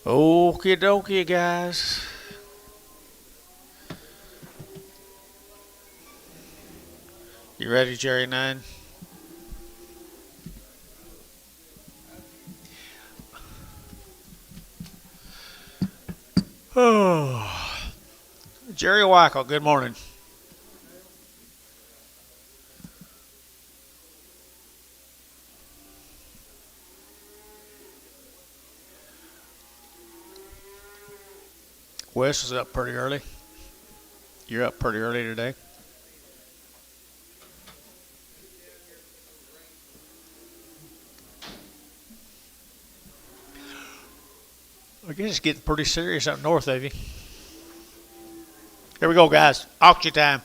Okie dokie, guys. You ready, Jerry 9? Oh. Jerry Wackel, good morning. Wes is up pretty early. You're up pretty early today. I guess it's getting pretty serious up north of you. Here we go, guys. Auction time.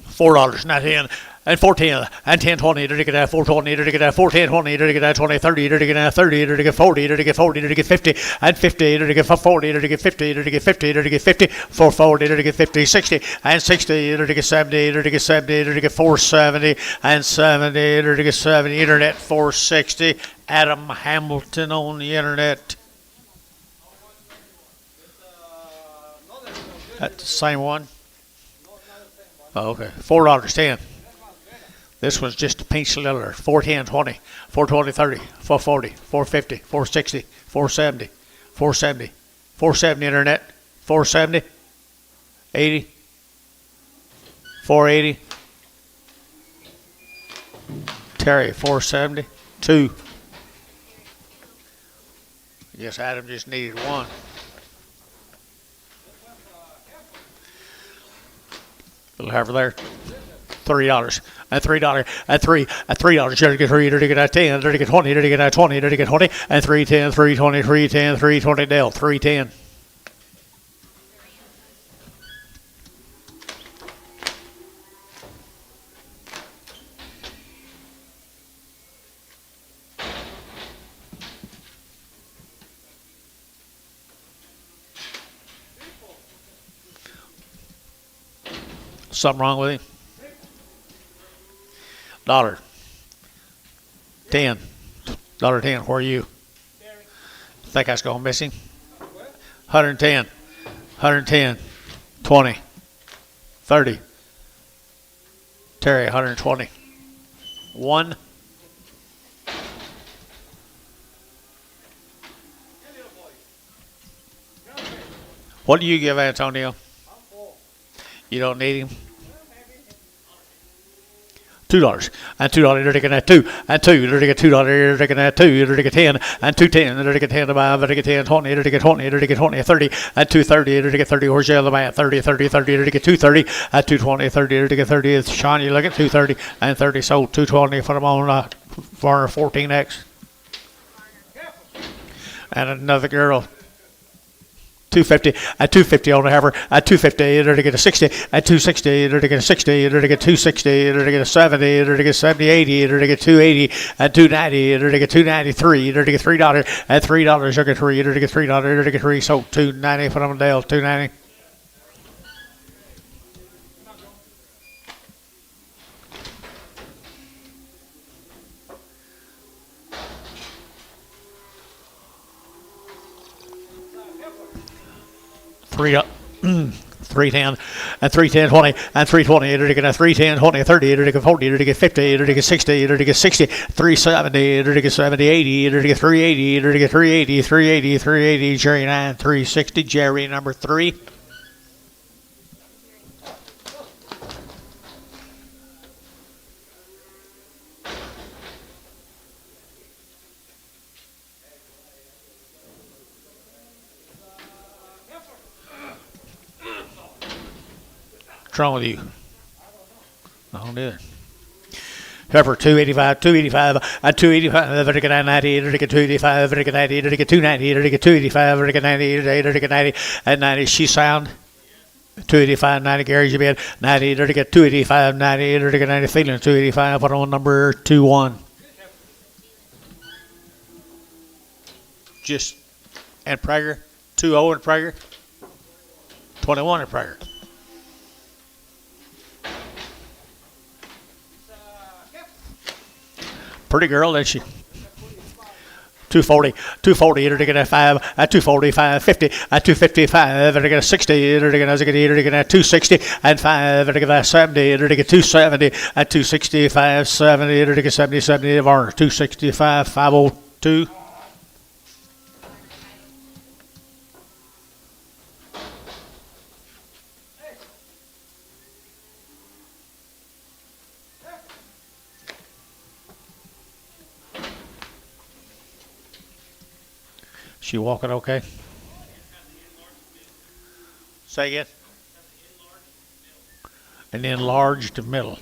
$4, not 10, and 410, and 1020, to get 420, to get 410, 20, to get 20, 30, to get 30, to get 40, to get 40, to get 50, and 50, to get 40, to get 50, to get 50, to get 50, 440, to get 50, 60, and 60, to get 70, to get 70, to get 470, and 70, to get 70, internet 460, Adam Hamilton on the internet. That's the same one. Oh, okay. $4, 10. This one's just a pink little. 410, 20, 420, 30, 440, 450, 460, 470, 470, 470 internet, 470, 80, 480. Terry, 470, 2. I guess Adam just needed one. Little heifer there. $3 and $3 and $3. You're to get 3, you're to get 10, you're to get 20, you're to get 20, you're to get 20, and 310, 320, 310, 320 Dale, 310. Something wrong with him? $10. $10. Where are you? Think I was going missing? 110. 110. 20. 30. Terry, 120. 1. What do you give Antonio? You don't need him? $2 and $2, you're taking that 2 and 2, you're taking $2, you're taking that 2, you're taking 10 and 210, you're taking 10 to 5, you're taking 10, 20, you're taking 20, you're taking 20, 30 and 230, you're taking 30. Where's the other man? 30, 30, 30, you're taking 230 and 220, 30, you're taking 30. Sean, you look at 230 and 30, so 220 for them on for 14X. And another girl. 250 at 250 on the heifer at 250 they're to get a 60 at 260 they're to get a 60 they're to get 260 they're to get a 70 they're to get 70 80 they're to get 280 at 290 they're to get 293 they're to get $3 at $3 you're get 3 they're to get $3 they're to get 3 so 290 for them Dale 290. $310 and $310 20 and $320 it'll get a $310 20 30 it'll get 40 it'll get 50 it'll get 60 it'll get 60 $370 it'll get 70 80 it'll get $380 it'll get $380 $380 $380 Jerry 9 $360 Jerry number 3. What's wrong with you? I don't do it. Heifer 285, 285, at 285, it'll get 90, it'll get 285, it'll get 90, it'll get 290, it'll get 285, it'll get 90, it'll get 90, at 90, she sound. 285, 90, Gary, you bid 90, it'll get 285, 90, it'll get 90, feeling 285, put on number 21. Just, and Prager, 2-0 and Prager, 21 and Prager. Pretty girl, isn't she? 240, 240, to get a 5, at 245, 50, at 255, to get a 60, to get a 260, and 5, to get a 70, to get 270, at 265, 70, to get 70, 70, of our 265, 502. She walking okay? Say again. And enlarged middle.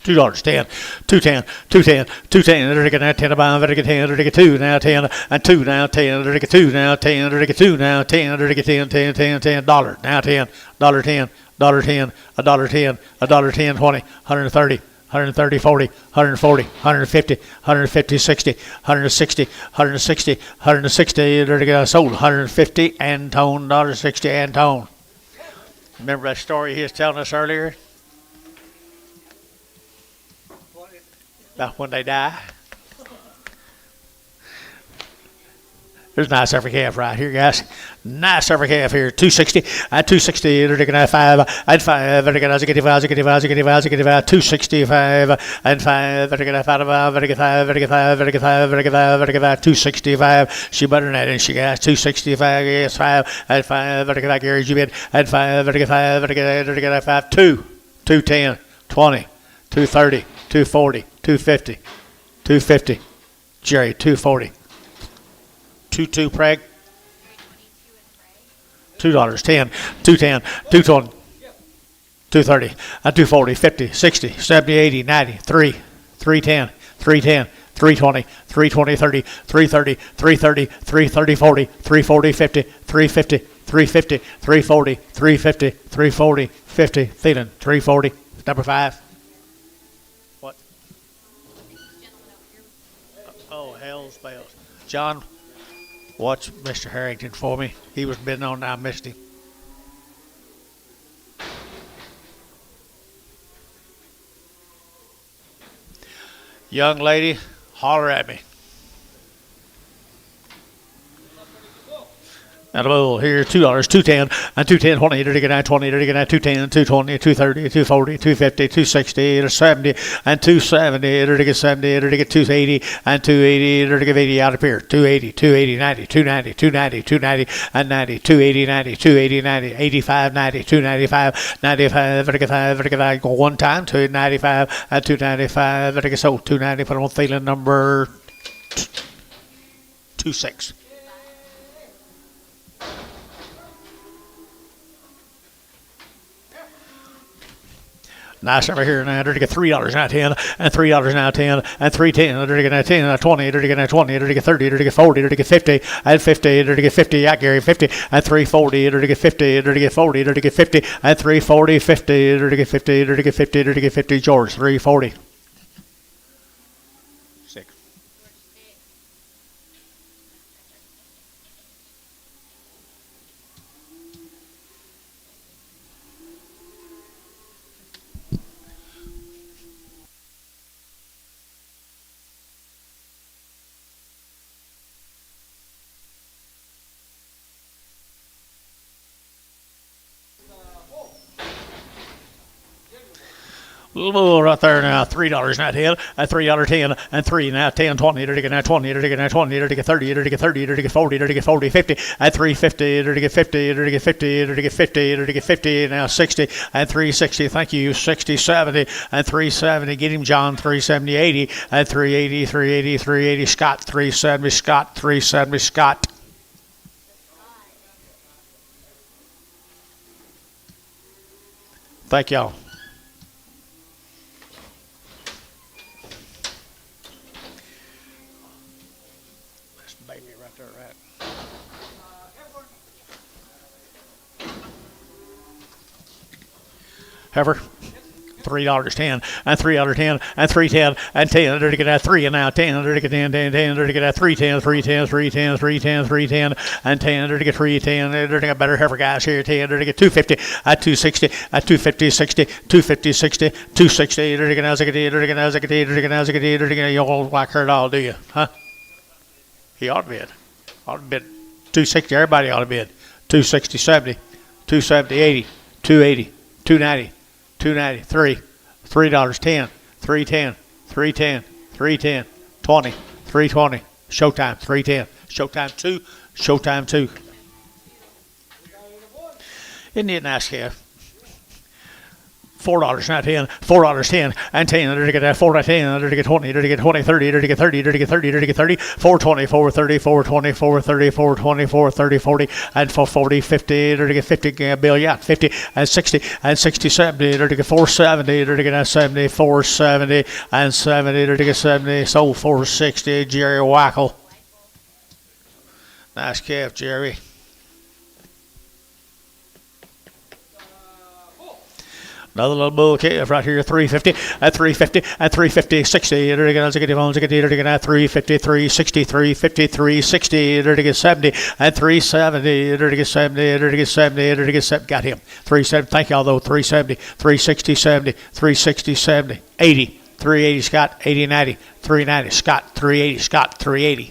$2, 10, 210, 210, 210, to get now 10 about, to get 10, to get 2 now 10, and 2 now 10, to get 2 now 10, to get 2 now 10, to get 10, 10, 10, 10, dollar now 10, dollar 10, dollar 10, a dollar 10, a dollar 10, 20, 130. 130, 40, 140, 150, 150, 60, 160, 160, 160, sold 150 and tone, $1.60 and tone. Remember that story he was telling us earlier? About when they die? There's a nice heifer calf right here, guys. Nice heifer calf here. 260. At 260, they're taking 5. At 5, they're taking 265. And 5, they're taking 5. They're taking 5. They're taking 5. They're taking 5. They're taking 5. They're taking 5. 265. She better than that, and she got 265. Yes, 5. At 5, they're taking 5. Gary, you bid. At 5, they're taking 5. They're taking 5. 2. 210. 20. 230. 240. 250. 250. Jerry, 240. 2 preg. $2, 10, 210, 220, 230, 240, 50, 60, 70, 80, 90, 3, 310, 310, 320, 320, 30, 330, 330, 330, 40, 340, 50, 350, 350, 340, 350, 340, 50, feeling 340, number 5. What? Oh, hell's bells. John, watch Mr. Harrington for me. He was bidding on, I missed him. Young lady, holler at me. Out of bull here, $2, 210, and 210, 20, to get 920, to get 210, 220, 230, 240, 250, 260, to 70, and 270, to get 70, to get 280, and 280, to get 80 out of here. 280, 280, 90, 290, 290, 290, and 90, 280, 90, 280, 90, 85, 90, 295, 95, to get 5, to get 5, go one time, 295, and 295, to get sold, 290, put on feeling number 26. Nice over here now. They're to get $3 now 10, and $3 now 10, and $3.10. They're to get 10, and 20. They're to get 20. They're to get 30. They're to get 40. They're to get 50, and 50. They're to get 50. Yeah, Gary, 50, and 340. They're to get 50. They're to get 40. They're to get 50, and 340, 50. They're to get 50. They're to get 50. They're to get 50. George, 340. 6. Little right there now, $3 now 10, and $3 10, and 3 now 10, 20, to get now 20, to get now 20, to get 30, to get 30, to get 40, to get 40, 50, and 350, to get 50, to get 50, to get 50, to get 50, now 60, and 360, thank you, 60, 70, and 370, get him John, 370, 80, and 380, 380, 380, Scott, 370, Scott, 370, Scott. Thank y'all. Heifer, $3 10, and $3 10, and 310, and 10. They're to get at 3, and now 10. They're to get 10, 10, 10. They're to get at 310, 310, 310, 310, 310, and 10. They're to get 310. They're to get better heifer guys here. 10. They're to get 250, at 260, at 250, 60, 250, 60, 260. They're to get now, they're to get now, they're to get now, they're to get you all like her at all, do you? Huh? He ought to bid. Ought to bid 260. Everybody ought to bid 260, 70, 270, 80, 280, 290, 290, $3, 10, 310, 310, 310, 20, 320. Showtime 310. Showtime 2. Showtime 2. Isn't it nice, Kev? $4, not 10, $4, 10, and 10, there to get that, 4 to 10, there to get 20, there to get 20, 30, there to get 30, there to get 30, there to get 30, 420, 430, 420, 430, 420, 430, 40, and 440, 50, there to get 50, Bill, yeah, 50, and 60, and 60, 70, there to get 470, there to get 70, 470, and 70, there to get 70, so 460, Jerry Wackel. Nice calf, Jerry. Another little bull calf right here, 350, at 350, at 350, 60, there to get 350, 360, 350, 360, there to get 70, at 370, there to get 70, there to get 70, there to get 70, got him, 370, thank y'all though, 370, 360, 70, 360, 70, 80, 380 Scott, 80, 90, 390 Scott, 380 Scott, 380.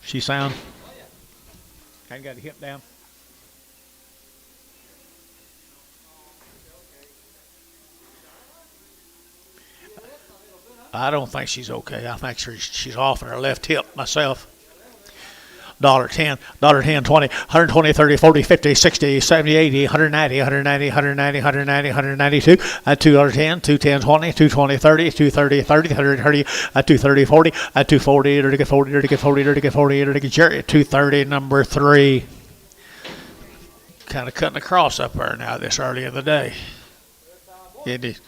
She sound? Kind of got the hip down. I don't think she's okay. I think she's off in her left hip myself. $10, $10, 20, 120, 30, 40, 50, 60, 70, 80, 190, 190, 190, 190, 192, at $2.10, 210, 20, 220, 30, 230, 30, 130, at 230, 40, at 240, 30, 40, 30, 40, 30, 40, 30, Jerry, 230, number 3. Kind of cutting across up there now this early in the day. Indeed.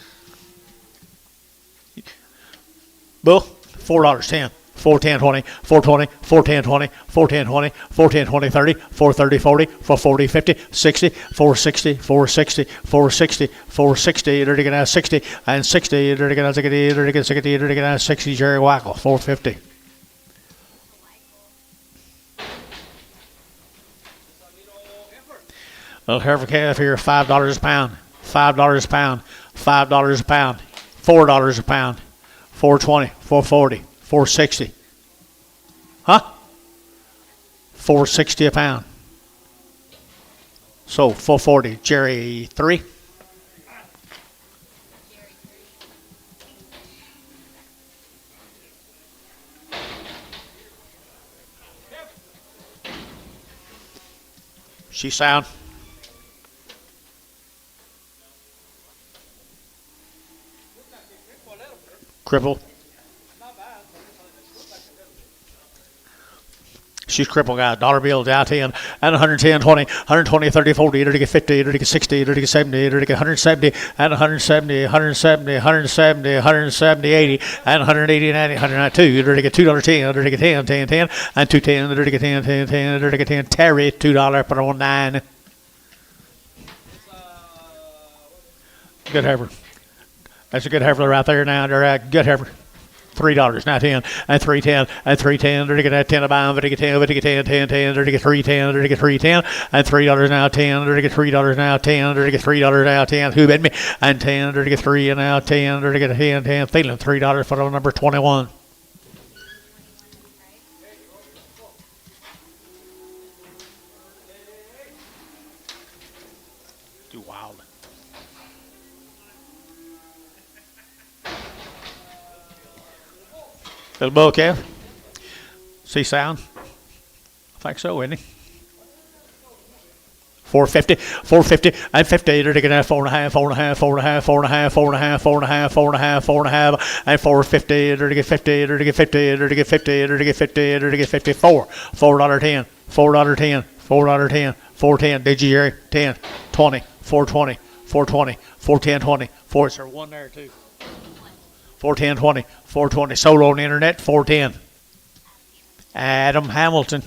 Bull, $4.10. 410 20 420 410 20 410 20 410 20 30 430 40 440 50 60 460 460 460 460 there to get 60 and 60 there to get 60 there to get 60 there to get 60 Jerry Wackel 450. Little heifer calf here, $5 a pound, $5 a pound, $5 a pound, $4 a pound, 420, 440, 460. Huh? 460 a pound. So 440, Jerry 3. She sound? Cripple. She's crippled, got dollar bills out 10 and 110, 20, 120, 30, 40, to get 50, to get 60, to get 70, to get 170, and 170, 170, 170, 170, 80, and 180, 90, 192, to get $2.10, to get 10, 10, 10, and 210, to get 10, 10, 10, to get 10, Terry, $2, put on 9. Good heifer. That's a good heifer right there now. They're a good heifer. $3, not 10, and 310, and 310, to get 10 a pound, to get 10, to get 10, 10, 10, to get 310, to get 310, and $3 now 10, to get $3 now 10, to get $3 now 10, who bet me, and 10, to get 3 and now 10, to get 10, 10, feeling $3 for the number 21. Too wild. Little bull calf. See sound? I think so, isn't he? 450, 450, and 50, to get 4.5, 4.5, 4.5, 4.5, 4.5, 4.5, 4.5, 4.5, and 450, to get 50, to get 50, to get 50, to get 50, to get 54, $4.10, $4.10, $4.10, 410, did you hear? 10, 20, 420, 420, 410, 20, 4, is there one there too? 410, 20, 420, solo on the internet, 410. Adam Hamilton.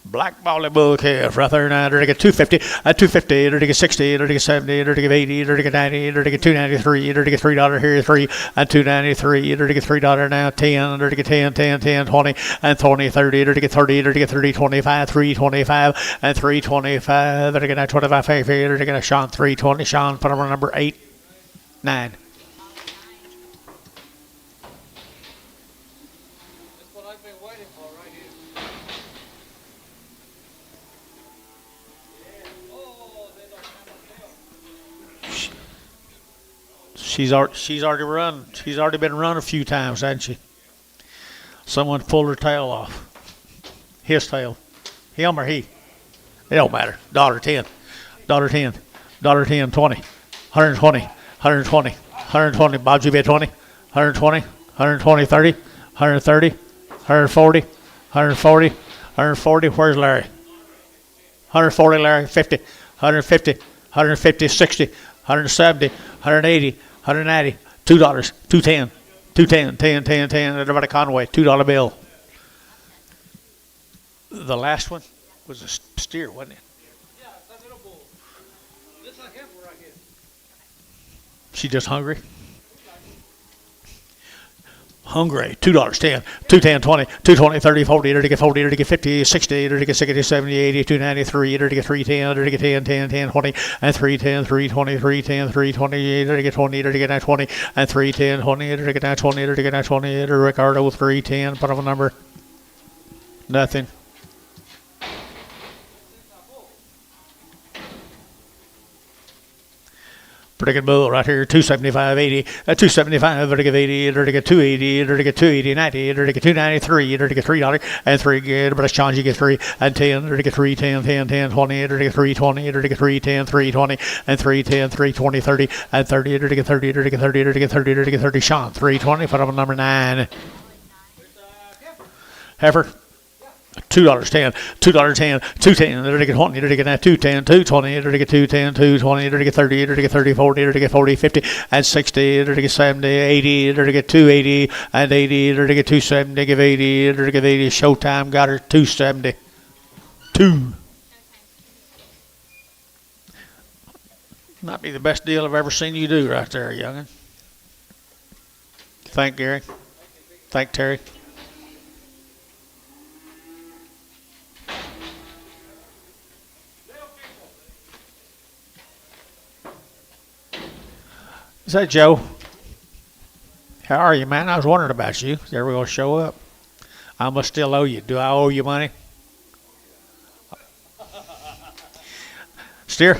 Black Molly bull calf right there now. They're to get 250, at 250, they're to get 60, they're to get 70, they're to get 80, they're to get 90, they're to get 293, they're to get $3 here, 3, and 293, they're to get $3 now, 10, they're to get 10, 10, 10, 20, and 20, 30, they're to get 30, they're to get 30, 25, 325, and 325, they're to get 25, 50, they're to get a Sean 320, Sean, put on number 8, 9. She's already run. She's already been run a few times, hasn't she? Someone pulled her tail off. His tail. Him or he. It don't matter. $10. $10. $10. 20. 120. 120. 120. Bob, you bet 20. 120. 120. 30. 130. 140. 140. 140. Where's Larry? 140, Larry. 50. 150. 150. 60. 170. 180. 190, $2, 210, 210, 10, 10, 10. Everybody Conway, $2 bill. The last one was a steer, wasn't it? Yeah, that little bull. Looks like heifer right here. She just hungry? Hungry, $2, 10, 210, 20, 220, 30, 40, to get 40, to get 50, 60, to get 60, 70, 80, 293, to get 310, to get 10, 10, 10, 20, and 310, 320, 310, 320, to get 20, to get 20, and 310, 20, to get 20, to get 20, to Ricardo 310, put up a number. Nothing. Pretty good bull right here, 275, 80, 275, to get 80, to get 280, to get 280, 90, to get 293, to get $3, and 3 good, but it's chance you get 3, and 10, to get 310, 10, 10, 20, to get 320, to get 310, 320, and 310, 320, 30, and 30, to get 30, to get 30, to get 30, to get 30, Sean, 320, put up number 9. Heifer. $2, 10, $2, 10, 210, to get 20, to get 210, 220, to get 210, 220, to get 30, to get 30, 40, to get 40, 50, and 60, to get 70, 80, to get 280, and 80, to get 270, give 80, to get 80. Showtime got her 272. Might be the best deal I've ever seen you do right there, young'un. Thank Gary. Thank Terry. Is that Joe? How are you, man? I was wondering about you. Is ever going to show up? I must still owe you. Do I owe you money? Steer?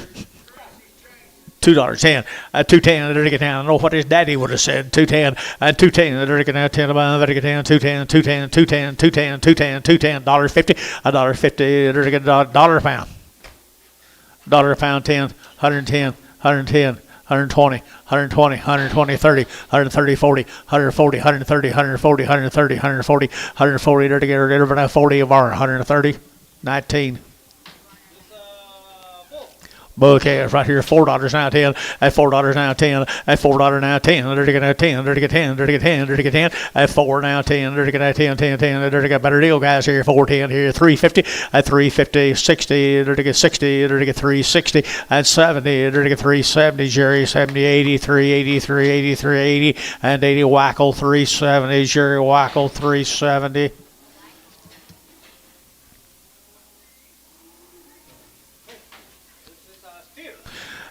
$2, 10, 210, to get down. I don't know what his daddy would have said. 210, 210, to get down, 10, to get down, 210, 210, 210, 210, 210, 210, $1.50, $1.50, to get $1 a pound. $1 a pound, 10, 110, 110. 120, 120, 120, 30, 130, 40, 140, 130, 140, 130, 140, 140, to get rid of 40 of our 130, 19. Bull calf right here, $4 now 10, at $4 now 10, at $4 now 10, to get 10, to get 10, to get 10, to get 10, at 4 now 10, to get 10, 10, 10, to get better deal, guys here, 410 here, 350, at 350, 60, to get 60, to get 360, at 70, to get 370, Jerry, 70, 80, 380, 380, 380, and 80, Wackel, 370, Jerry, Wackel, 370.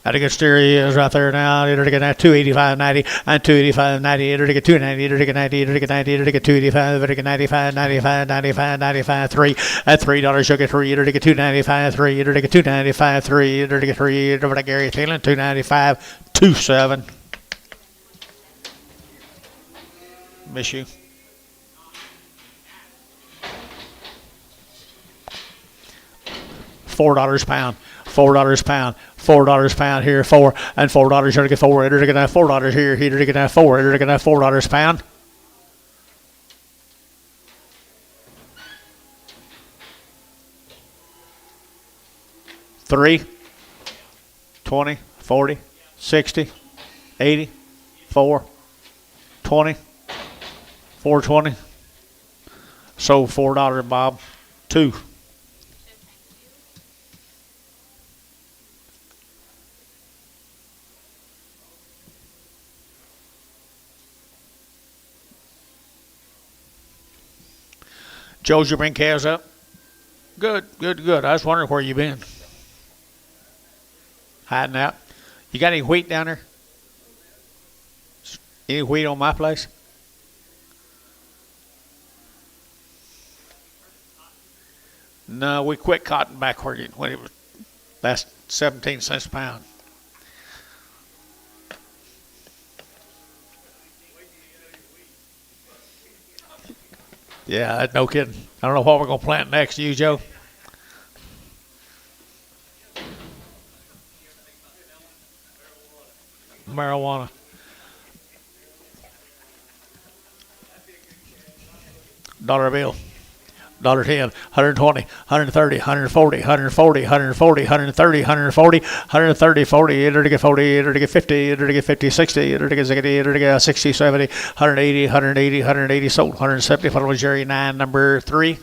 At a good steer he is right there now. To get that 285, 90, and 285, 90, to get 290, to get 90, to get 90, to get 285, to get 95, 95, 95, 95, 3. At $3, you'll get 3, to get 295, 3, to get 295, 3, to get 3, over to Gary Thielen, 295, 27. Miss you. $4 a pound. $4 a pound, $4 a pound here, 4, and $4, you're to get 4, you're to get that $4 here, you're to get that 4, you're to get that $4 a pound. $3, 20, 40, 60, 80, 4, 20, 420. Sold $4, Bob. 2. Joe's, you bring calves up? Good, good, good. I was wondering where you been. Hiding out. You got any wheat down there? Any wheat on my place? No, we quit cotton back when it was last 17 cents a pound. Yeah, no kidding. I don't know what we're going to plant next. You, Joe? Marijuana. Dollar bill. $10, 120, 130, 140, 140, 140, 130, 140, 130, 40, enter to get 40, enter to get 50, enter to get 50, 60, enter to get 60, enter to get 60, 70, 180, 180, 180, sold, 170, final Jerry 9, number 3.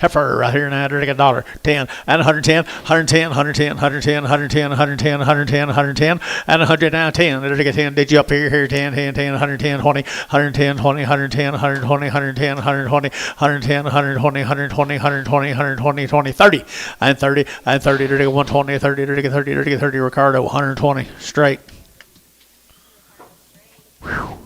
Heifer right here now, $10, 10, and 110, 110, 110, 110, 110, 110, 110, 110, and 100 now, 10. There to get 10. Did you up here, 10, 10, 10, 110, 20, 110, 20, 110, 120, 110, 120, 110, 120, 120, 120, 120, 20, 30, and 30, and 30, there to get 120, 30, there to get 30, there to get 30, Ricardo, 120, straight. Whew.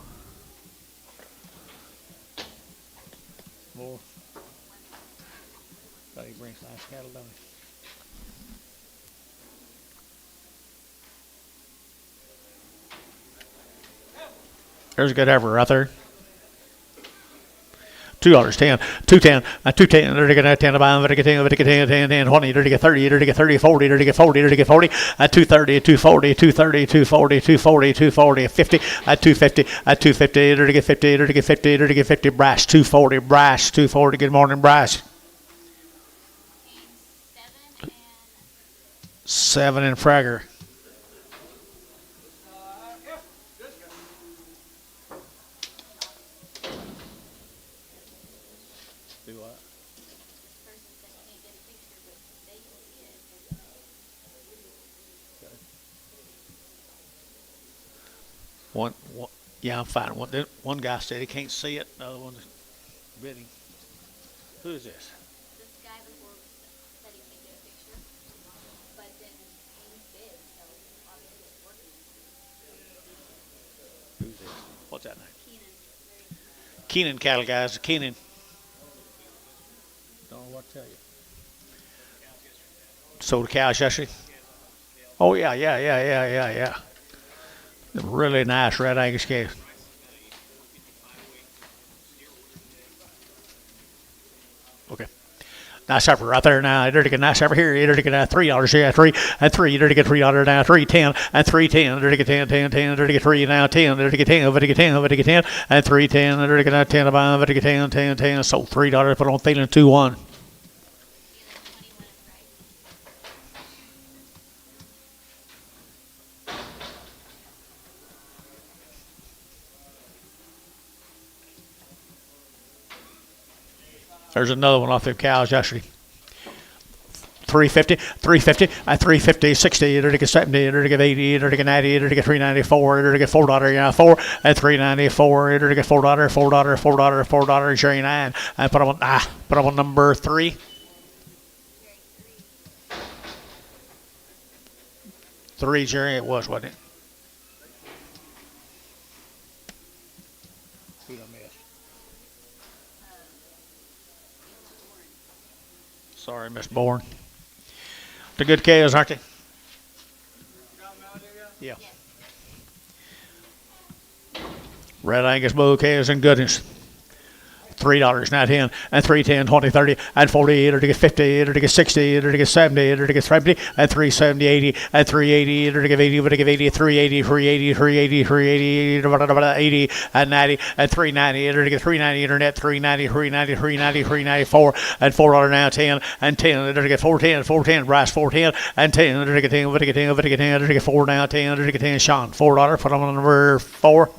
He brings nice cattle down. There's a good heifer right there. $2, 10, 210, 210, there to get 10, about to get 10, to get 10, 10, 10, 20, there to get 30, there to get 30, 40, there to get 40, there to get 40, at 230, 240, 230, 240, 240, 240, 50, at 250, at 250, there to get 50, there to get 50, there to get 50, brass, 240, brass, 240, good morning, brass. 7 in Fragger. Do what? One, yeah, I'm fine. One guy said he can't see it. The other one's bidding. Who is this? Who's this? What's that name? Keenan cattle guys. Keenan. Don't know what to tell you. Sold cows yesterday. Oh yeah. Really nice red Angus calves. Okay. Nice heifer right there now. There to get nice heifer here. There to get $3. Yeah, 3 and 3. There to get $3 now. 310 and 310. There to get 10, 10, 10. There to get 3 now. 10. There to get 10. Over to get 10. Over to get 10 and 310. There to get 10. Over to get 10, 10, 10. Sold $3. Put on Thielen 2-1. There's another one off them cows yesterday. 350, 350, at 350, 60, there to get 70, there to get 80, there to get 90, there to get 394, there to get $4, yeah, 4, at 394, there to get $4, Jerry 9, and put them on number 3. 3, Jerry, it was, wasn't it? Sorry, Miss Bourne. The good calves, aren't they? Yeah. Red Angus bull calves and goodness. $3, not 10, and 310, 20, 30, and 40, or to get 50, or to get 60, or to get 70, or to get 70, and 370, 80, and 380, or to get 80, or to get 80, 380, 380, 380, 380, 80, and 90, and 390, or to get 390, internet, 390, 390, 390, 394, and $4 now, 10, and 10, or to get 410, 410, Bryce 410, and 10, or to get 10, or to get 10, or to get 10, or to get 4 now, 10, or to get 10, Sean, $4, put them on number 4.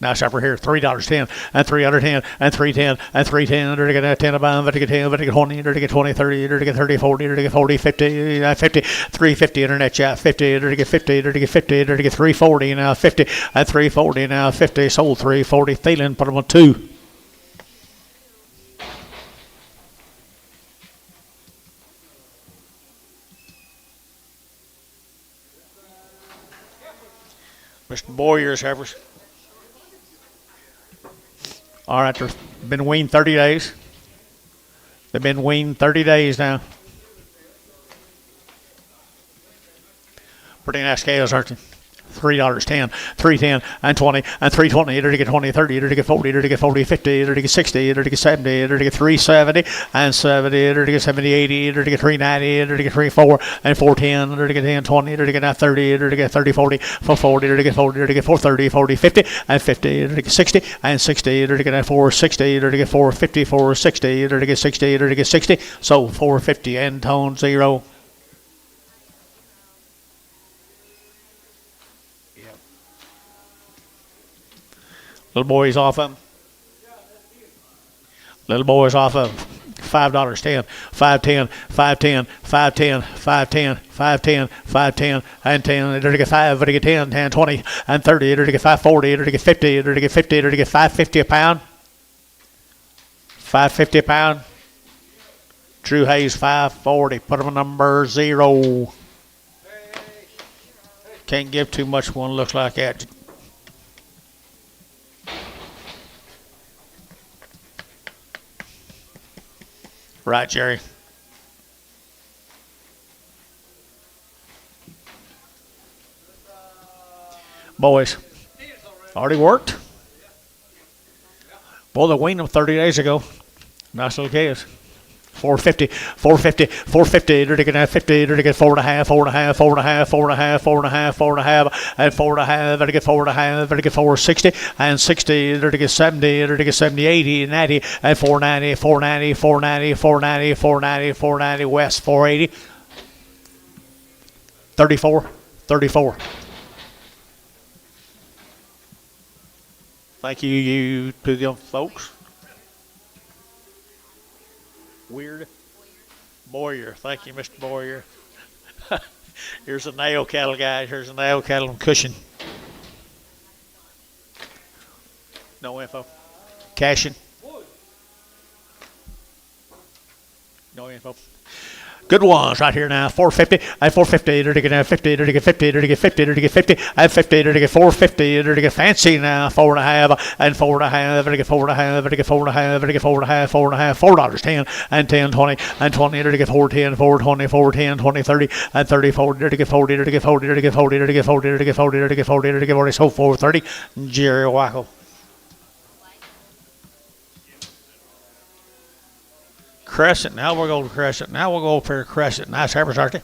Now shop right here, $3.10 and $3.10 and $3.10 and $3.10. They're gonna 10 about, they're gonna 10, they're gonna 20, they're gonna 20, 30, they're gonna 30, 40, they're gonna 40, 50, 50, 350 internet chat, 50, they're gonna 50, they're gonna 50, they're gonna 340 now, 50 and 340 now, 50 sold 340. Thielen put them on 2. Mr. Boyer's heifers. All right, they've been weaned 30 days. They've been weaned 30 days now. Pretty nice cows, aren't they? $3.10, $3.10 and 20 and $3.20. They're to get 20, 30. They're to get 40. They're to get 40, 50. They're to get 60. They're to get 70. They're to get 370 and 70. They're to get 70, 80. They're to get 390. They're to get 34 and 410. They're to get 10, 20. They're to get 30. They're to get 30, 40, 440. They're to get 40. They're to get 430, 40, 50 and 50. They're to get 60 and 60. They're to get 460. They're to get 450, 460. They're to get 60. They're to get 60. So 450 and tone 0. Little boys off of them. Little boys off of them. $5.10, $5.10, $5.10, $5.10, $5.10, $5.10, $5.10, and 10. They're to get 5. They're to get 10, 10, 20, and 30. They're to get 540. They're to get 50. They're to get 50. They're to get 550 a pound. 550 a pound. Drew Hayes 540. Put them on number 0. Can't give too much. One looks like that. Right, Jerry. Boys, already worked. Well, they weaned them 30 days ago. Nice little calves. 450, 450, 450. They're to get 50. They're to get 4.5, 4.5, 4.5, 4.5, 4.5, 4.5, and 4.5. They're to get 4.5. They're to get 460 and 60. They're to get 70. They're to get 70, 80, 90, and 490, 490, 490, 490, 490, 490. West 480. 34, 34. Thank you to the folks. Weird. Boyer. Thank you, Mr. Boyer. Here's a nail cattle, guys. Here's a nail cattle on Cushion. No info. Cashing. No info. Good ones right here now. 450 and 450. They're to get 50. They're to get 50. They're to get 50. They're to get 50 and 50. They're to get 450. They're to get fancy now. 4.5 and 4.5. They're to get 4.5. They're to get 4.5. They're to get 4.5. 4.5. $4.10 and 10, 20 and 20. They're to get 410, 420, 410, 20, 30 and 30, 40. They're to get 40. They're to get 40. They're to get 40. They're to get 40. They're to get 40. They're to get 40. They're to get 40. So 430. Jerry Wackel. Crescent. Now we're going to Crescent. Now we'll go up here to Crescent. Nice heifers, aren't they?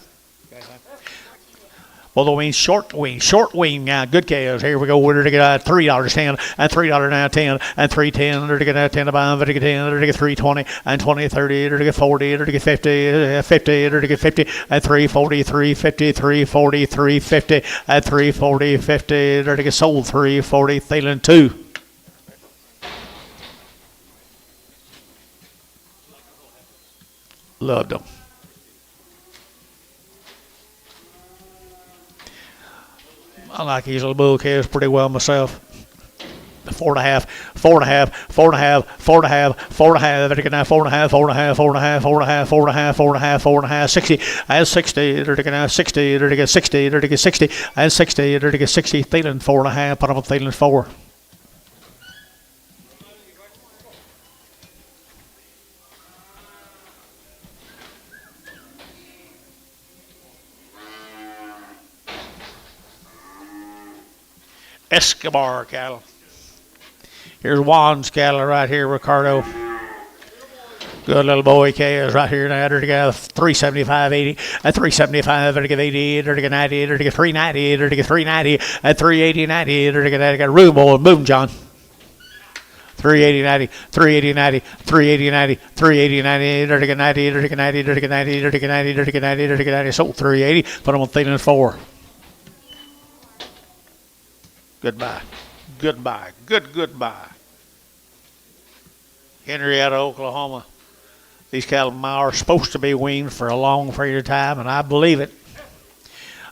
Well, the wing, short wing. Good cows. Here we go. We're to get $3.10 and $3.10 and $3.10. They're to get 10 about. They're to get 10. They're to get 320 and 20, 30. They're to get 40. They're to get 50, 50. They're to get 50 and 340, 350, 340, 350 and 340, 50. They're to get sold 340. Thielen 2. Loved them. I like these little bull calves pretty well myself. 4.5, 4.5, 4.5, 4.5, 4.5. They're getting 4.5, 4.5, 4.5, 4.5, 4.5, 4.5, 4.5, 60 and 60. They're getting 60. They're to get 60. They're to get 60 and 60. They're to get 60. Thielen 4.5. Put them on Thielen 4. Escobar cattle. Here's Juan's cattle right here, Ricardo. Good little boy calves right here now. They're to get 375, 80, and 375. They're to get 80. They're to get 90. They're to get 390. They're to get 390 and 380, 90. They're to get room boy. Boom, John. 380, 90, 380, 90, 380, 90, 380, 90. They're to get 90. They're to get 90. They're to get 90. They're to get 90. They're to get 90. They're to get 90. Sold 380. Put them on Thielen 4. Goodbye. Goodbye. Goodbye. Henrietta, Oklahoma. These cattle of mine are supposed to be weaned for a long period of time, and I believe it.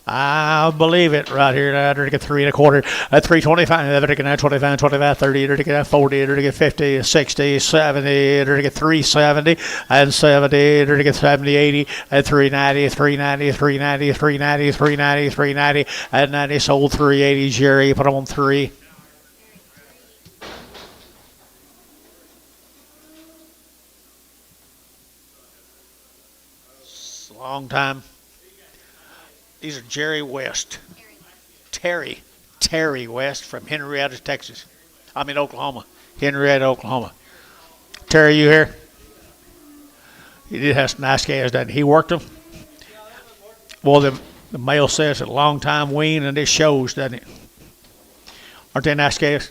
I believe it right here. They're get 3 1/4, 325, they're get 25, 25, 30, they're get 40, they're get 50, 60, 70, they're get 370 and 70, they're get 70, 80 and 390, 390, 390, 390, 390, 390 and 90. Sold 380. Jerry, put them on 3. It's a long time. These are Jerry West. Terry West from Henrietta, Texas. Oklahoma. Henrietta, Oklahoma. Terry, you here? He did have some nice calves, doesn't he? He worked them. Well, the male says a long time wean, and it shows, doesn't it? Aren't they nice calves?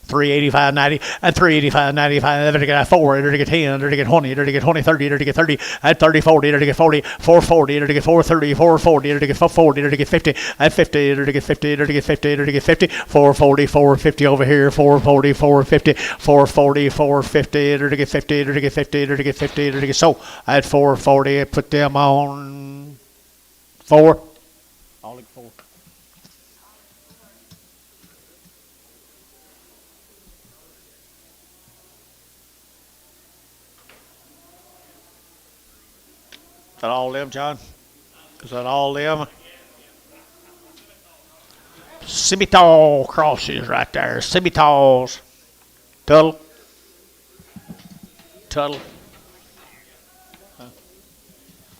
385.90 and 385.95. They're to get 4, they're to get 10, they're to get 20, they're to get 20, 30, they're to get 30, and 30, 40, they're to get 40, 440, they're to get 430, 440, they're to get 440, they're to get 50, and 50, they're to get 50, they're to get 50, they're to get 50, 440, 450 over here, 440, 450, 440, 450, they're to get 50, they're to get 50, they're to get 50, they're to get so at 440. Put them on 4. I'll look 4. Is that all them, John? Is that all them? Simmental crosses right there. Simmentals. Tuttle.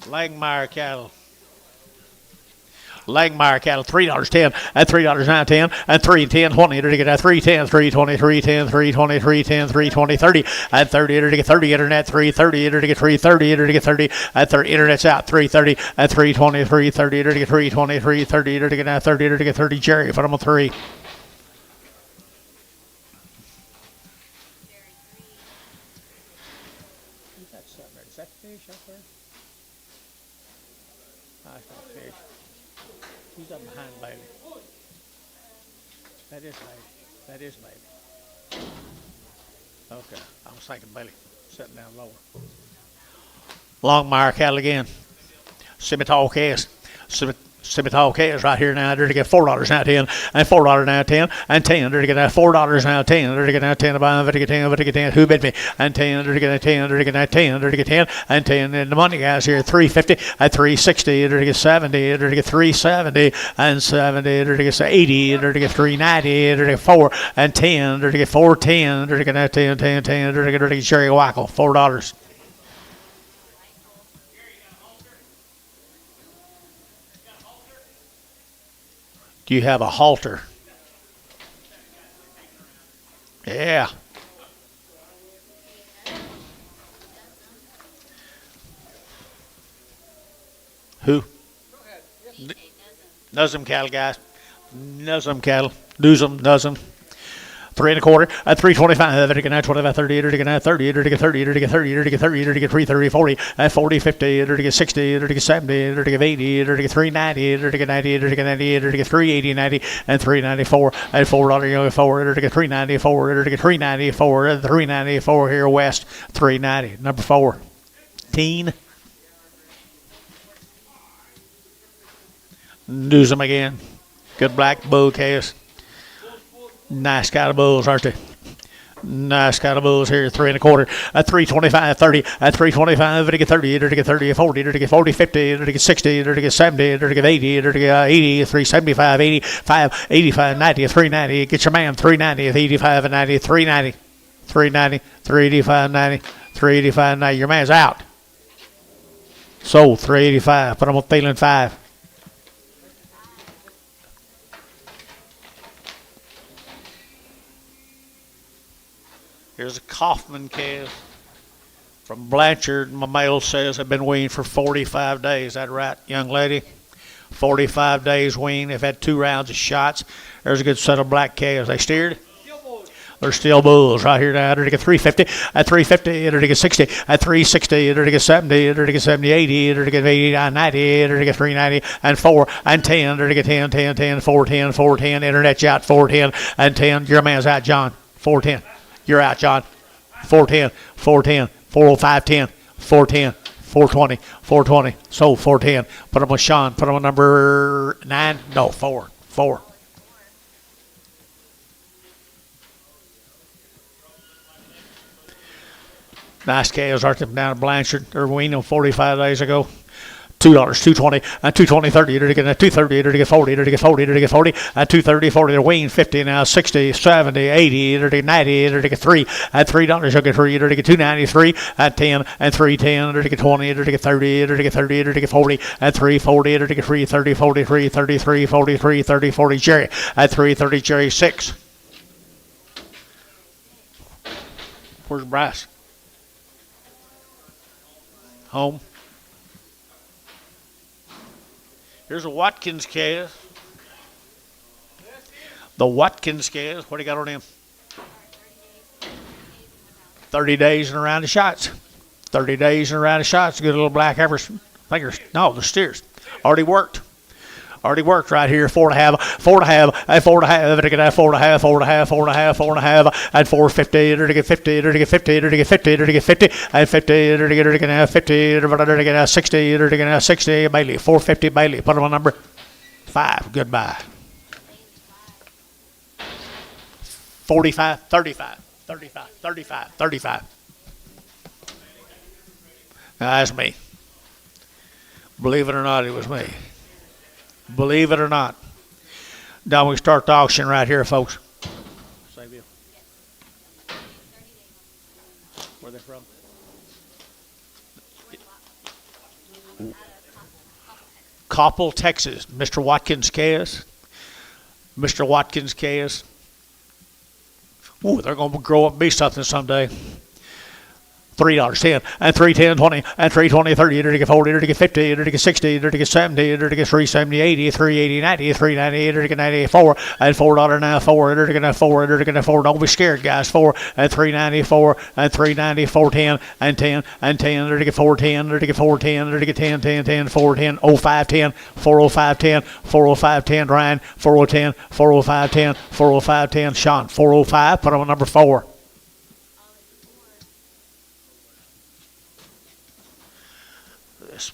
Langmeyer cattle. Langmeyer cattle, $3.10 and $3.9 and $3.10 20. They're to get $3.10, $3.20, $3.10, $3.20, $3.10, $3.20, $30 and $30. They're to get 30 internet, $3.30. They're to get $3.30. They're to get 30 and 30. Internet's out, $3.30 and $3.20, $3.30. They're to get $3.20, $3.30. They're to get 30. They're to get 30. Jerry, put them on 3. Is that fish up there? That's not fish. Who's up behind Bailey? That is Bailey. Okay, I was thinking Bailey sitting down lower. Longmire cattle again. Simmental calves. Simmental calves right here now. They're to get $4 now 10 and $4 now 10 and 10. They're to get $4 now 10. They're to get now 10 about. They're to get 10. They're to get 10. Who bid me? And 10. They're to get 10. They're to get 10. They're to get 10 and 10. And the money guys here 350 and 360. They're to get 70. They're to get 370 and 70. They're to get 80. They're to get 390. They're to get 4 and 10. They're to get 410. They're to get 10, 10, 10. They're to get Jerry Wackel $4. Do you have a halter? Yeah. Who? Nuzum cattle, guys. Nuzum cattle. Nuzum. 3 1/4 at 325. They're to get 25, 30. They're to get 30. They're to get 30. They're to get 30. They're to get 30. They're to get 330, 40 at 40, 50. They're to get 60. They're to get 70. They're to get 80. They're to get 390. They're to get 90. They're to get 98. They're to get 380, 90 and 394 at $4. 4. They're to get 394. They're to get 394. 394 here west. 390. Number 4. Teen. Lose them again. Good black bull calves. Nice kind of bulls, aren't they? Nice kind of bulls here, 3 1/4 at 325, 30 at 325. They're to get 30, they're to get 30, 40, they're to get 40, 50, they're to get 60, they're to get 70, they're to get 80, they're to get 80, 375, 85, 85, 90, 390. Get your man 390, 85 and 90, 390, 390, 385, 90, 385, 90. Your man's out. Sold 385. Put him on feeling 5. Here's a Kaufman calf from Blanchard. My mail says have been weaned for 45 days. Is that right, young lady? 45 days weaned. They've had 2 rounds of shots. There's a good set of black calves. They steered? There's still bulls right here now. They're 350 at 350. They're 60 at 360. They're 70. They're 70, 80. They're 89, 90. They're 390 and 4 and 10. They're 10, 10, 10, 410, 410. Internet's out 410 and 10. Your man's out, John. 410. You're out, John. 410, 410, 405, 10, 410. 420, 420, sold 410. Put them with Sean. Put them on number 9. No, 4. Nice calves, aren't them, down at Blanchard or Reno 45 days ago. $2, 220, and 220, 30, they're getting 230, they're getting 40, they're getting 40, they're getting 40, and 230, 40, they're weighing 50 now, 60, 70, 80, they're getting 90, they're getting 3, at $3, they're getting 3, they're getting 293, at 10, and 310, they're getting 20, they're getting 30, they're getting 30, they're getting 40, at 340, they're getting 3, 30, 43, 33, 43, 30, 40, Jerry, at 330, Jerry, 6. Where's Bryce? Home. Here's a Watkins calf. The Watkins calf. What do you got on him? 30 days and around the shots. 30 days and around the shots. Good little black average. No, the steers. Already worked right here. 4.5, 4.5, and 4.5. They're going to have 4.5, 4.5, 4.5, 4.5, and 450. They're going to get 50. They're going to get 50. They're going to get 50. They're going to get 50, and 50. They're going to have 50. They're going to have 60. They're going to have 60. Bailey, 450. Bailey. Put them on number 5. Goodbye. 45, 35, 35, 35, 35. Now that's me. Believe it or not, it was me. Believe it or not. Now we start the auction right here, folks. Same deal. Where are they from? Coppell, Texas. Mr. Watkins calves. Mr. Watkins calves. Ooh, they're going to grow up and be something someday. $3, 10, and 310, 20, and 320, 30, they're to get 40, they're to get 50, they're to get 60, they're to get 70, they're to get 370, 80, 380, 90, 398, they're to get 94, and $4 now, 4, they're to get 4, they're to get 4. Don't be scared, guys. 4, and 394, and 390, 410, and 10, and 10, they're to get 410, they're to get 410, they're to get 10, 10, 10, 410, 05, 10, 405, 10, 405, 10, Ryan, 4010, 405, 10, 405, 10, Sean, 405, put on number 4.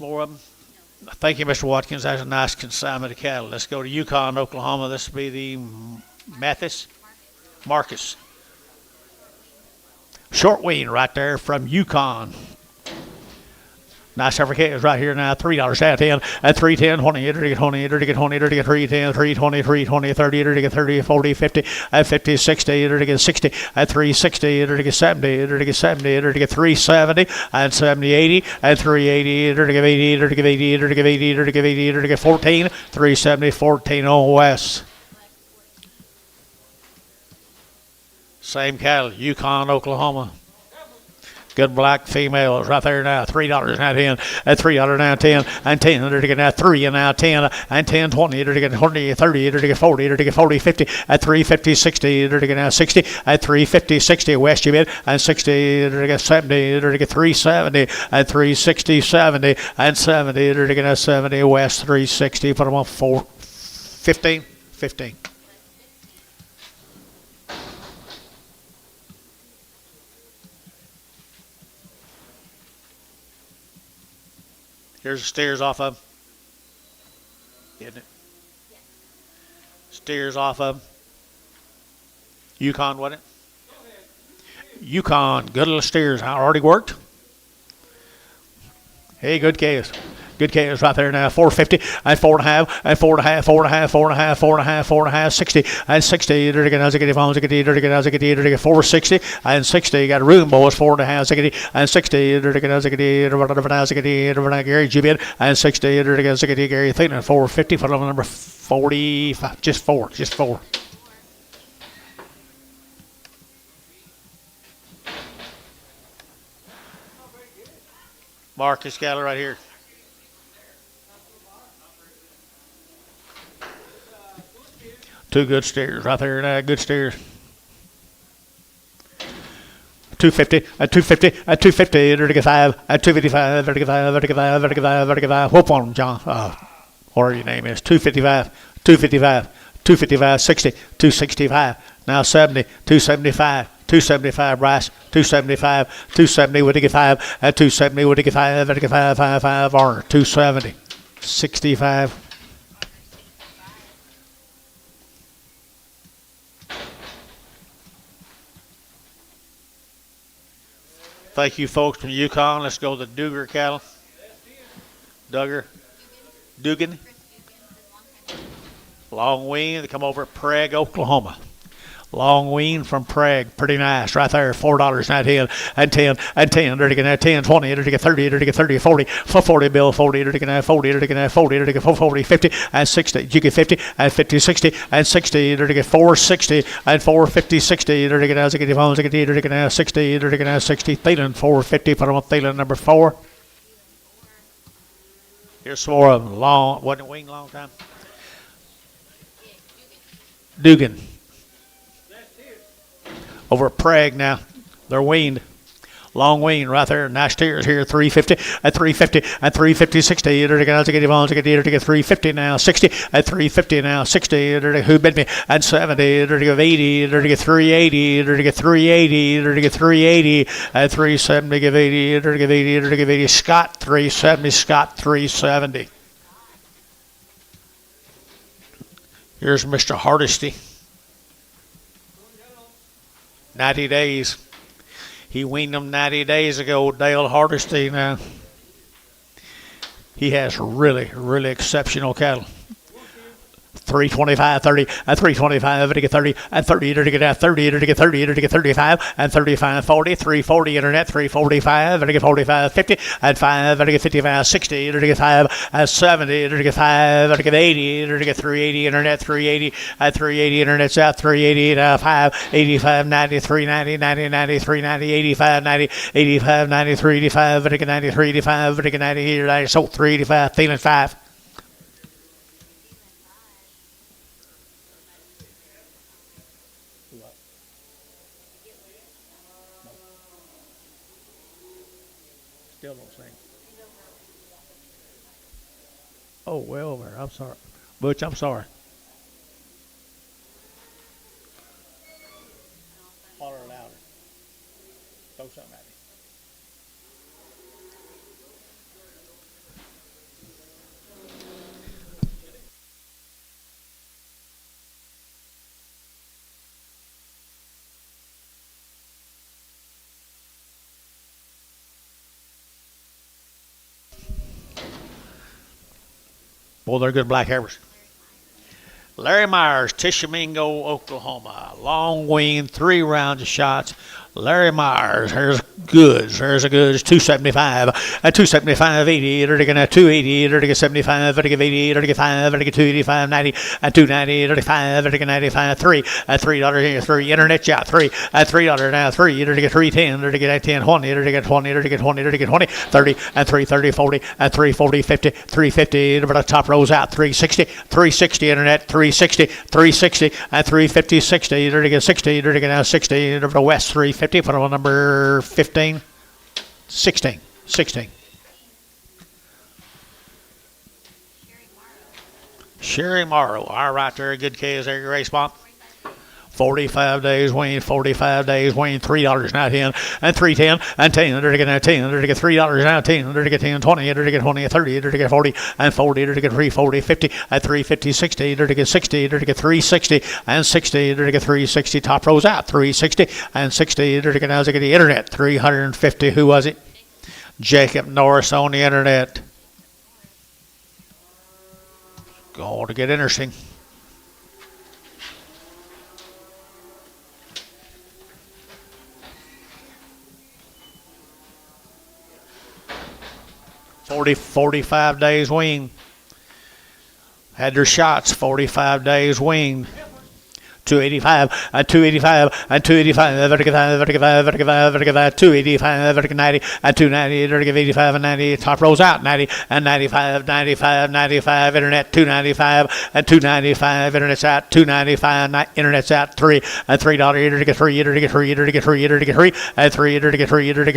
More of them. Thank you, Mr. Watkins. That's a nice consignment of cattle. Let's go to Yukon, Oklahoma. This will be the Marcus. Short wean right there from Yukon. Nice every right here now. $3 at 10 at 310, 20, to get 20, to get 20, to get 310, 320, 320, 30, to get 30, 40, 50, at 50, 60, to get 60, at 360, to get 70, to get 70, to get 370, and 70, 80, and 380, to get 80, to get 80, to get 80, to get 80, to get 14, 370, 14 on West. Same cattle, Yukon, Oklahoma. Good black females right there now. $3 now 10, at $3 now 10, and 10. They're to get now 3 and now 10, and 10, 20. They're to get 20, 30. They're to get 40. They're to get 40, 50, at 350, 60. They're to get now 60, at 350, 60 West you bid, and 60. They're to get 70. They're to get 370, at 360, 70, and 70. They're to get now 70 West 360. Put them on 4, 15, 15. Here's the steers off of them. Isn't it? Steers off of them. Yukon, wasn't it? Yukon, good little steers. Already worked. Hey, good calves. Good calves right there now. 450 and 4.5 and 4.5, 4.5, 4.5, 4.5, 4.5, 60 and 60. They're going to get 460 and 60. Got a room, boys. 4.5, and 60. They're going to Gary Jubin and 60. They're going to Gary Thielen 450 for number 45. Just 4. Marcus cattle right here. Two good steers right there now. Good steers. 250, and 250, and 250, to get 5, and 255, to get 5, to get 5, to get 5, to get 5. Whoop on them, John. Whatever your name is. 255, 255, 255, 60, 265, now 70, 275. 275 Bryce, 275, 270 would get 5, and 270 would get 5, and get 5, 5, 5, or 270, 65. Thank you, folks from Yukon. Let's go to the Duggar cattle. Dugan. Long wean. They come over at Prague, Oklahoma. Long wean from Prague, pretty nice, right there. $4 now, 10 and 10 and 10. They're getting 10, 20. They're getting 30. They're getting 30, 40, 40 bill, 40. They're getting 40. They're getting 40. They're getting 40, 50 and 60. You get 50 and 50, 60 and 60. They're getting 460 and 450, 60. They're getting 60. They're getting 60. They're getting 60. Thielen 450. Put them on Thielen number 4. Here's some more of them. Long, wasn't wing long time. Dugan. Over at Prague now. They're weaned. Long wean right there. Nice tears here. 350 and 350 and 350, 60. They're going to get 350 now. 60 and 350 now. 60. They're who bid me and 70. They're going to get 80. They're going to get 380. They're going to get 380. They're going to get 380 and 370. Give 80. They're going to give 80. They're going to give 80. Scott 370. Scott 370. Here's Mr. Hardesty. 90 days. He weaned them 90 days ago, Dale Hardesty. Now, he has really, really exceptional cattle. 325, 30, and 325, to get 30, and 30, to get 30, to get 30, to get 35, and 35, 40, 340 internet, 345, to get 45, 50, and 5, to get 55, 60, to get 5, and 70, to get 5, to get 80, to get 380 internet, 380, and 380 internet's out, 380, 5, 85, 90, 390, 90, 90, 390, 85, 90, 85, 90, 385, to get 90, 385, to get 90, 90, so 385, Thielen 5. Still don't sing. Oh, way over. I'm sorry. Butch, I'm sorry. Holler louder. Throw something at me. Boy, they're good black hairs. Larry Myers, Tishomingo, Oklahoma. Long wean, 3 rounds of shots. Larry Myers, here's goods. There's a goods, 275, and 275, 80, to get 280, to get 75, to get 80, to get 5, to get 285, 90, and 290, 35, to get 95, 3, and $3 here, 3, internet shot, 3, and $3 now, 3, to get 310, to get 10, 20, to get 20, to get 20, to get 20, 30, and 330, 40, and 340, 50, 350, but the top rows out, 360, 360 internet, 360, 360, and 350, 60, to get 60, to get now 60, to the west, 350. Put them on number 15, 16. Sherry Morrow. All right, there. Good case there, race bomb. 45 days wean, 45 days wean, $3 now 10, and 310, and 10, to get 10, to get $3 now 10, to get 10, 20, to get 20, 30, to get 40, and 40, to get 340, 50, and 350, 60, to get 60, to get 360, and 60, to get 360, top rows out, 360, and 60, to get now to get the internet, 350, who was it? Jacob Norris on the internet. Going to get interesting. $40, 45 days wean. Had their shots, 45 days wean. 285 and 285 and 285 285 90 and 290 85 and 90 top rolls out 90 and 95 internet 295 and 295 internet's out 295 internet's out 3 and $3 3 and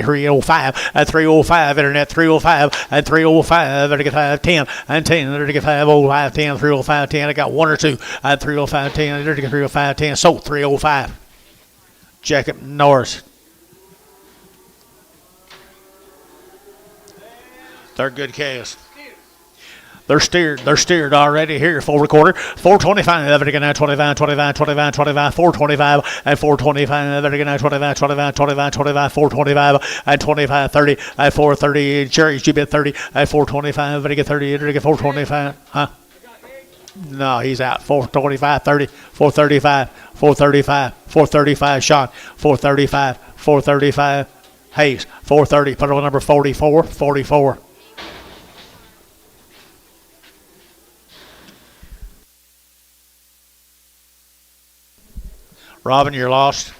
305 and 305 internet 305 and 305 10 and 10 505 10 305 10 I got 1 or 2 and 305 10 305 10 sold 305 Jacob Norris. They're good calves. They're steered already here. Full recorder. 425. 25, 425 and 425. 25, 425 and 25, 30 and 430. Jerry, you bet 30 and 425. 30, 425. Huh? No, he's out. 425, 30, 435, 435, 435. Sean, 435, 435. Hayes, 430. Put on number 44, 44. Robin, you're lost.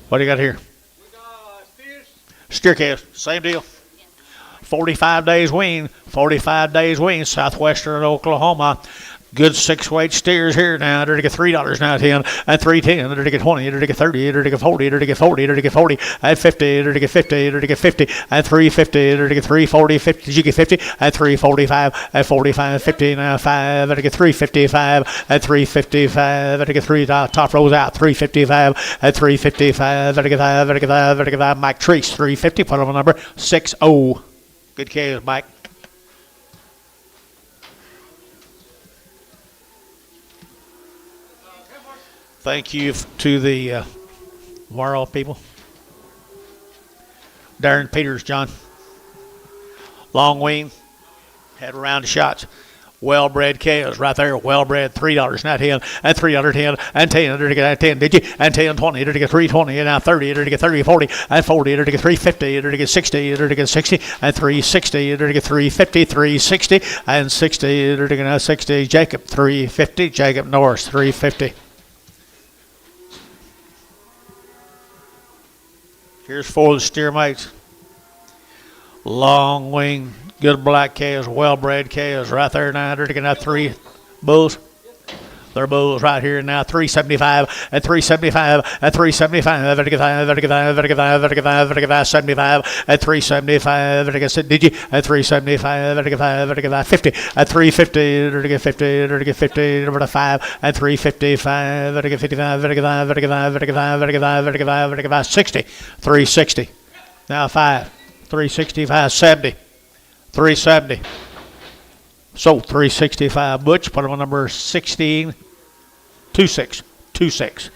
What do you got here? We got steers. Steer calves, same deal. 45 days wean, 45 days wean, southwestern Oklahoma. Good 6-weight steers here now. They're to get $3 now, 10 and 310. They're to get 20. They're to get 30. They're to get 40. They're to get 40. They're to get 40 and 50. They're to get 50. They're to get 50 and 350. They're to get 340. 50. Did you get 50 and 345 and 45 50 now 5. They're to get 355 and 355. They're to get 3 top rolls out 355 and 355. They're to get 5. They're to get 5. They're to get 5. Mike Treese 350. Put on number 60. Good calves, Mike. Thank you to the Morrow people. Darren Peters, John. Long wean. Had a round of shots. Well-bred calves right there. Well-bred. $3 now 10 and $3 and 10 to get 10. Did you? And 10 20 to get 320 and now 30 to get 30 40 and 40 to get 350 to get 60 to get 60 and 360 to get 350 360 and 60 to get 60. Jacob 350. Jacob Norris 350. Here's 4 of the steer mates. Long wing, good black calves, well-bred calves right there now. They're taking out 3 bulls. They're bulls right here now. 375 and 375 and 375. 75 and 375. Did you? And 375. 50 and 350. 50. 50. Number 5 and 355. 55. 60. 360. Now 5. 365. 70. 370. So 365 Butch, put him on number 16, 26, 26.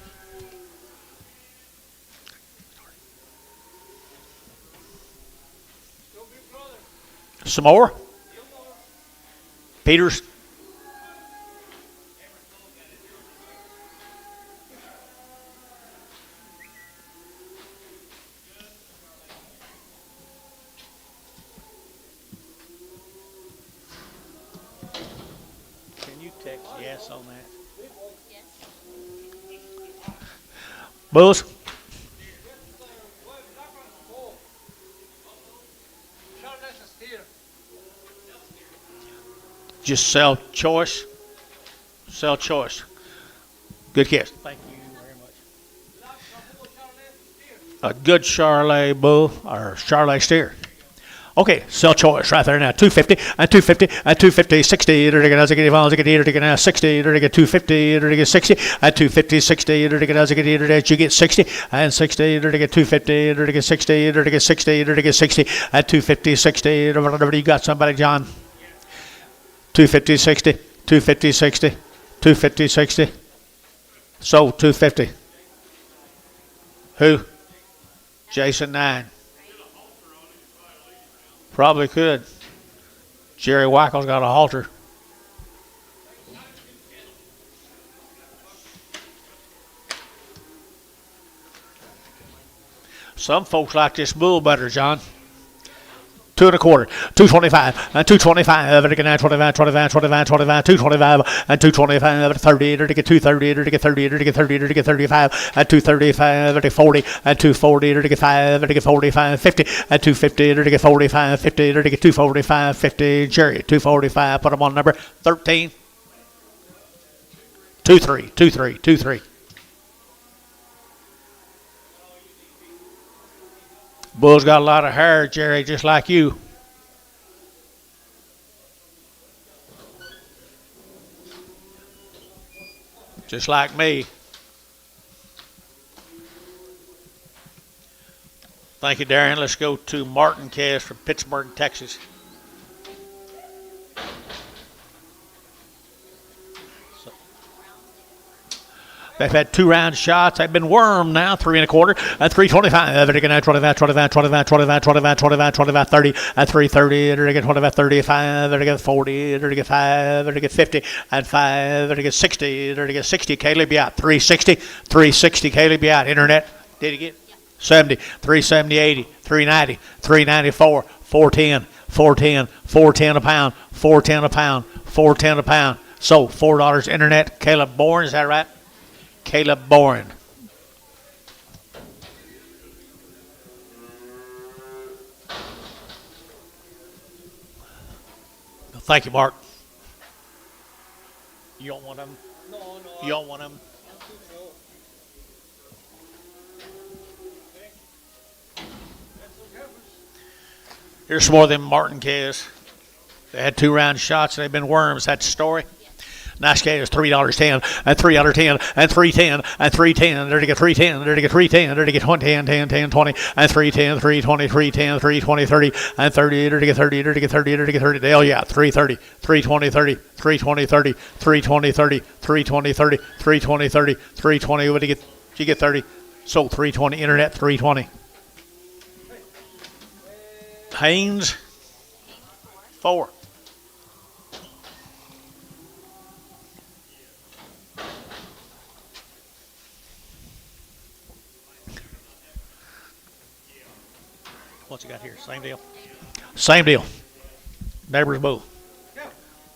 Some more? Peters. Yes on that. Yes. Bulls. Just sell choice. Sell choice. Good kiss. Thank you very much. A good Charolais bull or Charolais steer. Okay, sell choice right there now. 250 and 250 and 250, 60. They're going to get 60. They're going to get 250. They're going to get 60 and 250, 60. They're going to get you get 60 and 60. They're going to get 250. They're going to get 60. They're going to get 60. They're going to get 60 and 250, 60. Whatever you got, somebody, John. 250, 60. 250, 60. 250, 60. So 250. Who? Jason 9. Probably could. Jerry Wackel's got a halter. Some folks like this bull better, John. 2 1/4, 225, and 225, and again 25, 25, 25, 25, 225, and 225, 30, and again 230, and again 30, and again 30, and again 35, and 235, and 40, and 240, and again 5, and again 45, 50, and 250, and again 45, 50, and again 245, 50, Jerry, 245, put them on number 13, 23, 23, 23. Bull's got a lot of hair, Jerry, just like you. Just like me. Thank you, Darren. Let's go to Martin Cass from Pittsburgh, Texas. They've had 2 round shots. They've been wormed now. 3 1/4 and 325. They're going to 25, 25, 25, 25, 25, 25, 25, 30 and 330. They're going to 25, 35. They're going to 40. They're going to 5. They're going to 50 and 5. They're going to 60. They're going to 60. Caleb Yacht 360. 360. Caleb Yacht. Internet. Did he get 70? 370, 80, 390, 394, 410, 410, 410 a pound, 410 a pound, 410 a pound. So $4 internet. Caleb Bourne, is that right? Caleb Bourne. Thank you, Mark. You don't want them? No. You don't want them? Here's some more of them Martin Cass. They had 2 round shots. They've been worms. That's the story. Nice case, $3.10 and $3.10 and $3.10 and $3.10. There to get $3.10. There to get $3.10. There to get 20, 10, 10, 10, 20 and $3.10, $3.20, $3.10, $3.20, 30 and 30. There to get 30. There to get 30. There to get 30. Dale, yeah, $3.30, $3.20, 30, $3.20, 30, $3.20, 30, $3.20, 30, $3.20, 30, $3.20. What did you get 30? So $3.20 internet, $3.20. Haynes, 4. What's he got here? Same deal. Same deal. Neighbor's bull.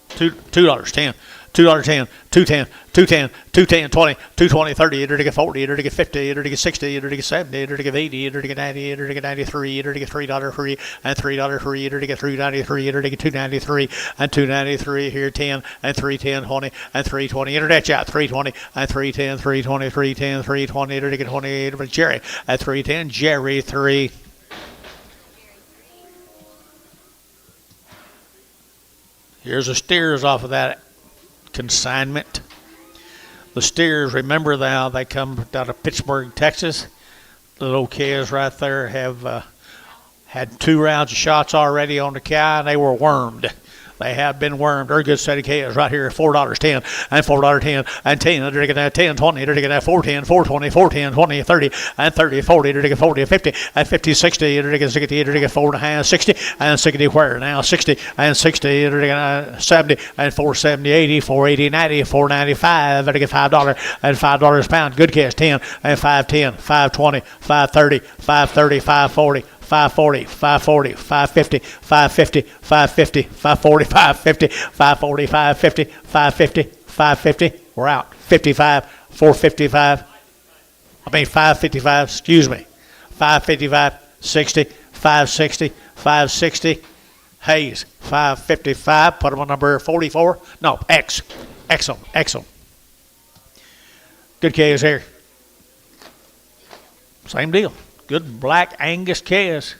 $2.10. $2.10, $2.10, $2.10, $2.10, 20, $2.20, 30, it'll get 40, it'll get 50, it'll get 60, it'll get 70, it'll get 80, it'll get 90, it'll get 93, it'll get $3 free, and $3 free, it'll get $3.93, it'll get $2.93, and $2.93 here 10, and $3.10, 20, and $3.20, internet out $3.20, and $3.10, $3.20, $3.10, $3.20, it'll get 28, but Jerry at $3.10, Jerry 3. Here's the steers off of that consignment. The steers, remember now, they come out of Pittsburgh, Texas. The little calves right there have had 2 rounds of shots already on the cow, and they were wormed. They have been wormed. They're good steady calves right here. $4.10 and $4.10 and 10. They're going to get 10, 20. They're going to get 410, 420, 410, 20, 30 and 30, 40. They're going to get 40 and 50 and 50, 60. They're going to get 60. They're going to get 4.5, 60 and 60 where now 60 and 60. They're going to get 70 and 470, 80, 480, 90, 495. They're going to get $5 and $5 a pound. Good calves 10 and 510, 520, 530, 530, 540. 540, 540, 550, 550, 550, 540, 550, 540, 550, 550, 550. We're out. 55, 455. 555, excuse me. 555, 60, 560, 560. Hayes, 555. Put them on number 44. No, X. Excellent. Good calves here. Same deal. Good black Angus calves.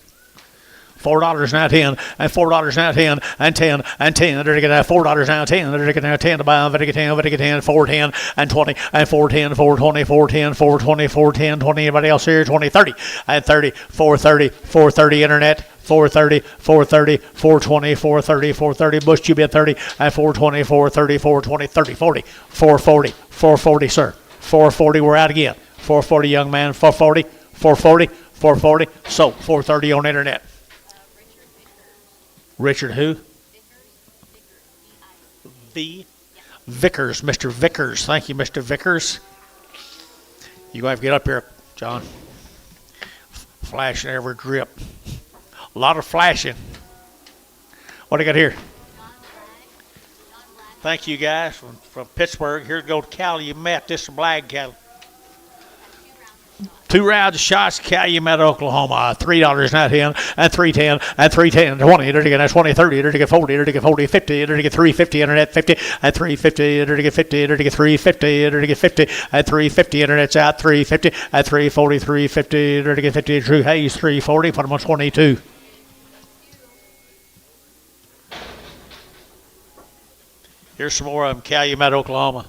$4 now 10 and $4 now 10 and 10 and 10. They're going to get $4 now 10. They're going to get 10 to buy. They're going to get 10, 410 and 20 and 410, 420, 410, 420, 410, 20. Anybody else here? 20, 30 and 30, 430, 430 internet. 430, 430, 420, 430, 430, Bush QB 30, and 420, 430, 420, 30, 40, 440, 440, sir. 440, we're out again. 440, young man, 440, 440, 440, so 430 on internet. Richard who? Vickers, Mr. Vickers. Thank you, Mr. Vickers. You're going to have to get up here, John. Flashing every drip. A lot of flashing. What do you got here? Thank you guys from Pittsburgh. Here to go to Calumet. This is black cattle. 2 rounds of shots, Calumet, Oklahoma. $3.10 and $3.10 and $3.10, 20, 20, 30, 40, 40, 50, 350, internet 50 and 350, 50, 350, 50 and 350, internet's out 350 and 340, 350, 50, Drew Hayes 340, put them on 22. Here's some more of them, Calumet, Oklahoma.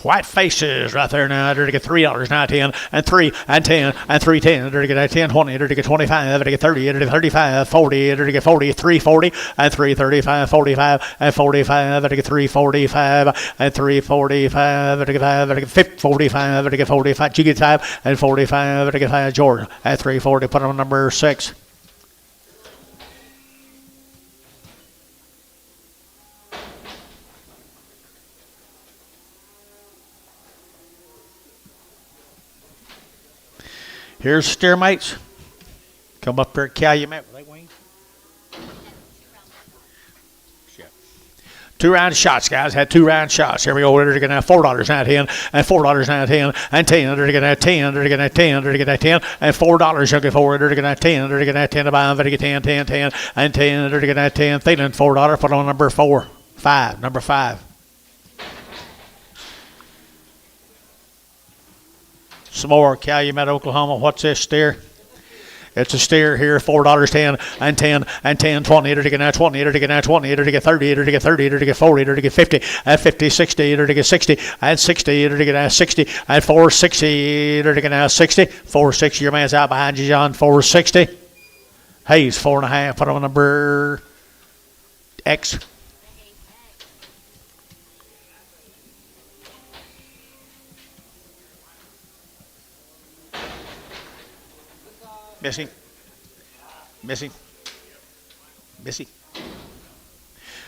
White faces right there now. They're to get $3.10 and 3 and 10 and 3.10. They're to get 10, 20. They're to get 25. They're to get 30. They're to get 35, 40. They're to get 40, 340 and 335, 45 and 45. They're to get 345 and 345. They're to get 5. They're to get 45. They're to get 45. You get 5 and 45. They're to get 5. Georgia at 340. Put on number 6. Here's steer mates. Come up here at Calumet. Were they wings? Yeah. 2 round shots, guys. Had 2 round shots. Here we go. They're going to have $4.10 and $4.10 and 10. They're going to have 10. They're going to have 10. They're going to have 10 and $4. You'll get 4. They're going to have 10. They're going to have 10 to buy. They're going to get 10, 10, 10 and 10. They're going to have 10. Thinking $4. Put on number 4. 5. Number 5. Some more Calumet, Oklahoma. What's this steer? It's a steer here, $4.10 and 10 and 10, 20. They're to get 20. They're to get 20. They're to get 30. They're to get 30. They're to get 40. They're to get 50 and 50, 60. They're to get 60 and 60. They're to get 60 and 460. They're to get 60. 460. Your man's out behind you, John. 460. Hayes 4.5. Put on number X. Missing.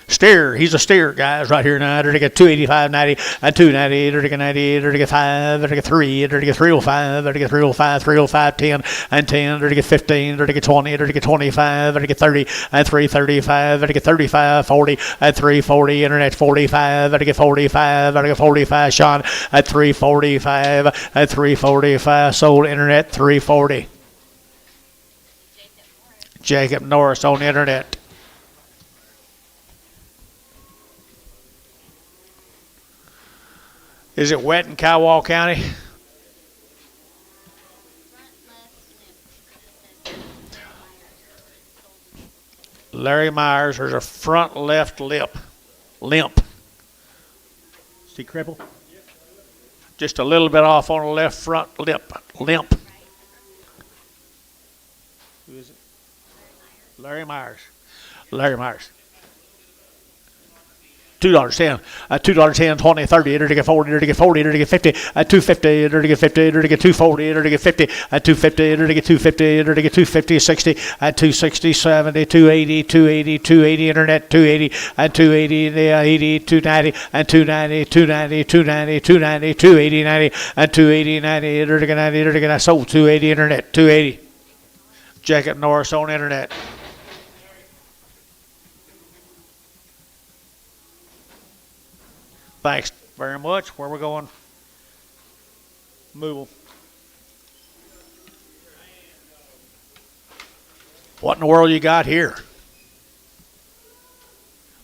Steer. He's a steer, guys, right here now. They're to get 285, 90, and 290. They're to get 90. They're to get 5. They're to get 3. They're to get 305. They're to get 305, 305, 10, and 10. They're to get 15. They're to get 20. They're to get 25. They're to get 30, and 335. They're to get 35, 40, and 340. Internet 45. They're to get 45. They're to get 45. Sean at 345, at 345. Sold internet 340. Jacob Norris on the internet. Is it wet in Kiowa County? Larry Myers, there's a front left limp. Is he crippled? Just a little bit off on the left front limp. Who is it? Larry Myers. $2.10, $2.10, 20, 30, to get 40, to get 40, to get 50, at 250, to get 50, to get 240, to get 50, at 250, to get 250, to get 250, 60, at 260, 70, 280, 280, 280, internet 280, at 280, 80, 290, and 290, 290, 290, 290, 280, 90, and 280, 90, to get 90, to get I sold 280, internet 280. Jacob Norris on internet. Thanks very much. Where we going? Move. What in the world you got here?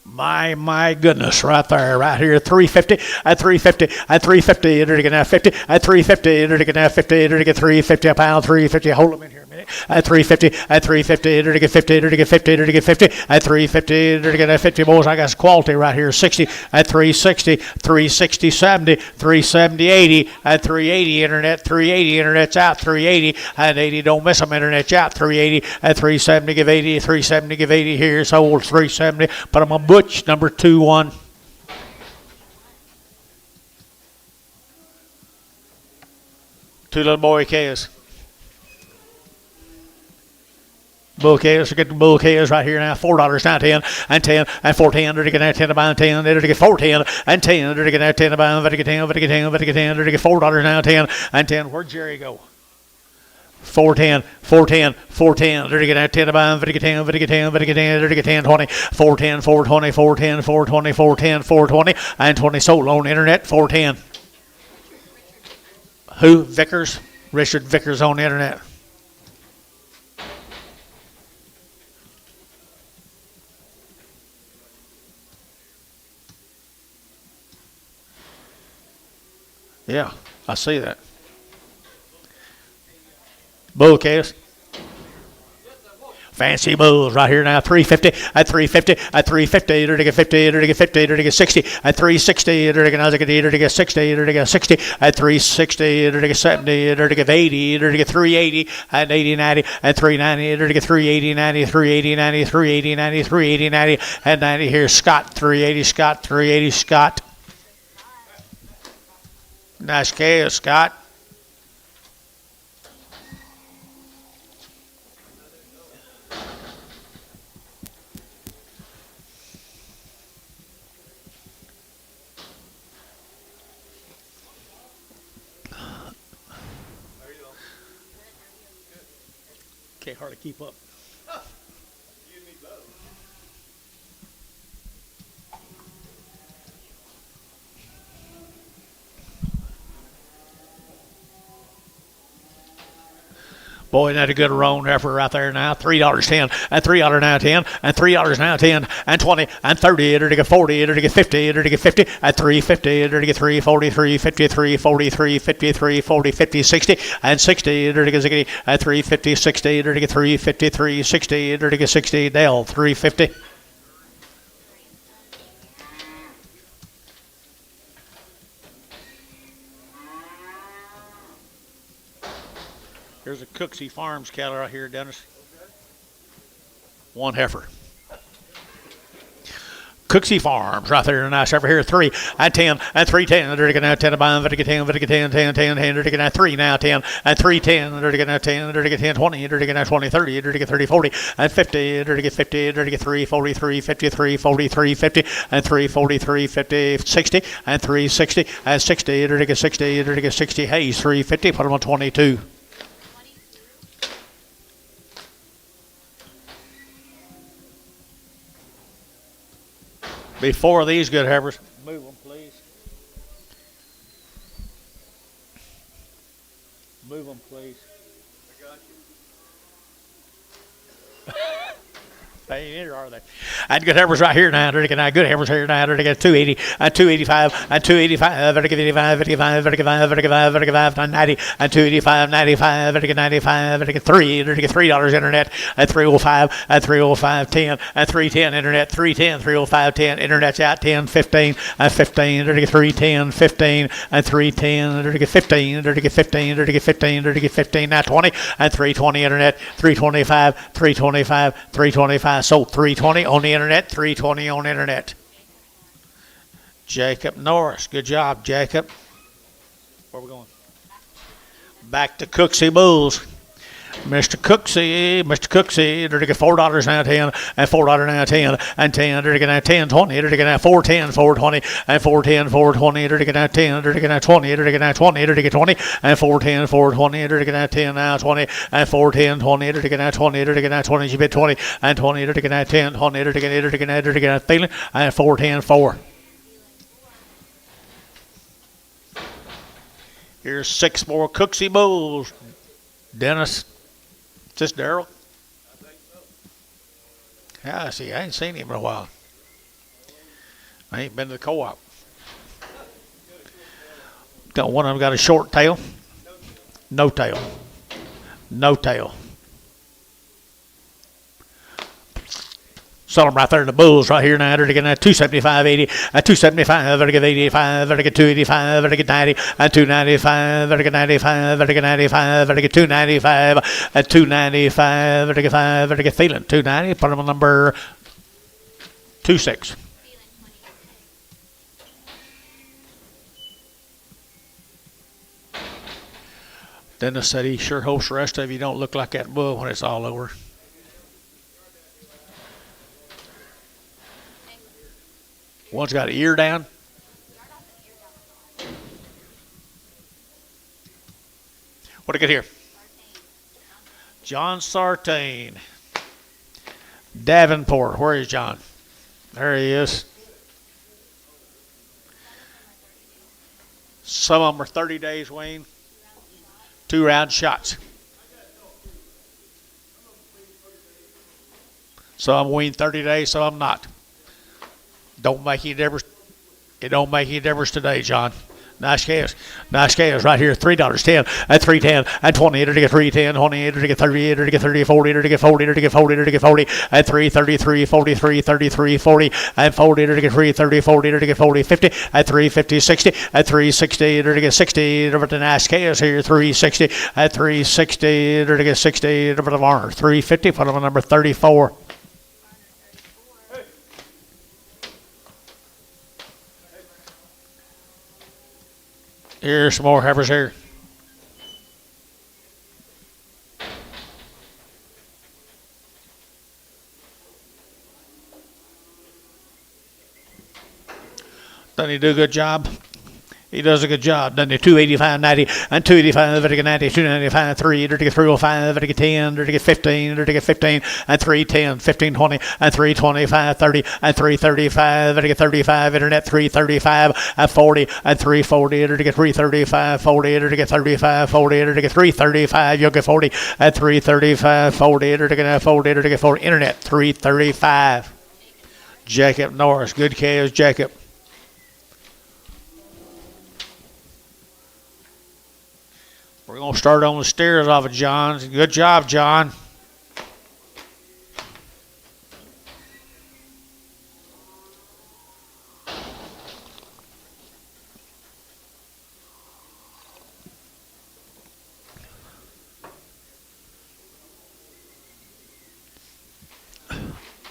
My goodness, right there, right here, 350, at 350, at 350, you're going to have 50, at 350, you're going to have 50, you're going to get 350 a pound, 350, hold them in here a minute, at 350, at 350, you're going to get 50, you're going to get 50, you're going to get 50, at 350, you're going to get 50, boys, I got some quality right here, 60, at 360, 360, 70, 370, 80, at 380, internet, 380, internet's out, 380, and 80, don't miss them, internet's out, 380, at 370, give 80, 370, give 80 here, sold 370, put them on Butch, number 2-1. Two little boy calves. Bull calves, get the bull calves right here now. $4 now, 10 and 10 and 14. They're getting 10 about 10. They're getting 14 and 10. They're getting 10 about 10. They're getting 10. They're getting $4 now, 10 and 10. Where'd Jerry go? 410, 410, 410. They're getting 10 about 10. They're getting 10. They're getting 10, 20, 410, 420, 410, 420, 410, 420, and 20 sold on internet. 410. Who? Vickers? Richard Vickers on the internet. Yeah, I see that. Bull calves. Fancy bulls right here now. 350 at 350 at 350. They're to get 50. They're to get 50. They're to get 60 at 360. They're to get 60. They're to get 60 at 360. They're to get 70. They're to get 80. They're to get 380 and 80 90 and 390. They're to get 380 90 380 90 380 90 380 90 and 90. Here's Scott 380 Scott 380 Scott. Nice calf, Scott. Can't hardly keep up. Boy, that's a good roan heifer right there now. $3.10 and $3 now 10 and $3 now 10 and 20 and 30. It'll get 40. It'll get 50. It'll get 50 at 350. It'll get 340, 350, 340, 350, 40, 50, 60 and 60. It'll get 60 at 350, 60. It'll get 350, 360. It'll get 60. Dell 350. Here's a Cooksey Farms cattle right here, Dennis. One heifer. Cooksey Farms right there, nice over here. 3 and 10 and 310. They're getting 10 about 10, 10, 10, 10, 10. They're getting 3 now 10 and 310. They're getting 10. They're getting 10, 20. They're getting 20, 30. They're getting 30, 40 and 50. They're getting 50. They're getting 3, 40, 3, 50, 3, 40, 3, 50 and 3, 40, 3, 50, 60 and 3, 60 and 60. They're getting 60. They're getting 60. Hayes 350. Put them on 22. Before these good heifers, move them, please. Move them, please. I got you. They ain't here, are they? And good heifers right here now. They're getting good heifers here now. They're getting 280 and 285 and 285. They're getting 85, 85, 85, 85, 85, 90 and 285, 95. They're getting 95. They're getting 3. They're getting $3 internet at 305 and 305 10 and 310 internet 310 305 10 internet's out 10 15 and 15. They're getting 310 15 and 310. They're getting 15. They're getting 15. They're getting 15. They're getting 15 now 20 and 320 internet 325 325 325. So 320 on the internet, 320 on the internet. Jacob Norris. Good job, Jacob. Where are we going? Back to Cooksey Bulls. Mr. Cooksey, they're getting $4 now 10 and $4 now 10 and 10. They're getting 10, 20. They're getting 410, 420 and 410, 420. They're getting 10. They're getting 20. They're getting 20. They're getting 20 and 410, 420. They're getting 10 now 20 and 410, 20. They're getting 20. They're getting 20. You bet 20 and 20. They're getting 10, 20. They're getting feeling and 410, 4. Here's 6 more Cooksey Bulls. Dennis. Is this Daryl? I think so. Yeah, I see. I ain't seen him in a while. I ain't been to the co-op. Got one of them got a short tail. No tail. No tail. Sell them right there in the Bulls right here now. They're getting 275, 80, 275, they're getting 85, they're getting 285, they're getting 90, and 295, they're getting 95, they're getting 95, they're getting 295, and 295, they're getting 5, they're getting feeling 290. Put them on number 26. Dennis said he sure hopes the rest of you don't look like that bull when it's all over. One's got an ear down. What do I get here? John Sartain. Davenport. Where is John? There he is. Some of them are 30 days, Wayne. 2 round shots. Some of them wean 30 days, some of them not. Don't make any difference. It don't make any difference today, John. Nice calves. Nice calves right here. $3.10 and $3.10 and $20 to get $3.10, $28 to get $38 to get $30, $40 to get $40 to get $40 to get $40 and $3.33, $43, $33, $40 and $40 to get $3.30, $40 to get $40, $50 and $3.50, $60 and $3.60 to get $60 over the nice calves here. $3.60 and $3.60 to get $60 over the barn. $3.50. Put them on number 34. Here's some more heifers here. Doesn't he do a good job? He does a good job, doesn't he? 285.90 and 285 to get 90, 295, 3 to get 305 to get 10 to get 15 to get 15 and 310, 15, 20 and 325, 30 and 335 to get 35. Internet 335 and 40 and 340 to get 335, 40 to get 35, 40 to get 335. You'll get 40 at 335, 40 to get 40 to get 40. Internet 335. Jacob Norris, good calves, Jacob. We're going to start on the steers off of John. Good job, John.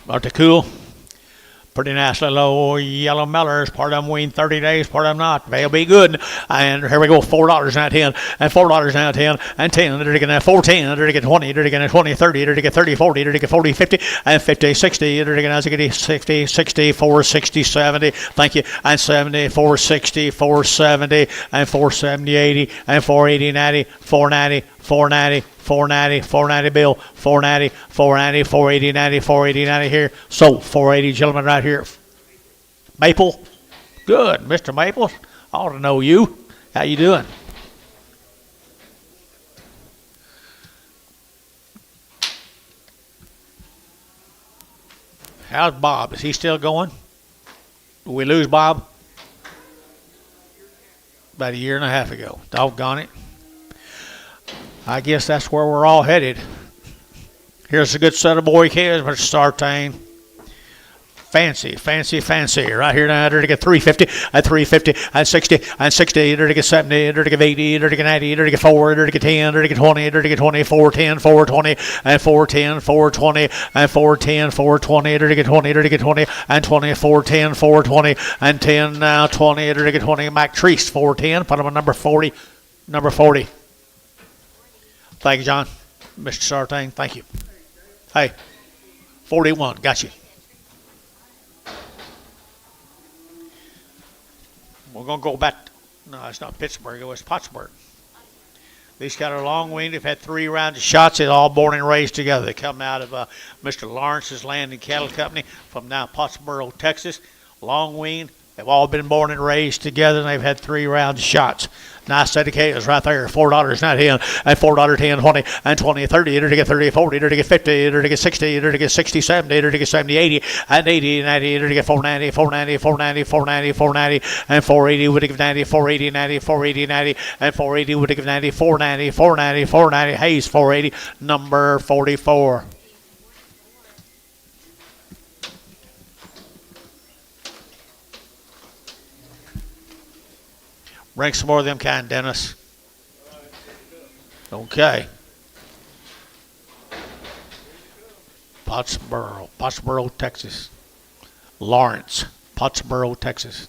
About to cool. Pretty nice little yellow mellers. Part of them wean 30 days, part of them not. They'll be good. And here we go, $4 now 10, and $4 now 10, and 10. They're going to get 410. They're going to get 20. They're going to get 20, 30. They're going to get 30, 40. They're going to get 40, 50, and 50, 60. They're going to get 60, 60, 460, 70. Thank you. And 70, 460, 470, and 470, 80, and 480, 90, 490, 490. 490, 490 bill, 490, 490, 480, 90, 480, 90 here. So 480 gentlemen right here. Maple, good, Mr. Maple. I ought to know you. How you doing? How's Bob? Is he still going? Did we lose Bob? About a year and a half ago. Doggone it. I guess that's where we're all headed. Here's a good set of boy calves, Mr. Sartain. Fancy, fancy, fancy. Right here now, they're to get 350, and 350, and 60, and 60, they're to get 70, they're to get 80, they're to get 90, they're to get 4, they're to get 10, they're to get 20, they're to get 20, 410, 420, and 410, 420, and 410, 420, they're to get 20, they're to get 20, and 20, 410, 420, and 10, now 20, they're to get 20. Mac Treese, 410, put them on number 40, number 40. Thank you, John. Mr. Sartain, thank you. Hey, 41, got you. We're going to go back. No, it's not Pittsburgh. It was Pottsburg. These got a long wean. They've had 3 rounds of shots. They're all born and raised together. They come out of Mr. Lawrence's Land and Cattle Company from now Pottsboro, Texas. Long wean. They've all been born and raised together, and they've had 3 rounds of shots. Nice set of calves right there. $4 not in, and $4 10, 20, and 20, 30, to get 30, 40, to get 50, to get 60, to get 60, 70, to get 70, 80, and 80, 90, to get 490, 490, 490, 490, 490, and 480 would give 90, 480, 90, 480, 90, and 480 would give 90, 490, 490, 490. Hayes 480, number 44. Bring some more of them kind, Dennis. Okay. Pottsboro, Texas. Lawrence, Pottsboro, Texas.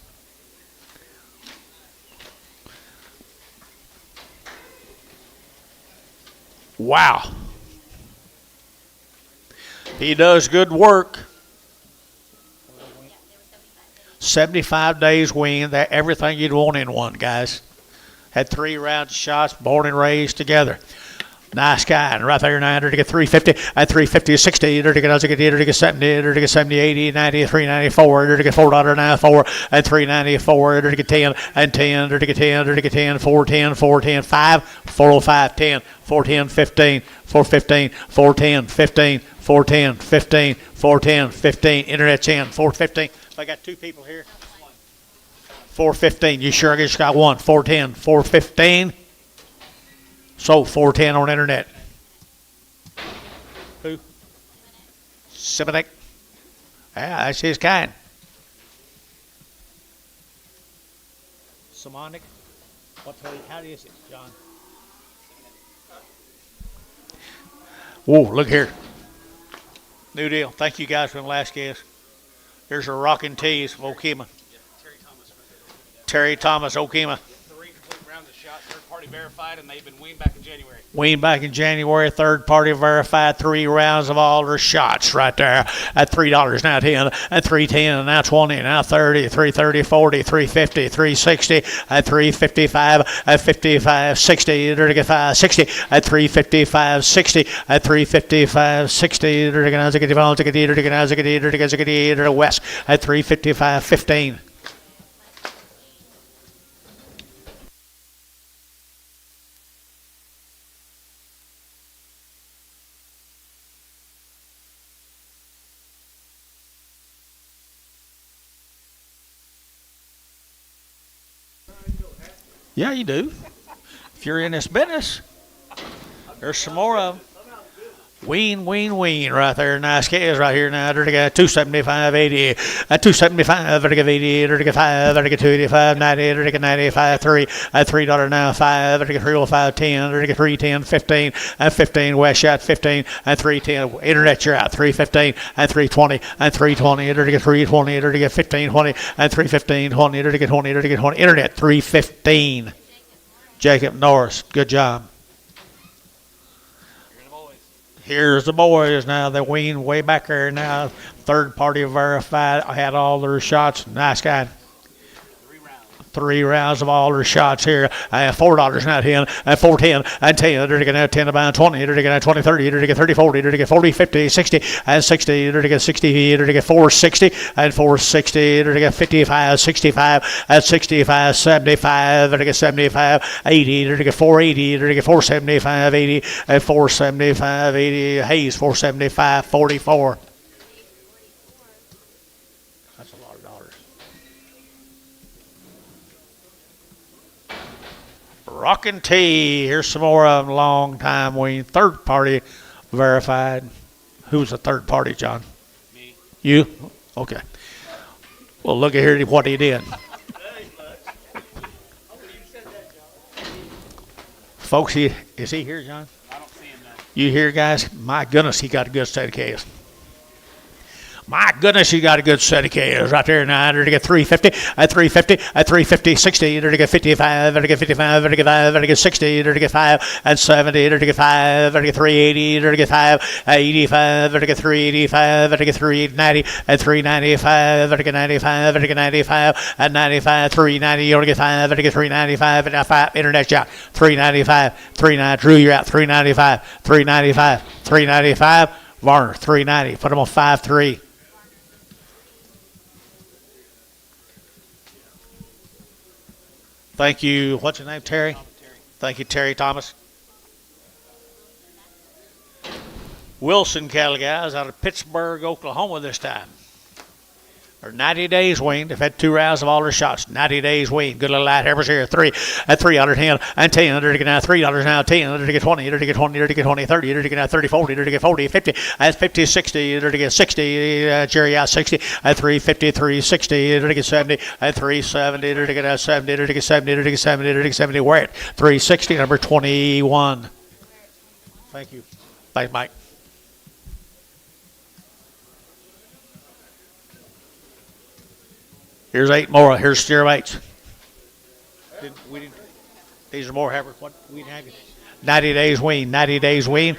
Wow. He does good work. 75 days weaned. That everything you'd want in one, guys. Had 3 rounds of shots, born and raised together. Nice guy, and right there now, to get 350, and 350, 60, to get 70, to get 70, 80, 90, 394, to get $4.94, and 394, to get 10, and 10, to get 10, to get 10, 410, 410, 5, 405, 10, 410, 15, 415, 410, 15, 410, 15, 410, 15, internet 10, 415. I got 2 people here. 415, you sure I just got one. 410, 415. So 410 on internet. Who? Simonek. Yeah, that's his kind. Simonic. How is it, John? Whoa, look here. New deal. Thank you guys for the last guest. Here's a rockin' tease from Okema. Terry Thomas, Okema. 3 complete rounds of shots, third-party verified, and they've been weaned back in January. Weaned back in January, third-party verified, 3 rounds of all their shots right there at $3, now 10, at 310, now 20, now 30, 330, 40, 350, 360, at 355, at 55, 60, 35, 60, at 355, 60, at 355, 60, west, at 355, 15. Yeah, you do. If you're in this business, there's some more of them. Wean right there. Nice calves right here now. They got 275, 80, 275, they got 80, they got 5, they got 285, 90, they got 95, 3, at $3 now, 5, they got 305, 10, they got 310, 15, at 15, west shot 15, at 310, internet you're out, 315, at 320, at 320, they get 320, they get 15, 20, at 315, 20, they get 20, they get 20, internet 315. Jacob Norris, good job. Here's the boys now. They weaned way back there now. Third party verified. I had all their shots. Nice guy. 3 rounds of all their shots here. $4 now 10, and 410, and 10. They're going to 10 about 20. They're going to 20, 30. They're going to 30, 40. They're going to 40, 50, 60, and 60. They're going to 60. They're going to 460, and 460. They're going to 55, 65, and 65, 75. They're going to 75, 80. They're going to 480. They're going to 475, 80, and 475, 80. Hayes 475, 44. That's a lot of dollars. Rockin' T. Here's some more of them. Long time weaned. Third party verified. Who's the third party, John? Me. You? Okay. Well, look at here what he did. Folks, is he here, John? I don't see him now. You here, guys? My goodness, he got a good set of calves. My goodness, he got a good set of calves right there now. They're to get 350, at 350, at 350, 60. They're to get 55, they're to get 55, they're to get 5, they're to get 60, they're to get 5, and 70, they're to get 5, they're to get 380, they're to get 5, 85, they're to get 385, they're to get 390, and 395, they're to get 95, they're to get 95, and 95, 390, you're to get 5, they're to get 395, and 5, internet shot, 395, 39, Drew, you're out, 395, 395, 395, Varner, 390, put him on 5-3. Thank you. What's your name, Terry? Thank you, Terry Thomas. Wilson cattle guys out of Pittsburgh, Oklahoma this time. They're 90 days weaned. They've had 2 rounds of all their shots. 90 days weaned. Good little light hammers here. 3 at $310 and 10. They're to get now $3 now 10. They're to get 20. They're to get 20. They're to get 20. 30. They're to get now 30, 40. They're to get 40, 50. At 50, 60. They're to get 60. Jerry out 60 at 350, 360. They're to get 70 at 370. They're to get 70. They're to get 70. They're to get 70. They're to get 70. We're at 360, number 21. Thank you. Thanks, Mike. Here's 8 more. Here's steer mates. These are more Havers. What we didn't have. 90 days wean, 90 days wean.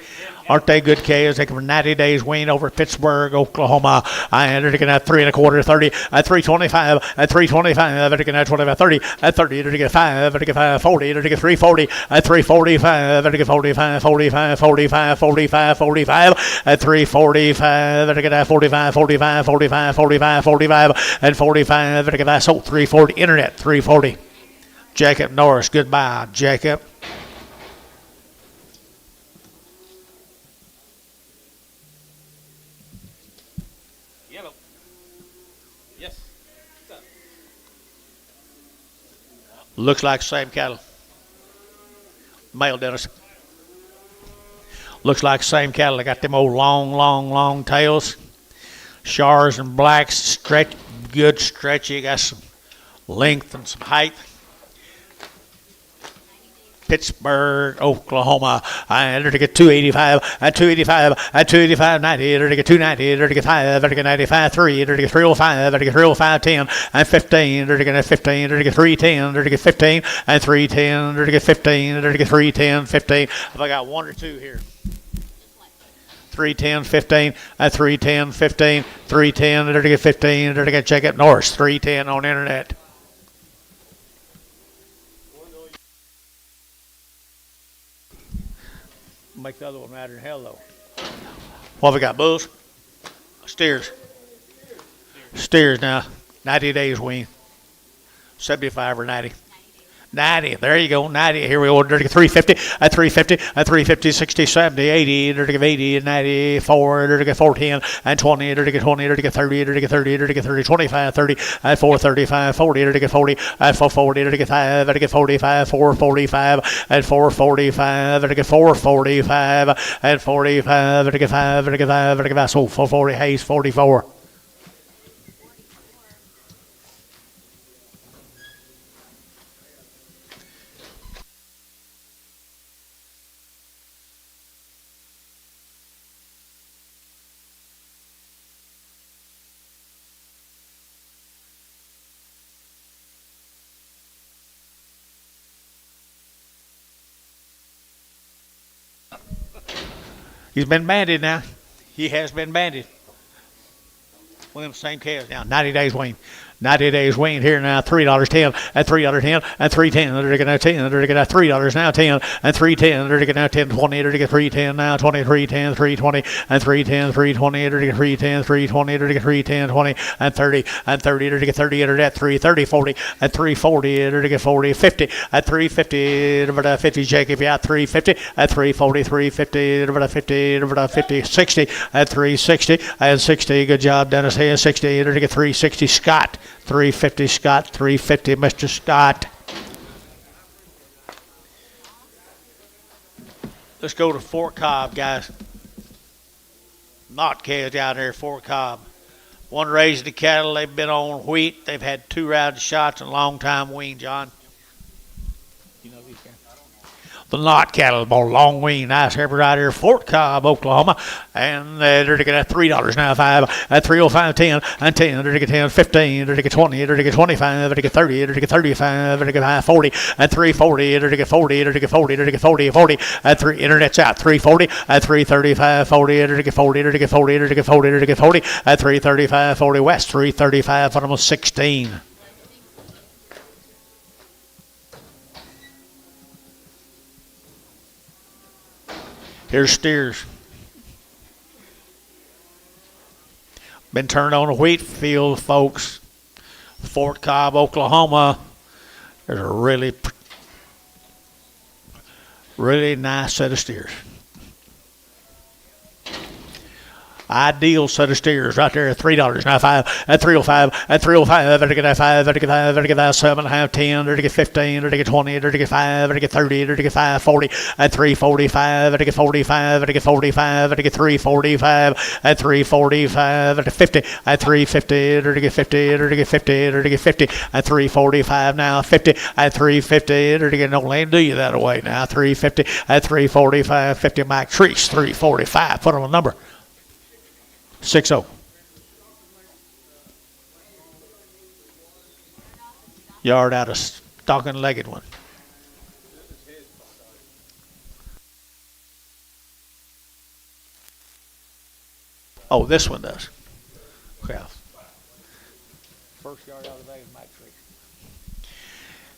Aren't they good calves? They come from 90 days wean over at Pittsburgh, Oklahoma. And they're going to have 3 1/4, 30, at 325, at 325, they're going to have 25, 30, at 30, they're going to get 5, they're going to get 40, they're going to get 340, at 345, they're going to get 45, 45, 45, 45, 45, at 345, they're going to have 45, 45, 45, 45, 45, and 45, they're going to have sold 340, internet, 340. Jacob Norris, goodbye, Jacob. Yellow. Yes. Looks like the same cattle. Male, Dennis. Looks like the same cattle. They got them old long tails. Shars and blacks, stretch, good stretchy. Got some length and some height. Pittsburgh, Oklahoma. And they're to get 285, at 285, at 285, 90, they're to get 290, they're to get 5, they're to get 95, 3, they're to get 305, they're to get 305, 10, and 15, they're to get 15, they're to get 310, they're to get 15, and 310, they're to get 15, they're to get 310, 15. Have I got 1 or 2 here? 310, 15, at 310, 15, 310, they're to get 15, they're to get Jacob Norris, 310 on internet. Make the other one matter in hell, though. What have we got? Bulls? Steers. Steers now. 90 days wean. 75 or 90. 90. There you go. 90. Here we go. They're to get 350. At 350. At 350, 60, 70, 80. They're to get 80 and 94. They're to get 410 and 20. They're to get 20. They're to get 30. They're to get 30. They're to get 30. 25, 30. At 435, 40. They're to get 40. At 440. They're to get 5. They're to get 45. 445. At 445. They're to get 445. At 45. They're to get 5. They're to get 5. They're to get 5. So 440. Hayes 44. He's been banded now. He has been banded. One of them same calves now. 90 days wean. 90 days wean here now. $3.10 and $3.10 and $3.10. They're going to 10. They're going to $3 now. 10 and $3.10. They're going to 10. 20. They're going to $3.10 now. 20. $3.10. $3.20 and $3.10. $3.20. They're going to $3.10. $3.20. They're going to $3.10. 20 and 30 and 30. They're going to 30 internet. 3.30. 40 and 3.40. They're going to 40. 50 at 3.50. 50 Jacob. Yeah. 3.50 at 3.40. 3.50. 50. 50. 60 at 3.60 and 60. Good job, Dennis. Here 60. They're going to 3.60 Scott. 350 Scott, 350 Mr. Scott. Let's go to Fort Cobb, guys. Not calves down here, Fort Cobb. One raising the cattle, they've been on wheat. They've had 2 round shots and a long time wean, John. You know these guys? The knot cattle, more long wean, nice heifer right here, Fort Cobb, Oklahoma, and they're to get $3 now, 5 at 305, 10 and 10. They're to get 10, 15. They're to get 20. They're to get 25. They're to get 30. They're to get 35. They're to get 40 at 340. They're to get 40. They're to get 40. They're to get 40. 40 at 3. Internet's out. 340 at 335. 40. They're to get 40. They're to get 40. They're to get 40. They're to get 40 at 335. 40 West. 335 for almost 16. Here's steers. Been turned on a wheat field, folks. Fort Cobb, Oklahoma. There's a really nice set of steers. Ideal set of steers right there at $3 now, 5 at 305 at 305. They're to get 5. They're to get 5. They're to get 7 1/2, 10. They're to get 15. They're to get 20. They're to get 5. They're to get 30. They're to get 5 40 at 345. They're to get 45. They're to get 45. They're to get 345 at 345. They're to 50 at 350. They're to get 50. They're to get 50. They're to get 50 at 345 now, 50 at 350. They're to get no land do you that away now, 350 at 345. 50 Mike Treese, 345. Put on a number. 6-0. Yard out of stocking legged one. Oh, this one does. Well, first yard out of the day is Mike Tree.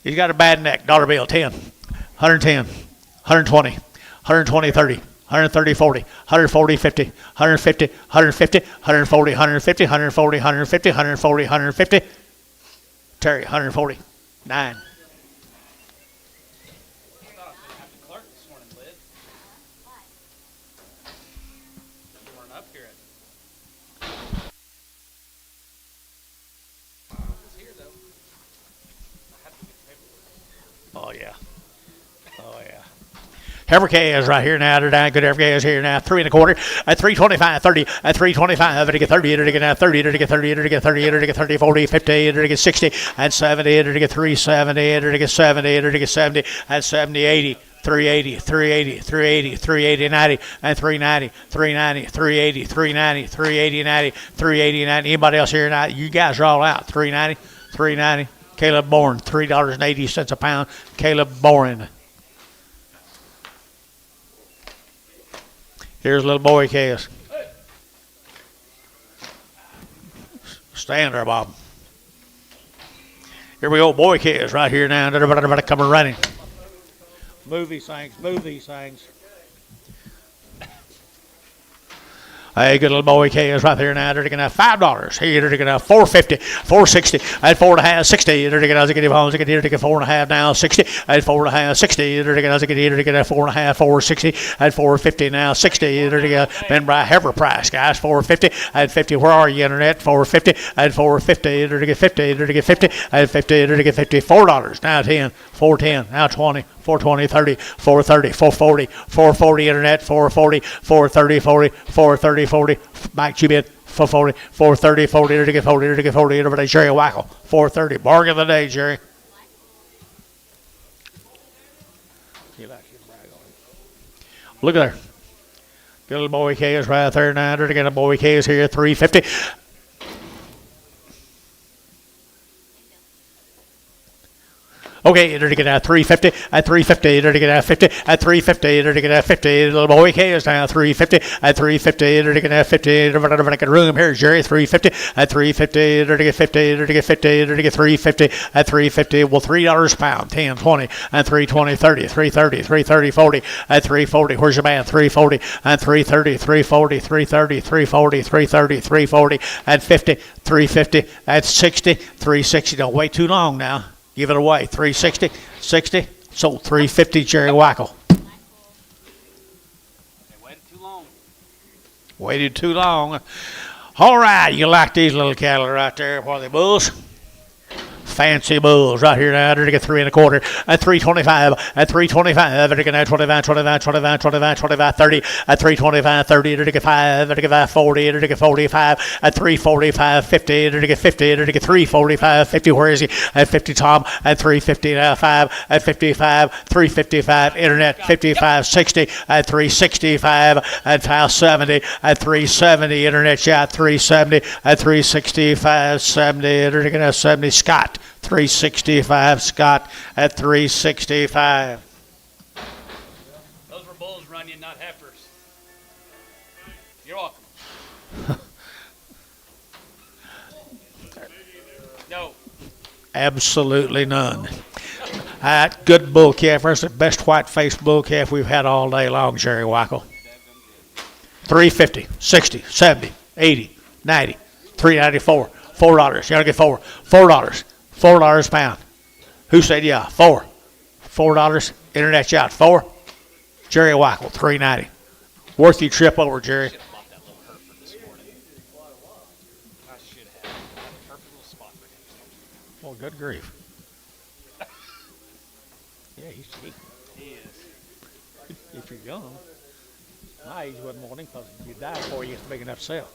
He's got a bad neck. Dollar bill, 10, 110, 120, 120, 30. 130, 40, 140, 50, 150, 150, 140, 150, 140, 150, 140, 150. Terry, 140, 9. Clark this morning, Liz. You weren't up here at. I was here though. I had to get paperwork. Oh, yeah. Oh, yeah. Heifer calves right here now. They're down. Good heifer calves here now. 3 1/4 at 325, 30 at 325. To get 30, to get now 30, to get 30, to get 30, to get 30, 40, 50, to get 60 and 70, to get 370, to get 70, to get 70 and 70, 80. 380, 380, 380, 380, 90, and 390, 390, 380, 390, 380, 90, 380, 90. Anybody else here tonight? You guys are all out. 390, 390. Caleb Bourne, $3.80 a pound. Caleb Bourne. Here's little boy calves. Stand there, Bob. Here we go, boy calves right here now. Everybody coming running. Move these things, move these things. Hey, good little boy calves right there now. They're going to have $5. Here, they're going to have $4.50, $4.60, and $4.50, $60. They're going to get $4.50 now, $60, and $4.50, $60. They're going to get $4.50, $4.60, and $4.50 now, $60. They're going to been by heifer price, guys. $4.50 and $50. Where are you, internet? $4.50 and $4.50. They're going to get $50. They're going to get $50 and $50. They're going to get $4 now, $10, $4.10 now, $20. 420, 30, 430, 440, 440 internet, 440, 430, 40, 430, 40, Mike Chubin, 440, 430, 40, to get 40, to get 40, everybody, Jerry Wackel, 430, bargain of the day, Jerry. Look at there. Good little boy calves right there now. They're getting a boy calves here, 350. Okay, they're to get at 350, at 350, they're to get at 50, at 350, they're to get at 50. Little boy calves now, 350, at 350, they're to get at 50. They're going to make a room here, Jerry, 350, at 350, they're to get 50, they're to get 50, they're to get 350, at 350. Well, $3 a pound, 10, 20, and 320, 30, 330, 330, 40, at 340. Where's your man? 340, and 330, 340, 330, 340, 330, 340, at 50, 350, at 60, 360. Don't wait too long now. Give it away. 360, 60, sold 350, Jerry Wackel. They waited too long. Waited too long. All right, you like these little cattle right there? What are they, bulls? Fancy bulls right here now. They're to get 3 1/4 at 325, at 325. They're going to 25, 25, 25, 25, 25, 30 at 325, 30. They're to get 5, they're to get 40, they're to get 45 at 345, 50. They're to get 50, they're to get 345, 50. Where is he? At 50, Tom at 350 now, 5 at 55, 355. Internet 55, 60 at 365 at 570 at 370. Internet shot 370 at 365, 70. They're to get 70. Scott 365, Scott at 365. Those were bulls running, not heifers. You're welcome. No. Absolutely none. That good bull calf. That's the best white-faced bull calf we've had all day long, Jerry Wackel. 350, 60, 70, 80, 90, 394, $4. You gotta get $4. $4 a pound. Who said yeah? $4. Internet shot. 4. Jerry Wackel, 390. Worth your trip over, Jerry. Should have bought that little Hereford this morning. I should have. Perfect little spot for him. Well, good grief. Yeah, he's cheap. He is. If you're young. My age wasn't wanting because you die before you get big enough to sell.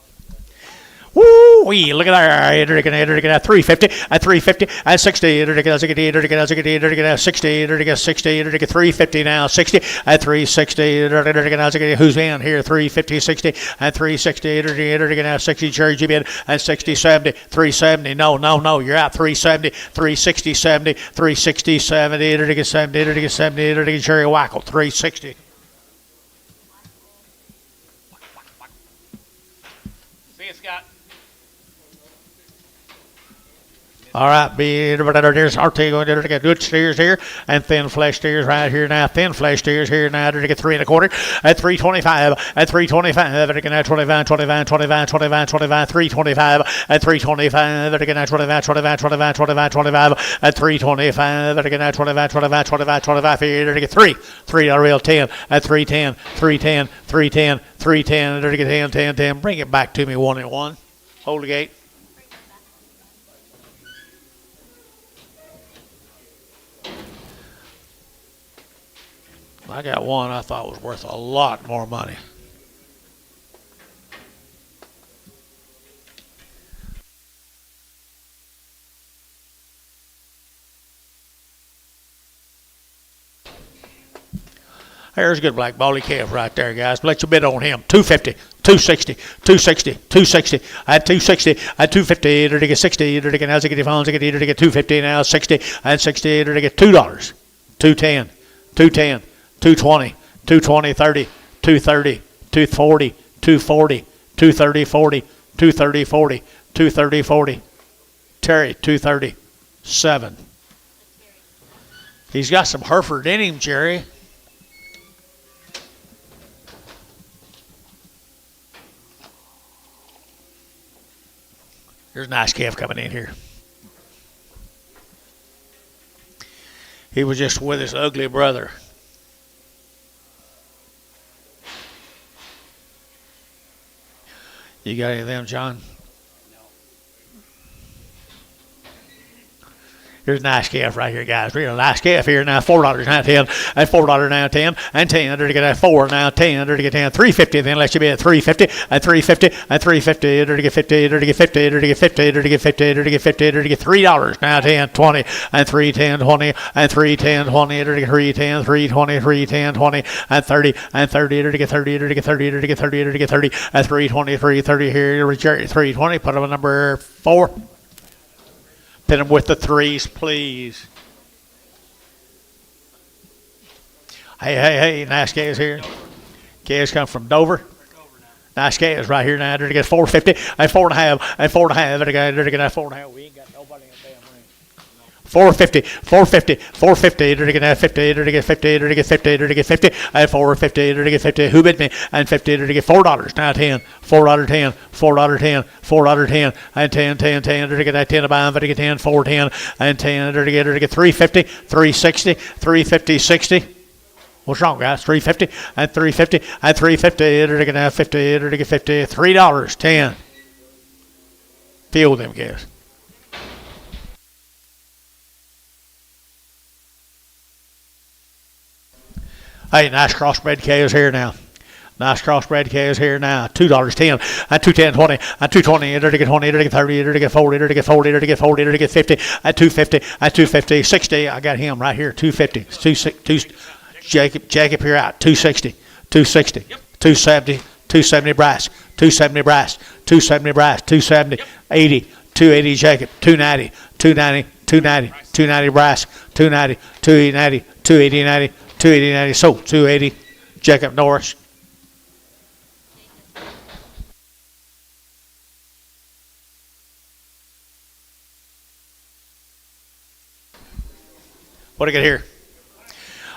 Woo-wee, look at that. They're going to get 350, at 350, at 60. They're going to get 60, they're going to get 60, they're going to get 60, they're going to get 350 now, 60, at 360. They're going to get who's in here? 350, 60, at 360. They're going to get 60, Jerry G. at 60, 70, 370. No, you're out 370, 360, 70, 360, 70. They're going to get 70, they're going to get 70, they're going to get Jerry Wackel, 360. Faith got. All right, there's our going to get good steers here and thin flesh steers right here now. Thin flesh steers here now to get 3 1/4 at 325 at 325 again at 25 25 25 25 25 325 at 325 again at 25 25 25 25 25 at 325 again at 25 25 25 25 here to get 3 real 10 at 310 310 310 310 to get 10 10 10. Bring it back to me 1 and 1. Hold the gate. I got one I thought was worth a lot more money. There's a good black baldy calf right there, guys. Let you bid on him. 250, 260, 260, 260, at 260, at 250, either to get 60, either to get now, to get phones, either to get 250 now, 60, and 60, either to get $2, 210, 210. 220, 220, 30, 230, 240, 240, 230, 40, 230, 40, 230, 40. Terry, 237. He's got some Hereford in him, Jerry. There's a nice calf coming in here. He was just with his ugly brother. You got any of them, John? No. Here's a nice calf right here, guys. Real nice calf here now. $4 now 10, and $4 now 10, and 10. There to get that 4 now 10. There to get 10. 350. Then let you be at 350, and 350, and 350. There to get 50. There to get 50. There to get 50. There to get 50. There to get 50. There to get $3 now 10, 20, and 310, 20, and 310, 20. There to get 310, 320, 310, 20, and 30, and 30. There to get 30. There to get 30. There to get 30. There to get 30, and 320, 330 here. Jerry 320. Put him at number 4. Hit them with the 3s, please. Hey, nice calves here. Calves come from Dover. Nice calves right here now. They're to get 450 and 4.5 and 4.5. They're to get that 4.5. We ain't got nobody in the damn ring. 450, 450, 450. They're to get that 50. They're to get 50. They're to get 50. They're to get 50 and 450. They're to get 50. Who bid me? And 50. They're to get $4 now 10, $4 10, $4 10, $4 10, and 10, 10, 10. They're to get that 10 to buy. They're to get 10, 4 10, and 10. They're to get 350, 360, 350, 60. What's wrong, guys? 350 and 350 and 350. They're to get 50. They're to get 50. $3, 10. Feel them, guys. Hey, nice crossbred calves here now. Nice crossbred calves here now. $2, 10, and 210, 20, and 220, enter to get 20, enter to get 30, enter to get 40, enter to get 40, enter to get 40, enter to get 50, at 250, at 250, 60. I got him right here, 250. Jacob here out, 260, 260, 270, 270 brass, 270 brass, 270 brass, 270, 80, 280 Jacob, 290, 290, 290, 290 brass, 290, 280, 280, 90. 280, 90, so 280, Jacob Norris. What do you get here?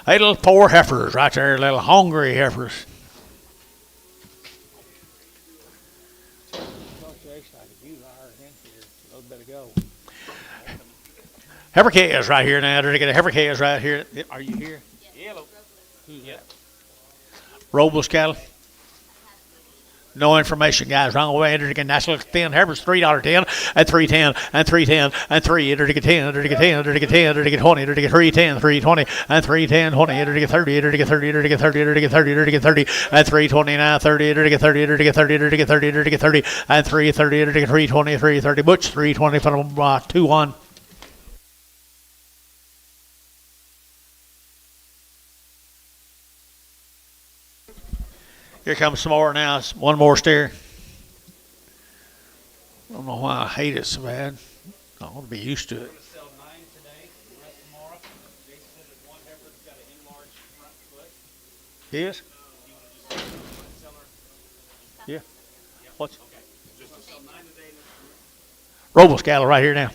Hey, little poor heifers right there, little hungry heifers. Heifer calves right here now. They're going to get a heifer calves right here. Are you here? Yellow. Who's that? Robles cattle. No information, guys. Wrong way. Enter to get nice little thin heifers. $3 10 and 310 and 310 and 3. Enter to get 10. Enter to get 10. Enter to get 10. Enter to get 20. Enter to get 310, 320 and 310, 20. Enter to get 30. Enter to get 30. Enter to get 30. Enter to get 30. Enter to get 30 and 320 now 30. Enter to get 30. Enter to get 30. Enter to get 30. Enter to get 30 and 330. Enter to get 320. 330. Butch 320 for 2-1. Here comes some more now. One more steer. I don't know why I hate it so bad. I want to be used to it. Sell 9 today, the rest tomorrow. Jason said that one heifer's got an enlarged front foot. Yes? You want to just sell one seller? Yeah. What's? Okay. Just a Robles cattle right here now.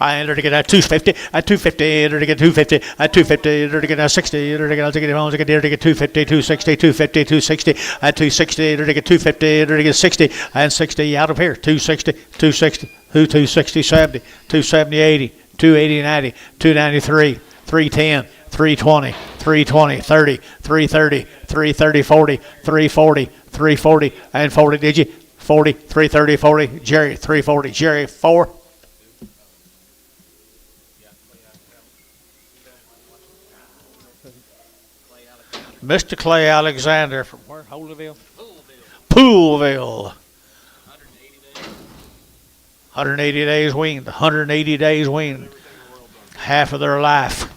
I entered to get at 250, at 250, entered to get 250, at 250, entered to get at 60, entered to get to get 250, 260, 250, 260, at 260, entered to get 250, entered to get 60, and 60 out of here, 260, 260, 260, 70, 270, 80, 280, 90, 293, 310, 320, 320, 30, 330, 330, 40, 340, 340, and 40, did you? 40, 330, 40, Jerry, 340, Jerry, 4. Mr. Clay Alexander from where? Holyville? Poolville. 180 days weaned. 180 days weaned. Half of their life.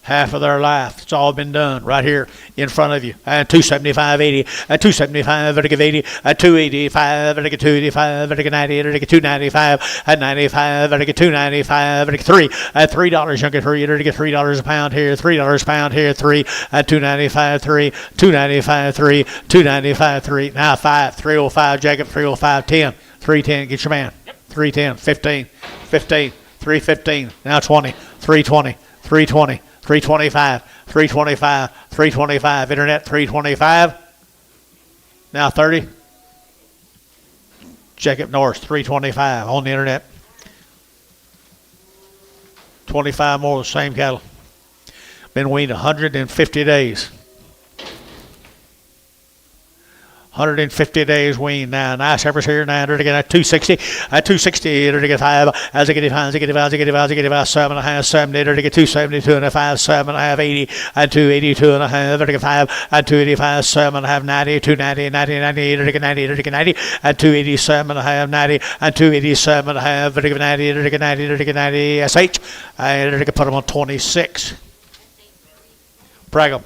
Half of their life. It's all been done right here in front of you. And 275.80. At 275, at 80. At 285, at 285, at 90, at 295. At 95, at 295, at 3. At $3, younger 3. At $3 a pound here. $3 a pound here. 3. At 295, 3. 295, 3. 295, 3. Now 5. 305, Jacob. 305, 10. 310, get your man. 310, 15. 15. 315. Now 20. 320. 320. 325, 325, 325, internet 325. Now 30. Jacob Norris 325 on the internet. 25 more of the same cattle. Been weaned 150 days. 150 days weaned now. Nice heifers here now. They're getting at 260. At 260, they're getting 5. As they get 5, as they get 5, as they get 5, as they get 5, 7.5, 70. They're getting 270, 2.5, 7.5, 80. At 280, 2.5. They're getting 5. At 285, 7.5, 90, 290, 90, 90. They're getting 90, they're getting 90. At 287.5, 90. At 287.5, they're getting 90, they're getting 90, they're getting 90. SH. And they're going to put them on 26. Brag them.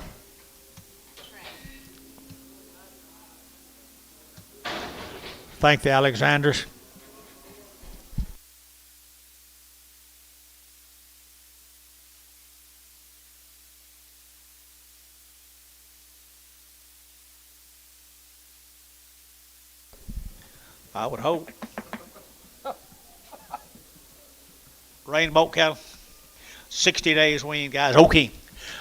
Thank the Alexanders. I would hope. Rainbow cattle. 60 days weaned, guys. Okay.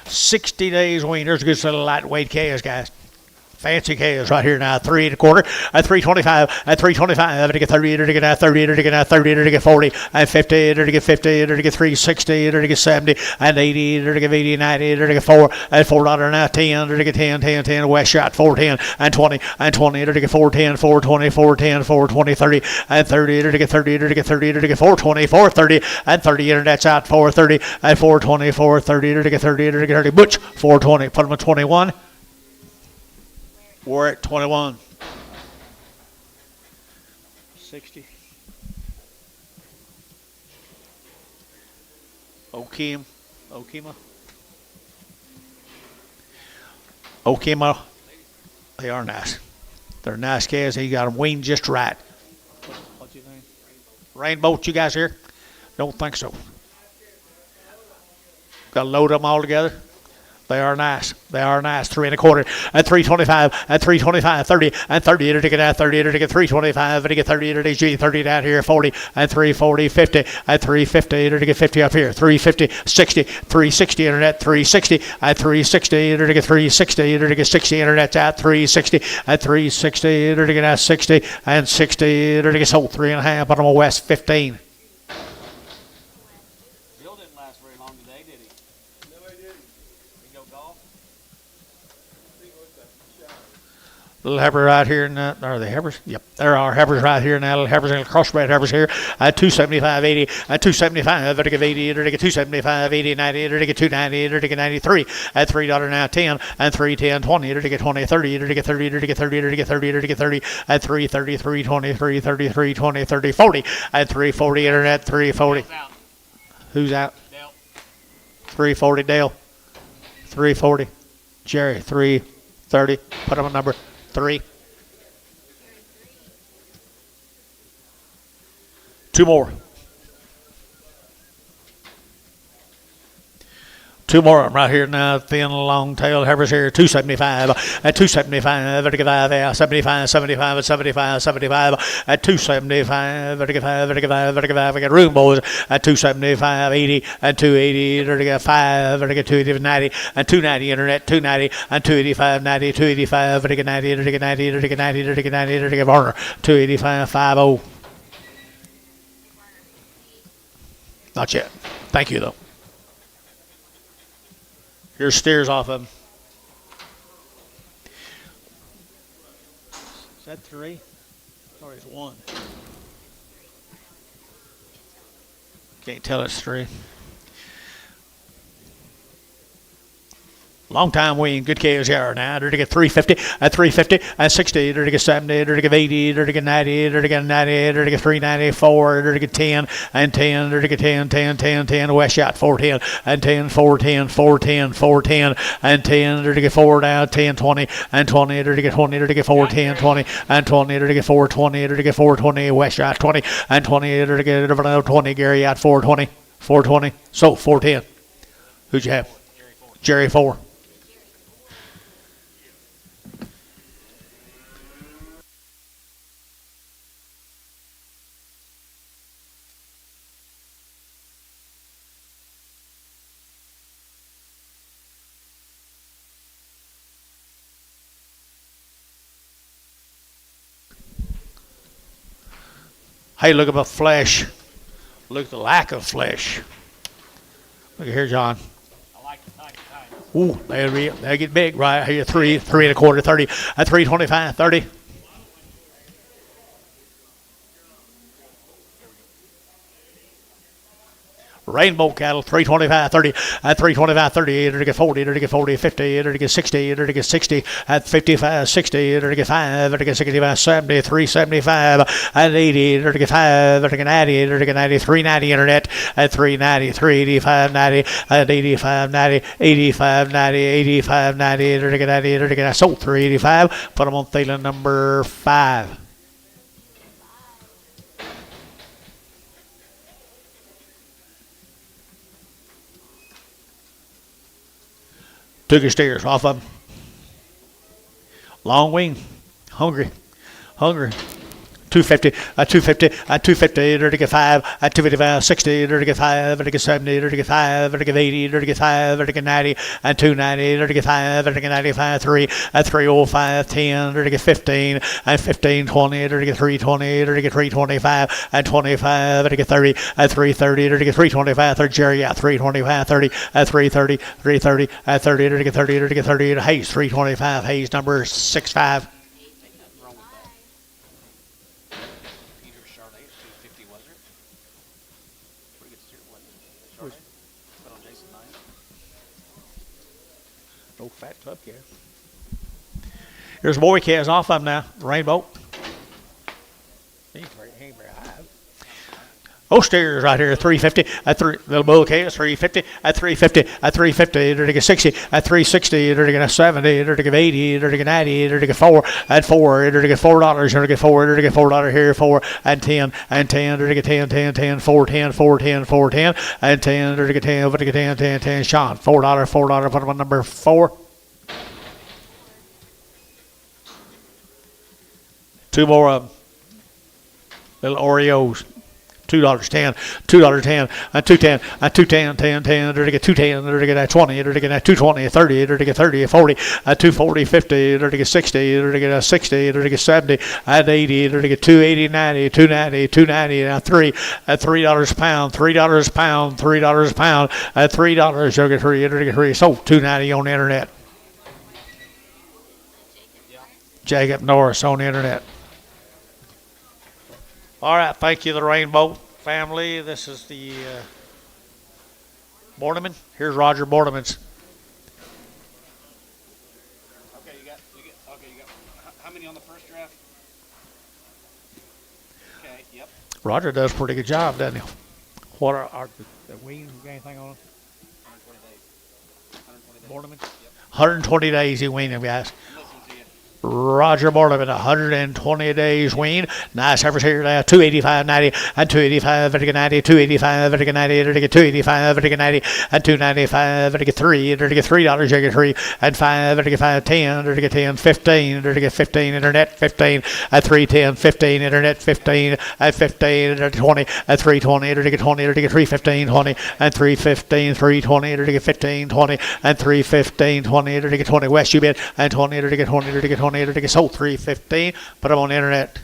60 days weaned. There's a good set of lightweight calves, guys. Fancy calves right here now. 3 1/4 at 325. At 325, to get 30, to get 30, to get 30, to get 40, at 50, to get 50, to get 360, to get 70, and 80, to get 80, 90, to get 4, at $4 now 10, to get 10, 10, 10, West shot 410, and 20, and 20, to get 410, 420, 410, 420, 30, and 30, to get 30, to get 30, to get 420, 430, and 30, internet's out 430, and 420, 430, to get 30, to get 30, Butch 420, put them at 21. We're at 21. 60. Okima. They are nice. They're nice calves. He got them weaned just right. What's your name? Rainbow, you guys here? Don't think so. Got to load them all together. They are nice. 3 1/4 at 325, at 325, 30, and 30, to get at 30, to get 325, to get 30, to get G, 30 down here, 40, and 340, 50, at 350, to get 50 up here, 350, 60, 360, internet, 360, at 360, to get 360, to get 60, internet's at 360, at 360, to get at 60, and 60, to get sold 3.5, bottom of West 15. Bill didn't last very long today, did he? No, he didn't. Did he go golf? Little heifer right here now. Are they heifers? Yep. There are heifers right here now. Little heifers and crossbred heifers here. At 275.80. At 275. To get 80. To get 275. 80. 90. To get 290. To get 93. At $3 now 10. And 310. 20. To get 20. 30. To get 30. To get 30. To get 30. To get 30. At 330. 320. 333. 20. 30. 40. At 340. Internet. 340. Who's out? Dale. 340. Dale. 340. Jerry. 330. Put him a number. 3. 2 more. Two more of them right here now. Thin, long tail heifers here. 275 at 275. Vertical 5 out. 75, 75 at 75, 75 at 275. Vertical 5, vertical 5, vertical 5. We got room boys at 275, 80 and 280. Vertical 5, vertical 280, 90 and 290. Internet 290 and 285, 90, 285. Vertical 90, vertical 90, vertical 90, vertical 90. Vertical Warner 285, 50. Not yet. Thank you though. Here's steers off of them. Is that 3? Sorry, it's 1. Can't tell it's 3. Long time wean, good calves here now. They're to get 350 at 350 at 60. They're to get 70. They're to get 80. They're to get 90. They're to get 90. They're to get 394. They're to get 10 and 10. They're to get 10, 10, 10, 10. West shot 410 and 10, 410, 410, 410 and 10. They're to get 4 down 10, 20 and 20. They're to get 20. They're to get 410, 20 and 20. They're to get 420. They're to get 420. West shot 20 and 20. They're to get 20. Gary out 420, 420. So 410. Who'd you have? Jerry 4. Hey, look at the flesh. Look at the lack of flesh. Look at here, John. I like the tight. Ooh, they get big right here. 3 1/4, 30 at 325, 30. Rainbow cattle, 325, 30 at 325, 30. They're to get 40. They're to get 40, 50. They're to get 60. They're to get 60 at 55, 60. They're to get 5. They're to get 65, 70, 375 at 80. They're to get 5. They're to get 90. They're to get 90, 390 internet at 390, 385, 90 at 85, 90, 85, 90, 85, 90. They're to get 90. They're to get sold 385. Put them on Thielen number 5. Took his steers off of him. Long wing. Hungry. 250 at 250 at 250. They're to get 5 at 255, 60. They're to get 5. They're to get 70. They're to get 5. They're to get 80. They're to get 5. They're to get 90 at 290. They're to get 5. They're to get 95, 3 at 305, 10. They're to get 15 at 15, 20. They're to get 320. They're to get 325 at 25. They're to get 30 at 330. They're to get 325. Third Jerry at 325, 30 at 330, 330 at 30. They're to get 30. They're to get 30 at Hayes 325. Hayes number 65. No fat club here. Here's boy calves off of them now. Rainbow. He ain't very high. Oh, steers right here, 350 at 3. Little bull calves, 350 at 350 at 350. They're to get 60 at 360. They're to get 70. They're to get 80. They're to get 90. They're to get 4 at 4. They're to get $4. They're to get 4. They're to get $4 here, 4 and 10 and 10. They're to get 10, 10, 10, 4, 10, 4, 10, 4, 10 and 10. They're to get 10. They're to get 10, 10, 10. Sean, $4, $4. Put them on number 4. 2 more of them. Little Oreos. $2.10, $2.10, and $2.10, and $2.10, 10, 10. They're to get 2.10. They're to get 20. They're to get 2.20, 30. They're to get 30, 40, 2.40, 50. They're to get 60. They're to get 60. They're to get 70, at 80. They're to get 2.80, 90, 2.90, 2.90. Now 3 at $3 a pound, $3 a pound, $3 a pound. At $3, they'll get 3. They're to get 3. So $2.90 on the internet. Jacob Norris on the internet. All right, thank you, the Rainbow family. This is the Borneman. Here's Roger Borneman's. Okay, you got. How many on the first draft? Okay, yep. Roger does a pretty good job, doesn't he? What are the weans? Got anything on them? 120 days. 120 days. Borneman? Yep. 120 days he weaned them, guys. Listen to you. Roger Mortimer, 120 days wean. Nice heifers here now. 285.90 and 285 vertical 90, 285 vertical 90, vertical 285 vertical 90 and 295 vertical 3, vertical $3 vertical 3 and 5 vertical 5 10 vertical 10 15 vertical 15 internet 15 at 310 15 internet 15 at 15 vertical 20 at 320 vertical 20 vertical 315 20 and 315 320 vertical 15 20 and 315 20 vertical 20 west you bid and 20 vertical 20 vertical 20 vertical sold 315. Put them on the internet.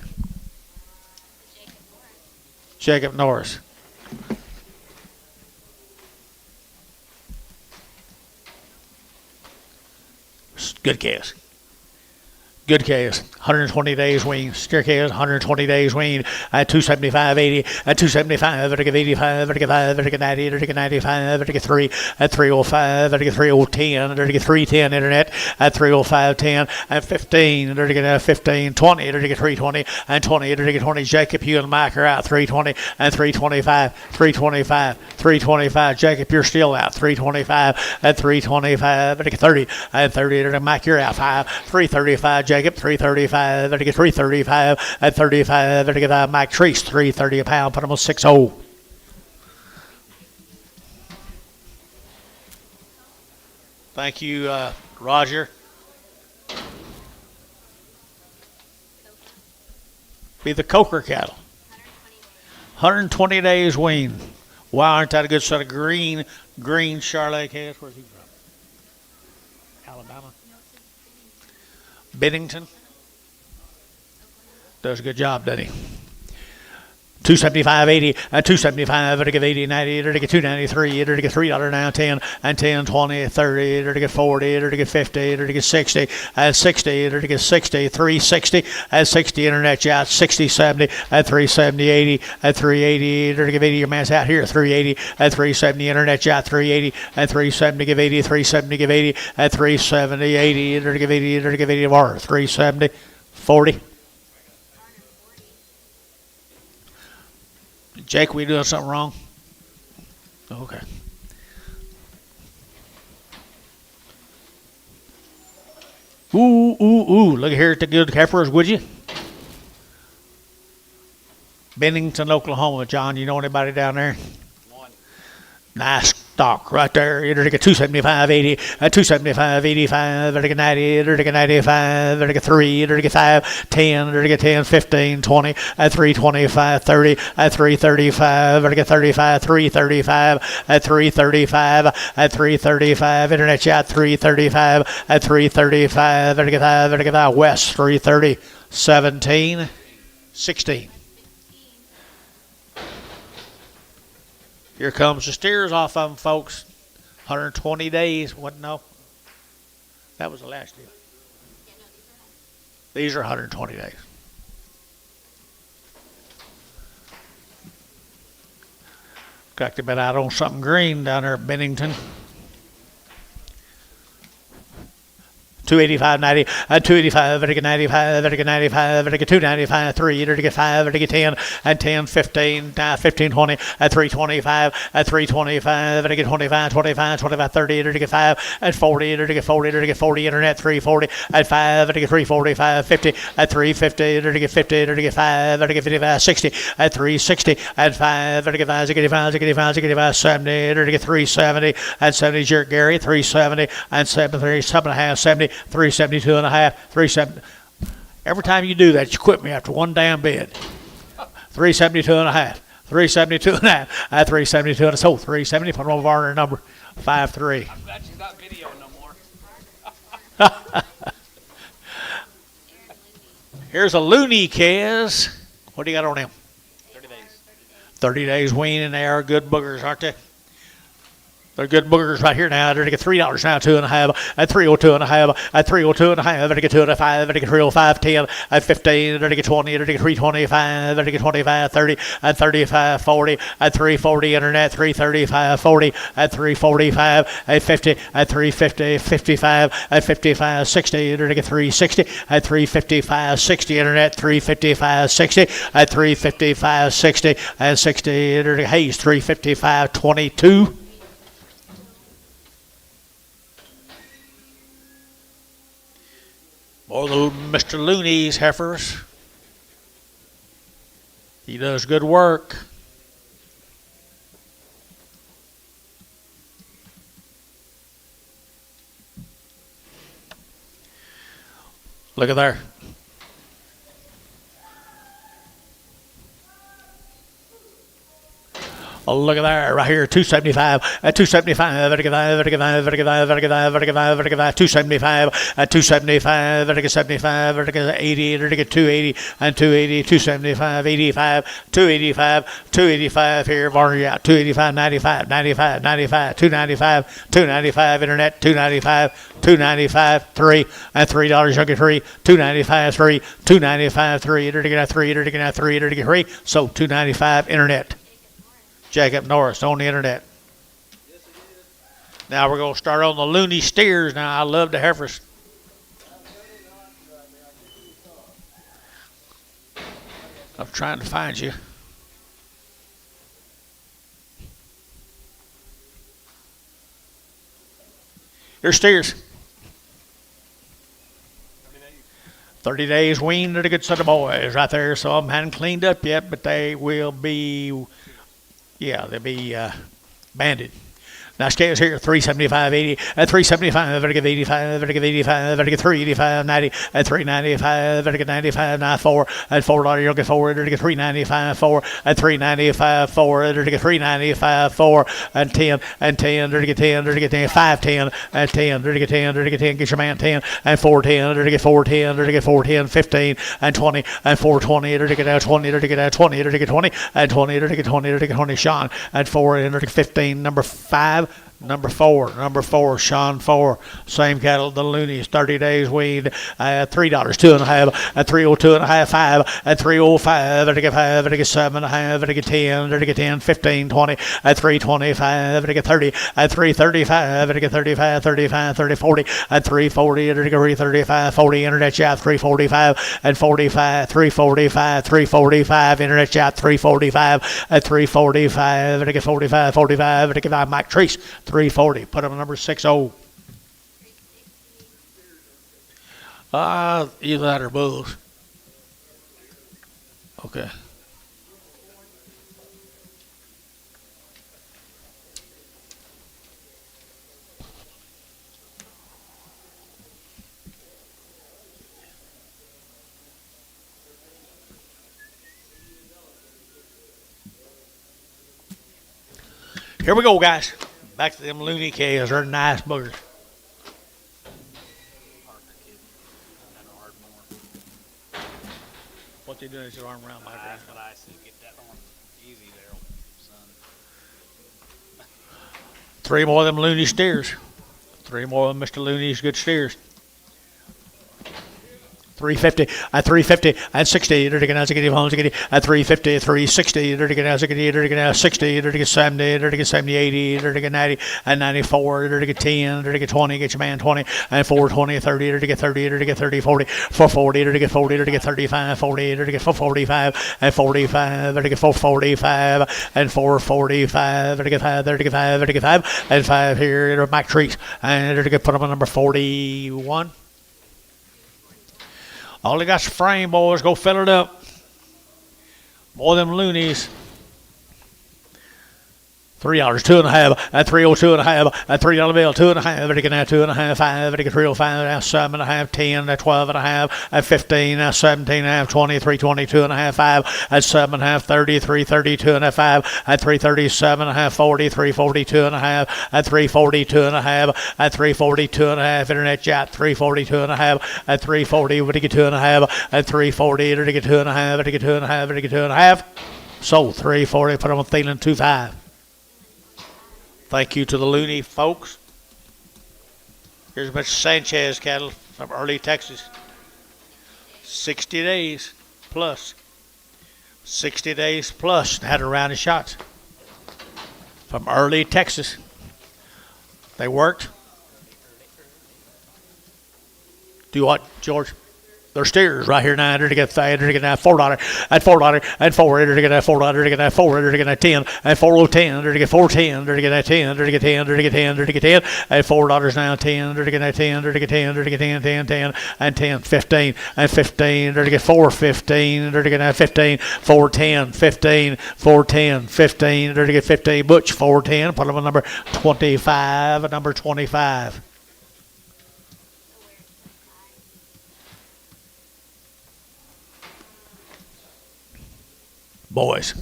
Jacob Norris. Good case. Good case. 120 days wean. Steer case, 120 days wean. At 275.80. At 275. Vertical 85. Vertical 5. Vertical 90. Vertical 95. Vertical 3. At 305. Vertical 3010. Vertical 310 internet. At 305.10. At 15. Vertical 15. 20. Vertical 320. And 20. Vertical 20. Jacob, you and Mike are out. 320. And 325. 325. 325. Jacob, you're still out. 325. At 325. Vertical 30. And 30. Vertical Mike, you're out. 5. 335. Jacob, 335, vertical 335, at 35, vertical Mike Treese, 330 a pound, put them on 6-0. Thank you, Roger. Be the Coker cattle. 120 days wean. Wow, aren't that a good set of green Charlotte calves? Where's he from? Alabama. Bennington does a good job, doesn't he? 275.80 and 275 vertical 80 90 vertical 293 vertical $3 now 10 and 10 20 30 vertical 40 vertical 50 vertical 60 and 60 vertical 60 360 and 60 internet out 60 70 and 370 80 and 380 vertical 80 your man's out here 380 and 370 internet out 380 and 370 give 80 370 give 80 and 370 80 vertical 80 vertical 80 more 370 40. Jake, we doing something wrong? Okay. Ooh. Look here at the good heifers, would you? Bennington, Oklahoma. John, you know anybody down there? One. Nice stock right there. Vertical 275.80, 275.85, vertical 90, vertical 95, vertical 3, vertical 5, 10, vertical 10, 15, 20, at 325, 30, at 335, vertical 35, 335, at 335, at 335, internet chat 335, at 335, vertical 5, vertical 5, west 330, 17, 16. Here comes the steers off of them, folks. 120 days. What? No. That was the last deal. These are 120 days. Got to bet out on something green down there at Bennington. 285.90, 285, vertical 95, vertical 95, vertical 295, 3, vertical 5, vertical 10, and 10, 15, 15, 20, at 325, at 325, vertical 25, 25, 25, 30, vertical 5, at 40, vertical 40, vertical 40, internet 340, at 5, vertical 345, 50, at 350, vertical 50, vertical 5, vertical 55, 60, at 360, at 5, vertical 5, 65, 65, 65, 70, vertical 370, at 70, Jerk Gary, 370, and 73, 7.5, 70, 372 and a half, 370. Every time you do that, you quit me after one damn bid. 372 and a half, 372 and a half, at 372 and a so 370. Put them over our number 53. I'm glad she's not video no more. Here's a loony Kez. What do you got on him? 30 days. 30 days wean, and they are good boogers, aren't they? They're good boogers right here now. They're going to get $3 now, 2.5, at 302 and a half, at 302 and a half, they're going to get 2.5, they're going to get 305, 10, at 15, they're going to get 20, they're going to get 325, they're going to get 25, 30, at 35, 40, at 340, internet, 335, 40, at 345, at 50, at 350, 55, at 55, 60, they're going to get 360, at 355, 60, internet, 355, 60, at 355, 60, and 60, they're going to get Hayes, 355, 22. Or the Mr. Looney's heifers. He does good work. Look at there. Oh, look at that right here, 275 at 275, 275 at 275, 75, 80, 280 and 280, 275, 85, 285, 285 here, Varney out, 285, 95, 95, 95, 295, 295 internet, 295, 295, 3 and $3 you'll get 3, 295, 3, 295, 3, you're to get 3, you're to get 3, you're to get 3, so 295 internet. Jacob Norris on the internet. Now we're going to start on the loony steers. Now I love the heifers. I'm trying to find you. Here's steers. 30 days weaned at a good set of boys right there. Some hadn't cleaned up yet, but they will be. Yeah, they'll be banded. Now scales here, 375, 80, at 375, vertical 85, vertical 85, vertical 385, 90, at 395, vertical 95, 94, at $4, you'll get 4, vertical 395, 4, at 395, 4, vertical 395, 4, and 10, vertical 10, vertical 10, 510, at 10, vertical 10, vertical 10, get your man 10, and 410, vertical 410, vertical 410, 15, and 20, and 420, vertical 20, vertical 20, vertical 20, and 20, vertical 20, vertical 20, Sean, and 4, vertical 15, number 5, Number four, Sean 4. Same cattle, the Loonies, 30 days weaned at $3, 2.5, at 302 and a half, 5, at 305, at 5, at 7 and a half, at 10, at 10, 15, 20, at 325, at 30, at 335, at 35, 35, 30, 40, at 340, at 335, 40, internet chat 345, at 45, 345, 345, internet chat 345, at 345, at 45, 45, at 5, Mike Treese. 340. Put him on number 60. Either that or bulls. Okay. Here we go, guys. Back to them loony calves. They're nice boogers. What they doing is your arm around my That's what I said. Get that arm easy there, son. 3 more of them loony steers. 3 more of them Mr. Looney's good steers. 350 at 350 and 60 at 350 360 at 60 70 70 80 90 and 94 10 20 get your man 20 and 420 30 30 40 440 40 35 40 445 and 45 445 and 445 35 and 5 here Mike Treese and put them on number 41. All they got's a frame, boys. Go fill it up. More of them loonies. $3, 2.5, at 302 and a half, at $3 bill, 2.5, at 2.5, 5, at 305, at 7.5, 10, at 12 and a half, at 15, at 17 and a half, 20, 322 and a half, 5, at 7.5, 30, 332 and a half, 5, at 337 and a half, 40, 342 and a half, at 342 and a half, at 342 and a half, internet chat, 342 and a half, at 340, what do you get 2 and a half, at 340, at 2 and a half, at 2 and a half, at 2 and a half, sold 340, put them on Thielen 2.5. Thank you to the loony folks. Here's Mr. Sanchez cattle from early Texas. 60 days plus. 60 days plus. Had a round of shots. From early Texas. They worked. Do what, George? They're steers right here now. To get $4 and $4 and $4 to get $4 to get $4 to get 10 and $4.10 to get $4.10 to get 10 to get 10 to get 10 to get 10 and $4 now 10 to get 10 to get 10 to get 10 10 and 10 15 and 15 to get $4.15 to get 15 $4.10 15 $4.10 15 to get 15 Butch $4.10. Put them on number 25 and number 25. Boys.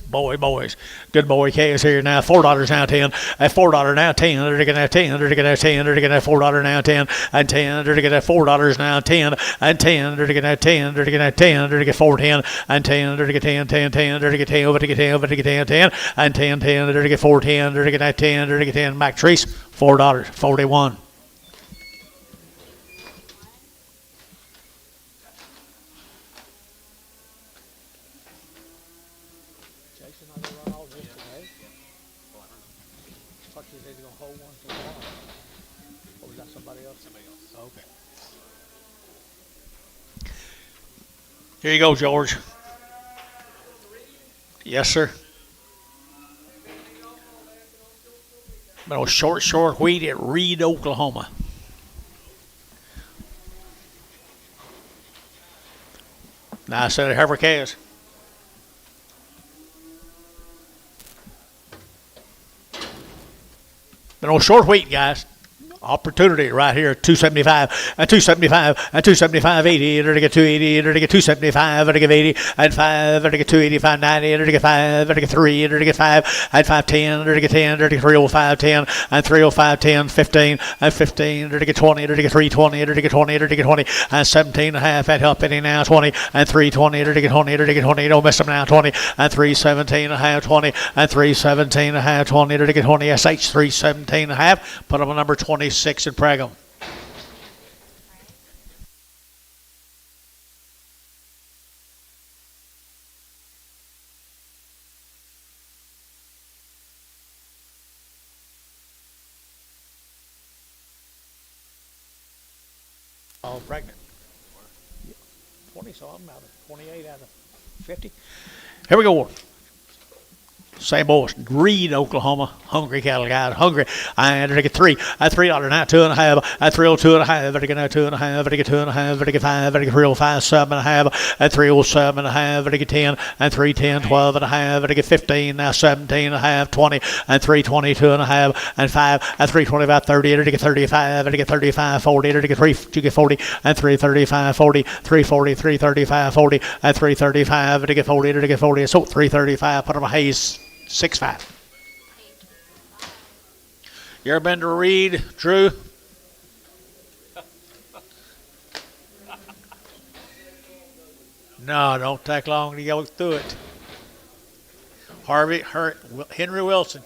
Good boy K is here now. $4 now 10. At $4 now 10. They're going to 10. They're going to 10. They're going to $4 now 10. And 10. They're going to $4 now 10. And 10. They're going to 10. They're going to 10. They're going to $4.10. And 10. They're going to 10 10 10. They're going to 10 over to get 10 over to get 10 10. And 10 10. They're going to get $4.10. They're going to 10. They're going to get 10. Mac Treese $4 41. Here you go, George. Yes, sir. Little short wheat at Reno, Oklahoma. Now I said Heifer calves. Little short wheat, guys. Opportunity right here, 275 and 275 and 275 80 and to get 280 and to get 275 and to get 80 and 5 and to get 285 90 and to get 5 and to get 3 and to get 5 and 510 and to get 10 and to get 305 10 and 305 10 15 and 15 and to get 20 and to get 320 and to get 20 and to get 20 and 17 and a half at help any now 20 and 320 and to get 20 and to get 20. Don't miss them now 20 and 317 and a half 20 and 317 and a half 20 and to get 20. SH 317 and a half. Put them on number 26 and preg 'em. All pregnant. 20 something out of 28 out of 50. Here we go. Same boys, Reed, Oklahoma. Hungry cattle guys, hungry. And to get 3 at $3 now, 2.5 at 302 and a half. At to get 2.5, at to get 2.5, at to get 5, at to get 305, 7.5 at 307 and a half. At to get 10 and 310, 12 and a half. At to get 15 now, 17 and a half, 20 and 322 and a half, and 5 at 325, 30. At to get 35, at to get 35, 40. At to get 3 to get 40 and 335, 40, 340, 335, 40 at 335. At to get 40, at to get 40. So 335. Put them a Hayes 6.5. You ever been to Reed, Drew? No, don't take long to go through it. Henry Wilson.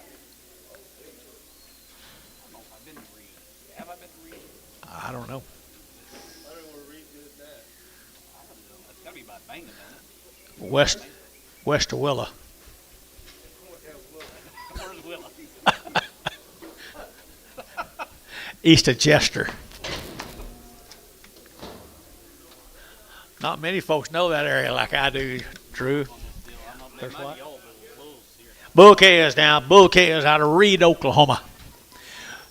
I don't know. West of Willa. East of Chester. Not many folks know that area like I do, Drew. There's what? Bull calves now. Bull calves out of Reed, Oklahoma.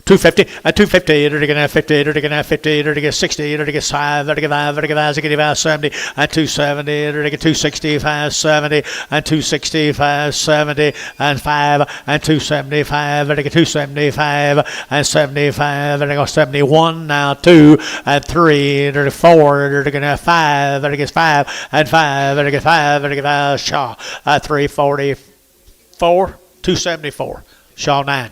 250 at 250, to get 50, to get 50, to get 60, to get 5, to get 5, to get 5, to get 70, at 270, to get 265, 70, and 265, 70, and 5, and 275, to get 275, and 75, and to go 71, now 2, and 3, to get 4, to get 5, to get 5, and 5, to get 5, to get 5, Shaw, at 344, 274, Shaw 9.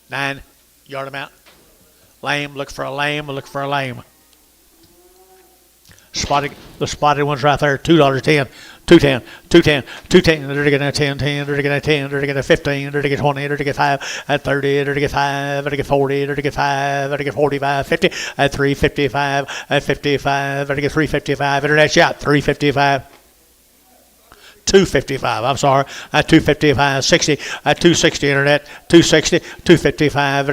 9 yard amount. Lame, look for a lame, look for a lame. The spotted ones right there, $2.10, 210, 210, 210, they're to get a 10, 10, they're to get a 10, they're to get a 15, they're to get 20, they're to get 5, at 30, they're to get 5, they're to get 40, they're to get 5, they're to get 45, 50, at 355, at 55, they're to get 355, internet shot, 355. 255. I'm sorry. At 255, 60. At 260 internet. 260, 255,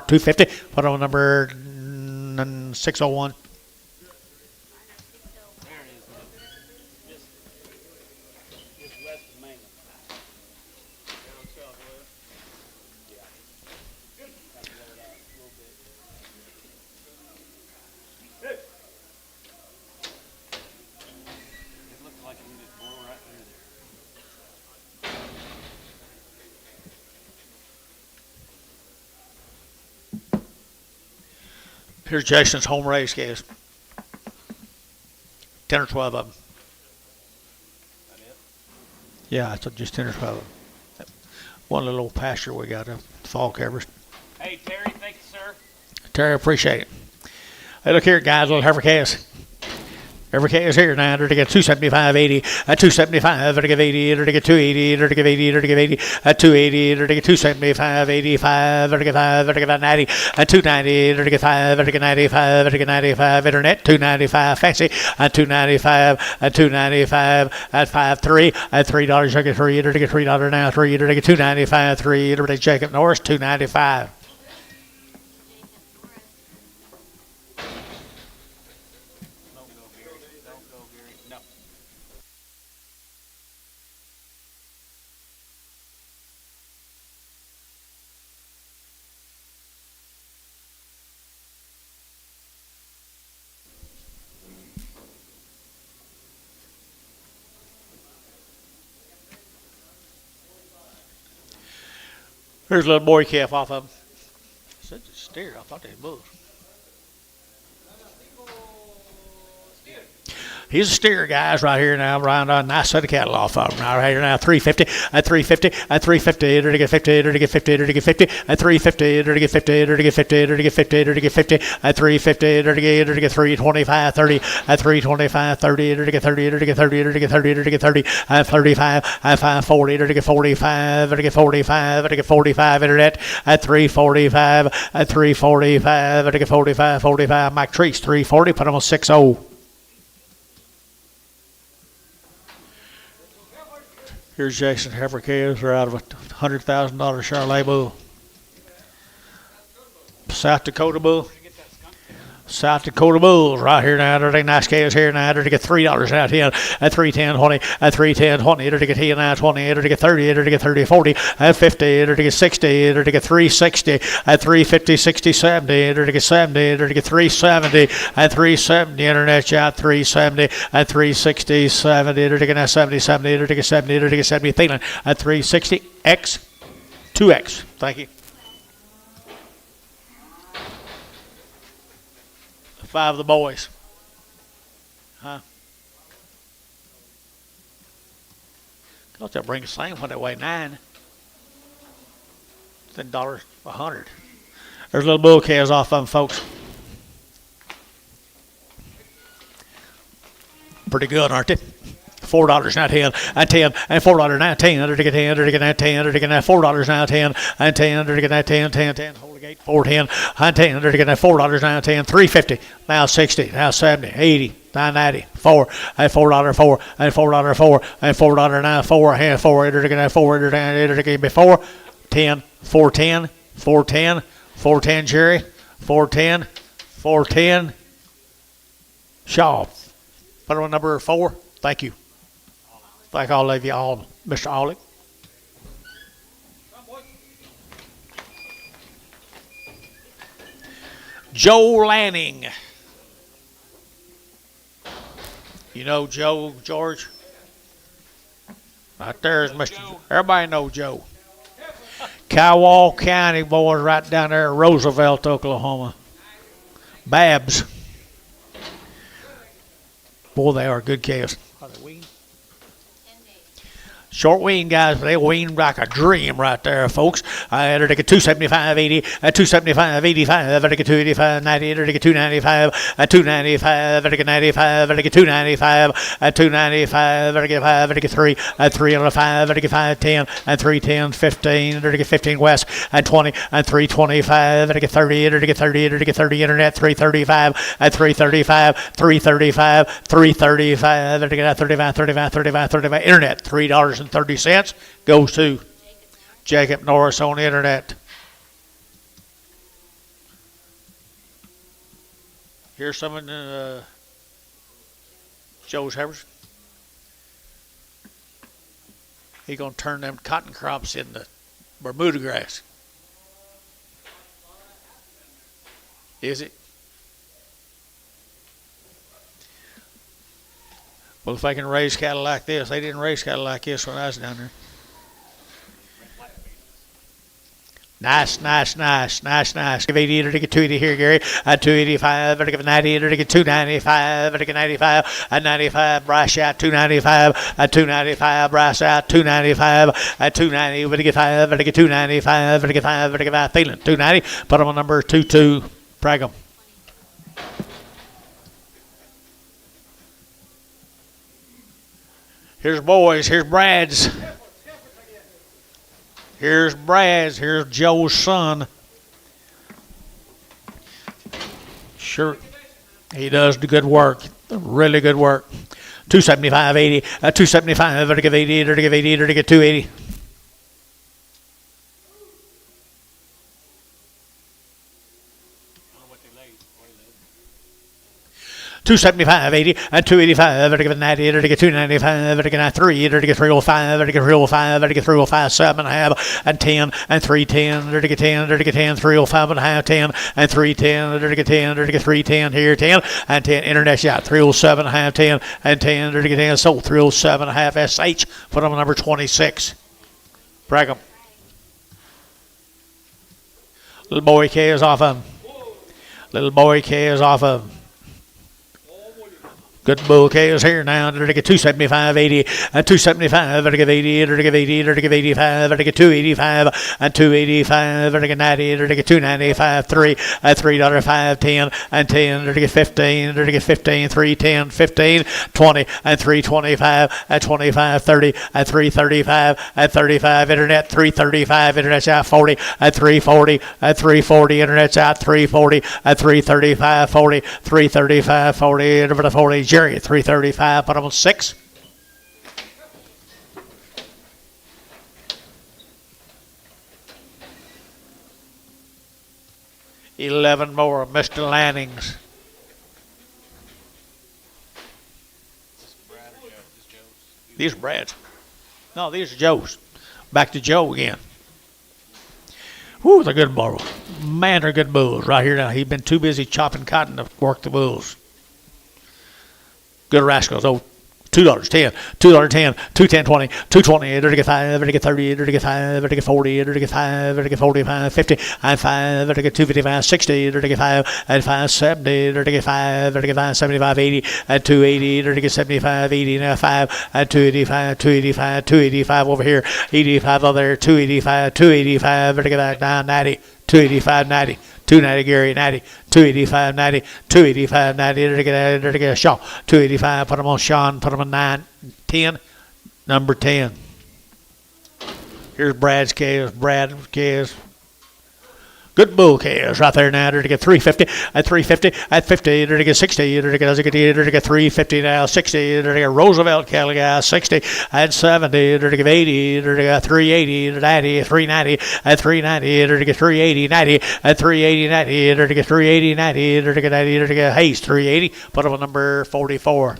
250. Put on number 601. There it is, man. Just west of Mainland. Down southwest. Yeah. Kind of blow it out a little bit. It looked like you just blow right through there. Here's Jason's home raised calves. 10 or 12 of them. That it? Yeah, it's just 10 or 12 of them. One little pasture we got, fall covers. Hey, Terry, thank you, sir. Terry, appreciate it. Hey, look here, guys, little heifer calves. Every calf is here now. They're to get 275, 80, at 275, they're to get 80, they're to get 280, they're to get 80, they're to get 80, at 280, they're to get 275, 85, they're to get 5, they're to get 90, at 290, they're to get 5, they're to get 95, they're to get 95, internet, 295, fancy, at 295, at 295, at 5.3, at $3, they're to get 3, they're to get $3 now, 3, they're to get 295, 3, they're to get Jacob Norris, 295. Don't go, Gary. Don't go, Gary. No. Here's a little boy calf off of him. Such a steer. I thought they moved. He's a steer, guys, right here now. Around a nice set of cattle off of him. Right here now, 350, at 350, at 350, they're to get 50, they're to get 50, they're to get 50, at 350, they're to get 50, they're to get 50, they're to get 50, they're to get 50, at 350, they're to get 325, 30, at 325, 30, they're to get 30, they're to get 30, they're to get 30, they're to get 30, at 35, at 540, they're to get 45, they're to get 45, they're to get 45, internet, at 345, at 345, they're to get 45, 45, Mike Treese, 340, put him on 60. Here's Jason heifer calves. They're out of a $100,000 Charolais bull. South Dakota bull. South Dakota bulls right here now. They're nice calves here now. They're to get $3 out here at 310 20 at 310 20. They're to get here now 20. They're to get 30. They're to get 30 40 at 50. They're to get 60. They're to get 360 at 350 60 70. They're to get 70. They're to get 370 at 370. Internet out 370 at 360 70. They're to get now 70 70. They're to get 70. They're to get 70. Thielen at 360 X 2X. Thank you. 5 of the boys. Huh? Thought they'll bring the same when they weigh 9. Then $100. There's little bull calves off of them, folks. Pretty good, aren't they? $4 now 10 and 10 and $4 now 10. They're to get 10. They're to get that 10. They're to get that $4 now 10 and 10. They're to get that 10 10 10. Holy gate 410 and 10. They're to get that $4 now 10. 350 now 60 now 70 80 990 4 and $4 4 and $4 4 and $4 now 4 and 4. They're to get that 4. They're to get before 10 410 410 410 Jerry 410 410 Shaw. Put on number 4. Thank you. Thank all of you all, Mr. Ollie. Joe Lanning. You know Joe, George? Right there is Mr. Joe. Everybody know Joe. Kiowa County boys right down there in Roosevelt, Oklahoma. Babs. Boy, they are good calves. Are they weaned? Short wean guys, they wean like a dream right there, folks. They're to get 275.80, 275.85, they're to get 285.90, they're to get 295, 295, they're to get 95, they're to get 295, 295, they're to get 5, they're to get 3, 305, they're to get 510, 310, 15, they're to get 15 west, 20, 325, they're to get 30, they're to get 30, they're to get 30 internet, 335, 335, 335, 335, they're to get 35, 35, 35, 35 internet, $3.30 goes to Jacob Norris on the internet. Here's some of Joe's heifers. He's going to turn them cotton crops into Bermuda grass. Is it? Well, if I can raise cattle like this, they didn't raise cattle like this when I was down there. Nice. Give 80 to get 280 here, Gary. 285, to give 90, to get 295, to get 95, 95, Bryce out, 295, 295, Bryce out, 295, 290, to get 5, to get 295, to get 5, to get 5, Thielen, 290, put them on number 22, Pragum. Here's boys, here's Brad's. Here's Brad's. Here's Joe's son. Sure, he does the good work. Really good work. 275.80. 275. To give 80. To give 80. To get 280. 275.80 and 285. To get 90. To get 295. To get 3. To get 305. To get 305. To get 305. 7.5 and 10 and 310. To get 10. To get 10. 305 and a half. 10 and 310. To get 10. To get 310 here. 10 and 10. Internet shot 307 and a half. 10 and 10. To get 10. Sold 307 and a half. SH. Put on number 26. Braggham. Little boy K is off of him. Little boy K is off of him. Good bull K is here now. They're to get 275.80 and 275. They're to give 80. They're to give 80. They're to give 85. They're to get 285 and 285. They're to get 90. They're to get 295. 3 at $3.05. 10 and 10. They're to get 15. They're to get 15. 310. 15. 20 and 325 at 25. 30 at 335 at 35. Internet 335. Internet's out 40 at 340 at 340. Internet's out 340 at 335. 40 335 40 over to 40. Jerry at 335, put him on 6. $11 more, Mr. Lannings. These are Brad's. No, these are Joe's. Back to Joe again. Whew, they're good bulls. Man, they're good bulls right here now. He's been too busy chopping cotton to work the bulls. Good rascals. Oh, $2.10, $2.10, $2.10, 20, $2.20, to get 5, to get 30, to get 5, to get 40, to get 5, to get 45, 50, and 5, to get 255, 60, to get 5, and 5, 70, to get 5, to get 5, 75, 80, and 280, to get 75, 80, now 5, and 285, 285, 285 over here, 85 over there, 285, 285, to get back down, 90, 285, 90. 290 Gary 90, 285 90, 285 90. To get a Shaw. 285. Put him on Sean. Put him on 9, 10. Number 10. Here's Brad's calves. Brad's calves. Good bull calves right there now. To get 350 at 350 at 50. To get 60. To get 350 now. 60. To get Roosevelt cattle guys 60 at 70. To get 80. To get 380 to 90. 390 at 390. To get 380 90 at 380 90. To get 380 90. To get 90. To get Hayes 380. Put him on number 44.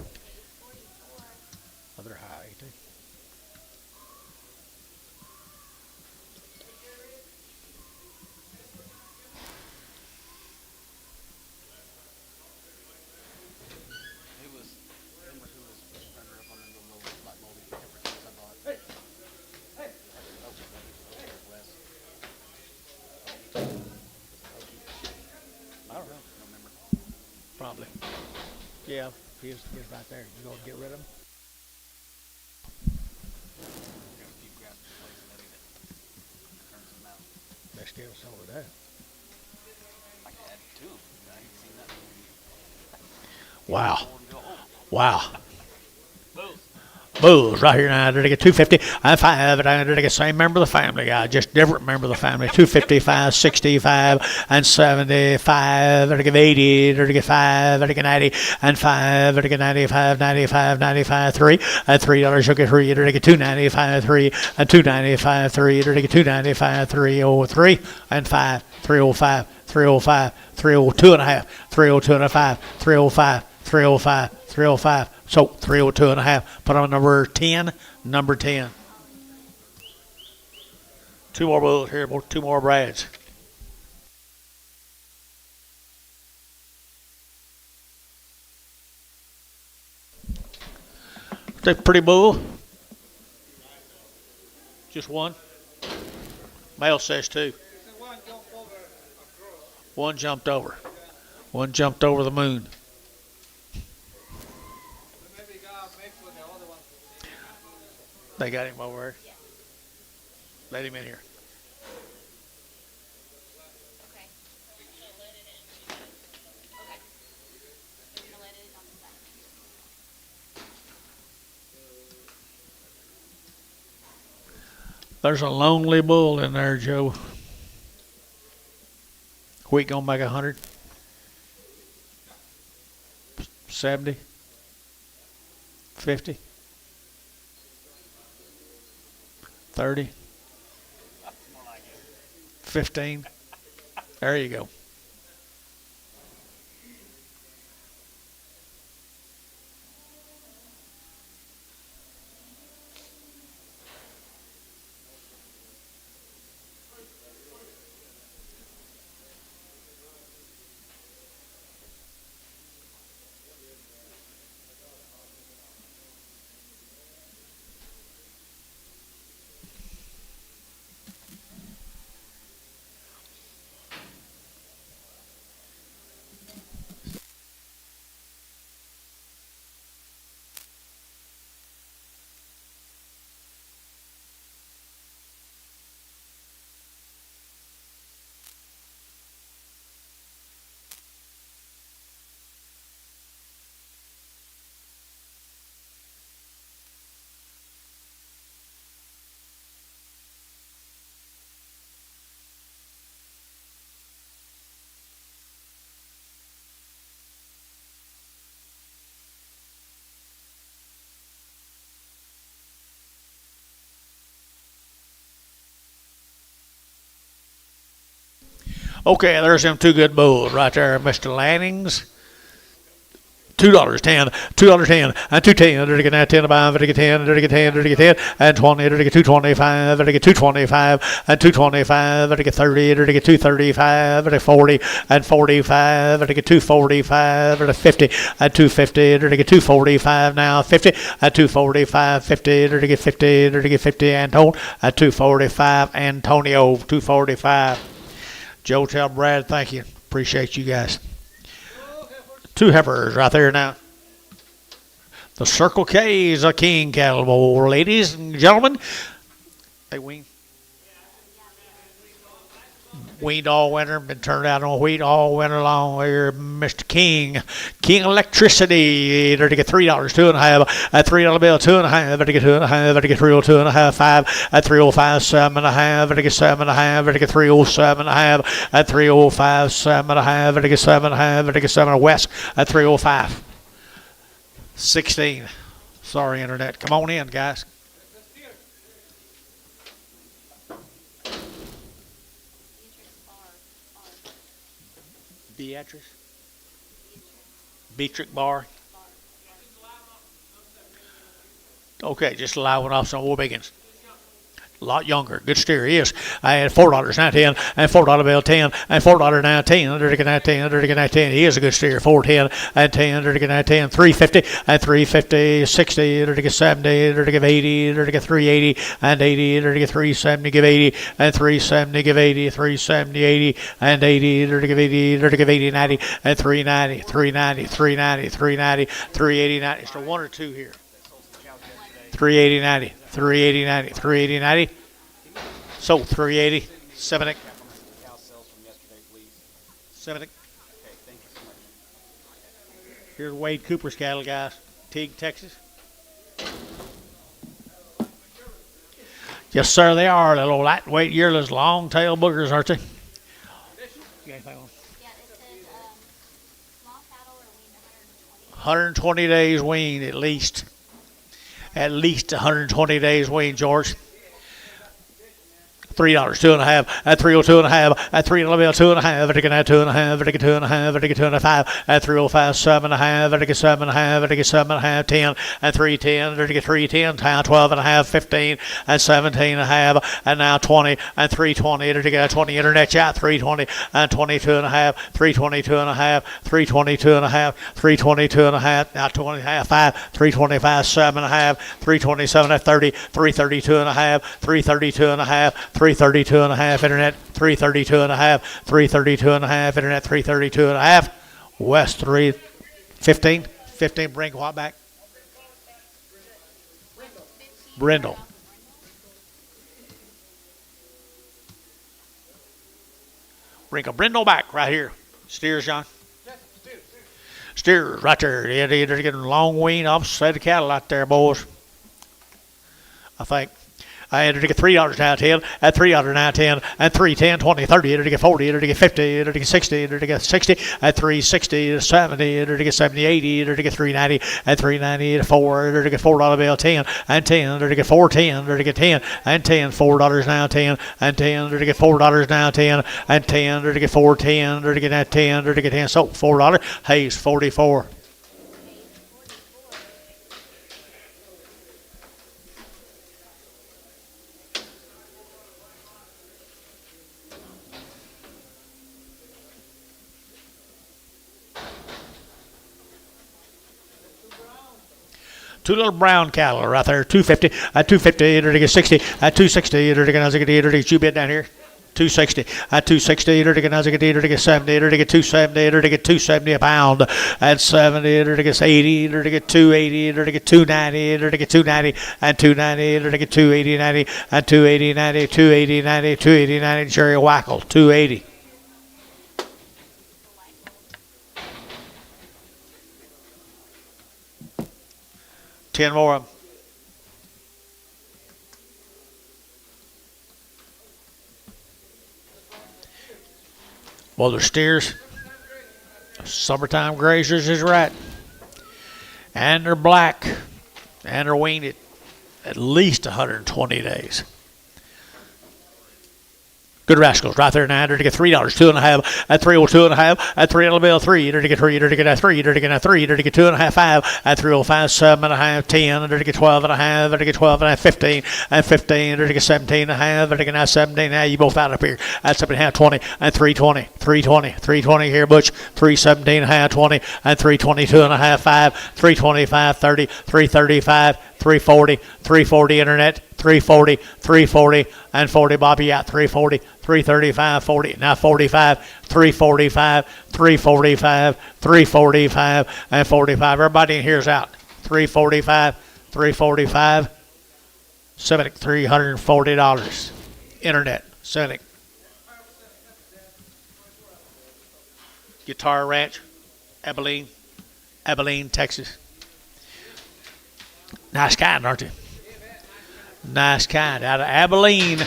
Probably. Yeah, he's right there. You going to get rid of him? still sold that. I could add two. I ain't seen that. Wow. More to go. Oh, Wow. boom. Bulls right here now. Did I get 250 and 5? And did I get same member of the family guy? Just different member of the family. 255, 65, and 75. Did I get 80? Did I get 5? Did I get 90 and 5? Did I get 95, 95, 95, 3 and $3? You'll get 3. Did I get 295, 3 and 295, 3? Did I get 295, 303 and 5? 305, 305, 302 and a half, 302 and a 5, 305, 305, 305. So 302 and a half. Put on number 10. Number 10. Two more bulls here. Two more brads. Is that pretty bull? Just one? Male says two. One jumped over. One jumped over the moon. They got him over there. Let him in here. Okay. There's a lonely bull in there, Joe. We gonna make 100? 70? 50? 30? 15? There you go. Okay, there's them two good bulls right there, Mr. Lanning's. $2.10, $2.10, and $2.10. Did I get that 10 5? Did I get 10? Did I get 10? Did I get 10? And 20. Did I get 225? Did I get 225? And 225. Did I get 30? Did I get 235? Did I get 40? And 45. Did I get 245? Did I get 50? And 250. Did I get 245 now? 50 and 245. 50. Did I get 50? Did I get 50? Antonio at 245. Antonio 245. Joe, tell Brad thank you. Appreciate you guys. Two heifers right there now. The Circle K is a king cattle bowl, ladies and gentlemen. They weaned all winter, been turned out on wheat all winter long. Here, Mr. King Electricity. There to get $3, 2.5, at $3 bill, 2.5, there to get 2.5, there to get 302.5, 5, at 305, 7.5, there to get 7.5, there to get 307.5, at 305, 7.5, there to get 7.5, there to get 7 West at 305. 16. Sorry, internet. Come on in, guys. Beatrice Bar. Okay, just allow one off some more biggins. A lot younger. Good steer he is. I had $4 now 10 and $4 bill 10 and $4 now 10. Under the now 10. Under the now 10. He is a good steer. 410 and 10. Under the now 10. 350 and 350. 60. Under the 70. Under the 80. Under the 380 and 80. Under the 370. Give 80 and 370. Give 80. 370 80 and 80. Under the 80. Under the 80 90 and 390. 390. 390. 390. 380 90. It's a one or two here. 380 90. 380 90. 380 90. So 380 70. 70. Okay, thank you so much. Here's Wade Cooper's cattle, guys. Teague, Texas. Yes, sir, they are. Little lightweight yearlings, long tail boogers, aren't they? You got anything on? Yeah, it says small cattle are weaned 120 days weaned at least. At least 120 days weaned, George. $3, 2.5, at 302 and a half, at 311, 2.5, at 2.5, at 2.5, at 2.5, at 305, 7.5, at 7.5, at 7.5, 10, at 310, at 310, 12 and a half, 15, at 17.5, and now 20, at 320, at 20 internet chat, 320, and 22 and a half, 322 and a half, 322 and a half, 322 and a half, now 20 and a half, 5, 325, 7.5, 327 at 30, 332 and a half, 332 and a half, 332 and a half, internet, 332 and a half, 332 and a half, internet, 332 and a half, west 315, 15, bring what back? Brindle. Bring a brindle back right here. Steers, John. Steers right there. Yeah, they're getting long wean opposite side of the cattle out there, boys. I think. I entered to get $3 now 10, at $3 now 10, and 3, 10, 20, 30, entered to get 40, entered to get 50, entered to get 60, entered to get 60, at 360, 70, entered to get 70, 80, entered to get 390, at 390, 4, entered to get $4 bill 10, and 10, entered to get 410, entered to get 10, and 10, $4 now 10, and 10, entered to get $4 now 10, and 10, entered to get 410, entered to get that 10, entered to get 10, so $4, Hayes 44. Two little brown cattle right there, 250, at 250, entered to get 60, at 260, entered to get Nazagadi, entered to get you bit down here. 260, at 260, entered to get Nazagadi, entered to get 70, entered to get 270, entered to get 270 a pound, at 70, entered to get 80, entered to get 280, entered to get 290, entered to get 290, and 290, entered to get 280, 90, and 280, 90, 280, 90, 280, 90, Jerry Wackel, 280. Ten more of them. Well, they're steers. Summertime grazers is right. And they're black. And they're weaned at least 120 days. Good rascals right there now. To get $3, 2.5, at 302 and a half, at 3 bill 3, to get 3, to get 3, to get 3, to get 2.5, 5, at 305, 7.5, 10, to get 12 and a half, to get 12 and a half, 15, and 15, to get 17 and a half, to get now 17. Now you both out up here. At 7.5, 20, and 320, 320, 320 here, Butch, 317 and a half, 20, and 322 and a half, 5, 325, 30, 335, 340, 340 internet, 340, 340, and 40 Bobby out, 340, 335, 40, now 45, 345, 345, 345, and 45. Everybody in here's out. 345, 345, Civic, $340. Internet, Civic. Guitar Ranch, Abilene, Texas. Nice kind, aren't you? Nice kind. Out of Abilene.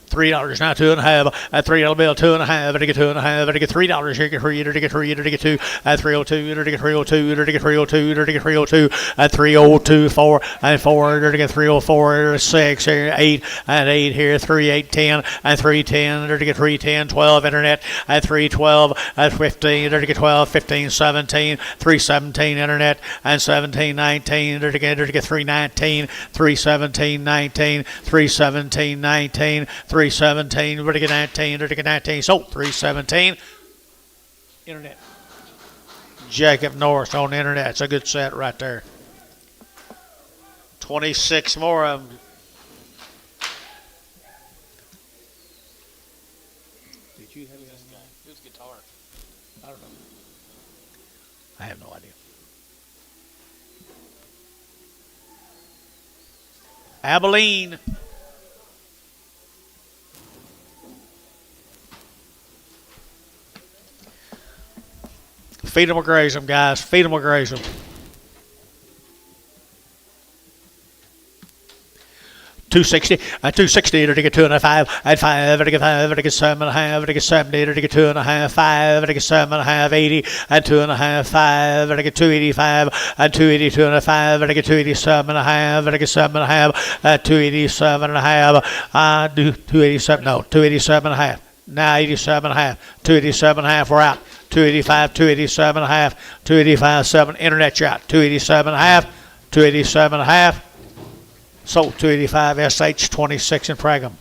$3 now, 2.5, at $3 bill, 2.5, to get 2.5, to get $3 here, get 3, to get 3, to get 2, at 302, to get 302, to get 302, to get 302, at 302, 4, and 4, to get 304, 6, here, 8, and 8 here, 3, 8, 10, and 310, to get 310, 12, internet, at 312, at 15, to get 12, 15, 17, 317, internet, and 17, 19, to get 319, 317, 19, 317, 19, 317, to get 19, to get 19, so 317, internet. Jacob Norris on the internet. It's a good set right there. 26 more of them. Did you have This guy. Who's guitar? I don't know. I have no idea. Abilene. Feed them or graze them, guys. Feed them or graze them. 260, 260 to get 2.5, and 5 to get 5 to get 7.5 to get 70 to get 2.5, 5 to get 7.5, 80 and 2.5, 5 to get 285 and 282 and 5 to get 287.5 to get 7.5, 287.5, 287, no, 287.5. Now 87.5, 287.5. We're out. 285, 287.5, 285.7. Internet shot. 287.5, 287.5. Sold 285 SH 26 in Pragum.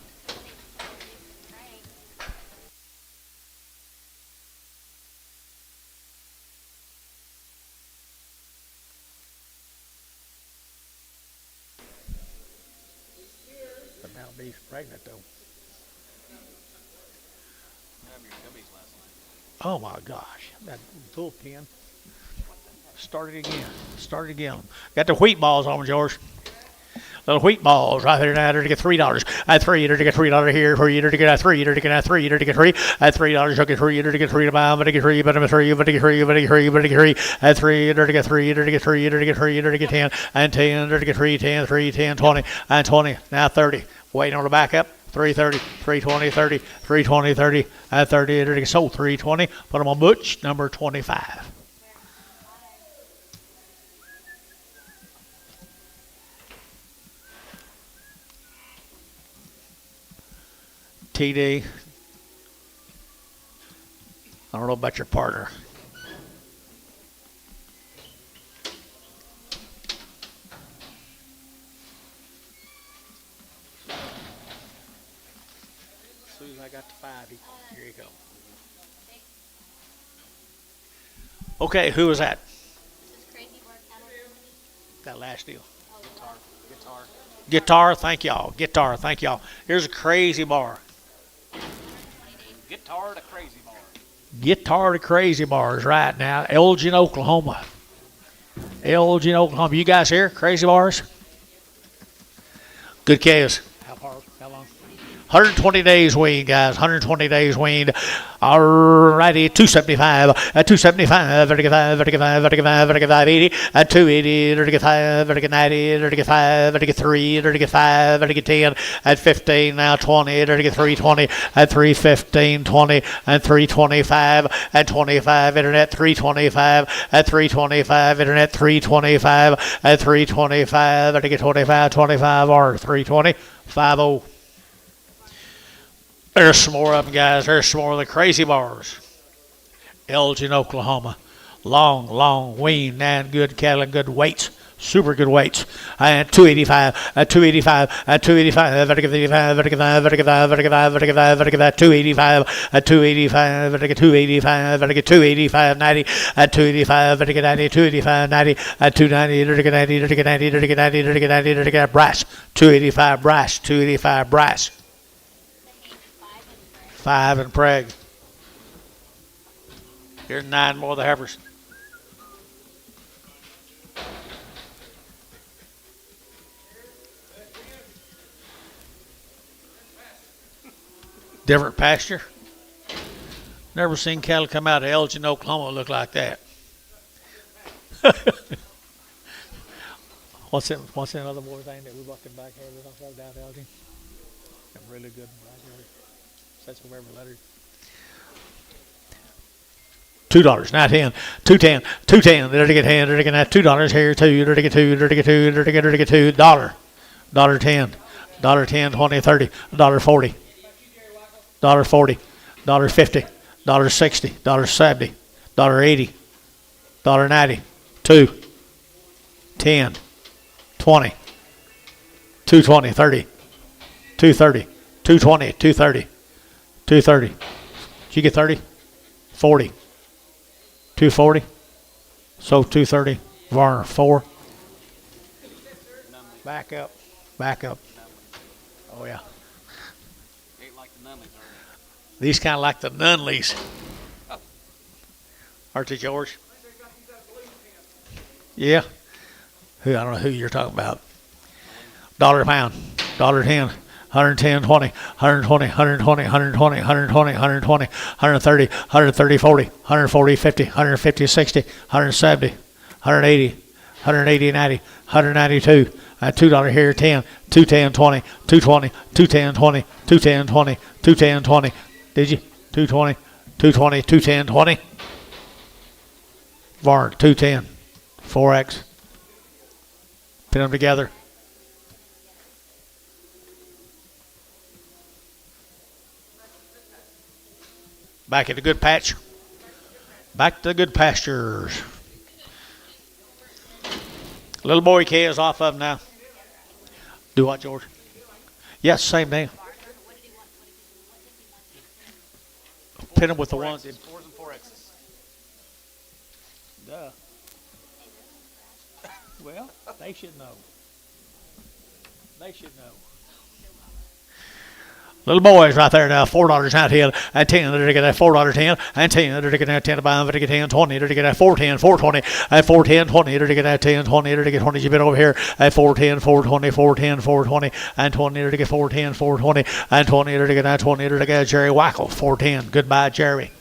But now be's pregnant though. Oh my gosh, that bullpen. Start it again. Start it again. Got the wheat balls on, George. Little wheat balls right there now to get $3. At $3 to get $3 here, for $3 to get at $3 to get at $3 to get $3 at $3 to get $3 to get $3 to buy, but to get $3, but to get $3, but to get $3, but to get $3, but to get $3 at $3 to get $3 to get $3 to get $3 to get 10 and 10 to get 3, 10, 3, 10, 20 and 20. Now 30. Waiting on the backup. 330, 320, 30, 320, 30 at 30 to get sold 320. Put them on Butch number 25. TD. I don't know about your partner. As soon as I got to 5, here you go. Okay, who was that? This is Crazy Bar Cattle Company. That last deal. Guitar. Guitar, thank y'all. Guitar, thank y'all. Here's a Crazy Bar. Guitar to Crazy Bar. Guitar to Crazy Bars right now. Elgin, Oklahoma. Elgin, Oklahoma. You guys here? Crazy Bars? Good calves. How long? 120 days weaned, guys. 120 days weaned. Alrighty, 275. 275. Vertical 5. Vertical 5. Vertical 5. Vertical 5. 80. 280. Vertical 5. Vertical 90. Vertical 5. Vertical 3. Vertical 5. Vertical 10. At 15. Now 20. Vertical 320. At 315. 20. And 325. At 25. Internet 325. At 325. Internet 325. At 325. Vertical 25. 25 or 320. 50. There's some more of them, guys. There's some more of the Crazy Bars. Elgin, Oklahoma. Long, weaned, and good cattle and good weights. Super good weights. And 285, 285, 285, vertical 85, vertical 5, vertical 5, vertical 5, vertical 5, vertical 5, 285, 285, vertical 285, vertical 285, 90, 285, vertical 90, 285, 90, 290, vertical 90, vertical 90, vertical 90, vertical 90, vertical brass, 285 brass, 285 brass. 5 in Prague. Here's 9 more of the heifers. Different pasture. Never seen cattle come out of Elgin, Oklahoma look like that. What's that other more thing that we bought them back here down in Elgin? A really good one right here. That's whoever lettered. $2, not 10, 210, 210. They're to get 10. They're to get $2 here, 2. They're to get 2. They're to get 2. They're to get $2. $10, $10, 20, 30, $40, $40, $50, $60, $70, $80, $90, 2, 10, 20, 220, 30, 230, 220, 230. 230. Did you get 30? 40. 240. So 230. Varner 4. Back up. Oh yeah. Ain't like the Nunleys, are they? These kind of like the Nunleys. Aren't they, George? Yeah. I don't know who you're talking about. $1 a pound. $10. 110, 20, 120, 120, 120, 120, 120, 130, 130, 40, 140, 50, 150, 60, 170, 180, 180, 90, 192. $2 here, 10, 210, 20, 220, 210, 20, 210, 20, 210, 20. Did you? 220, 220, 210, 20. Varn, 210, 4X. Pin them together. Back at the good patch. Back to the good pastures. Little boy calves off of them now. Do what, George? Yes, same name. Pin them with the ones. 4s and 4Xs. Duh. Well, they should know. They should know. Little boys right there now, $4 out here, and 10, they're get that $4 10, and 10, they're get that 10 to buy them, they get 10, 20, they're get that 410, 420, and 410, 20, they're get that 10, 20, they're get 20, you've been over here, at 410, 420, 410, 420, and 20, they're get 410, 420, and 20, they're get that 20, they're get Jerry Wackel, 410. Goodbye, Jerry.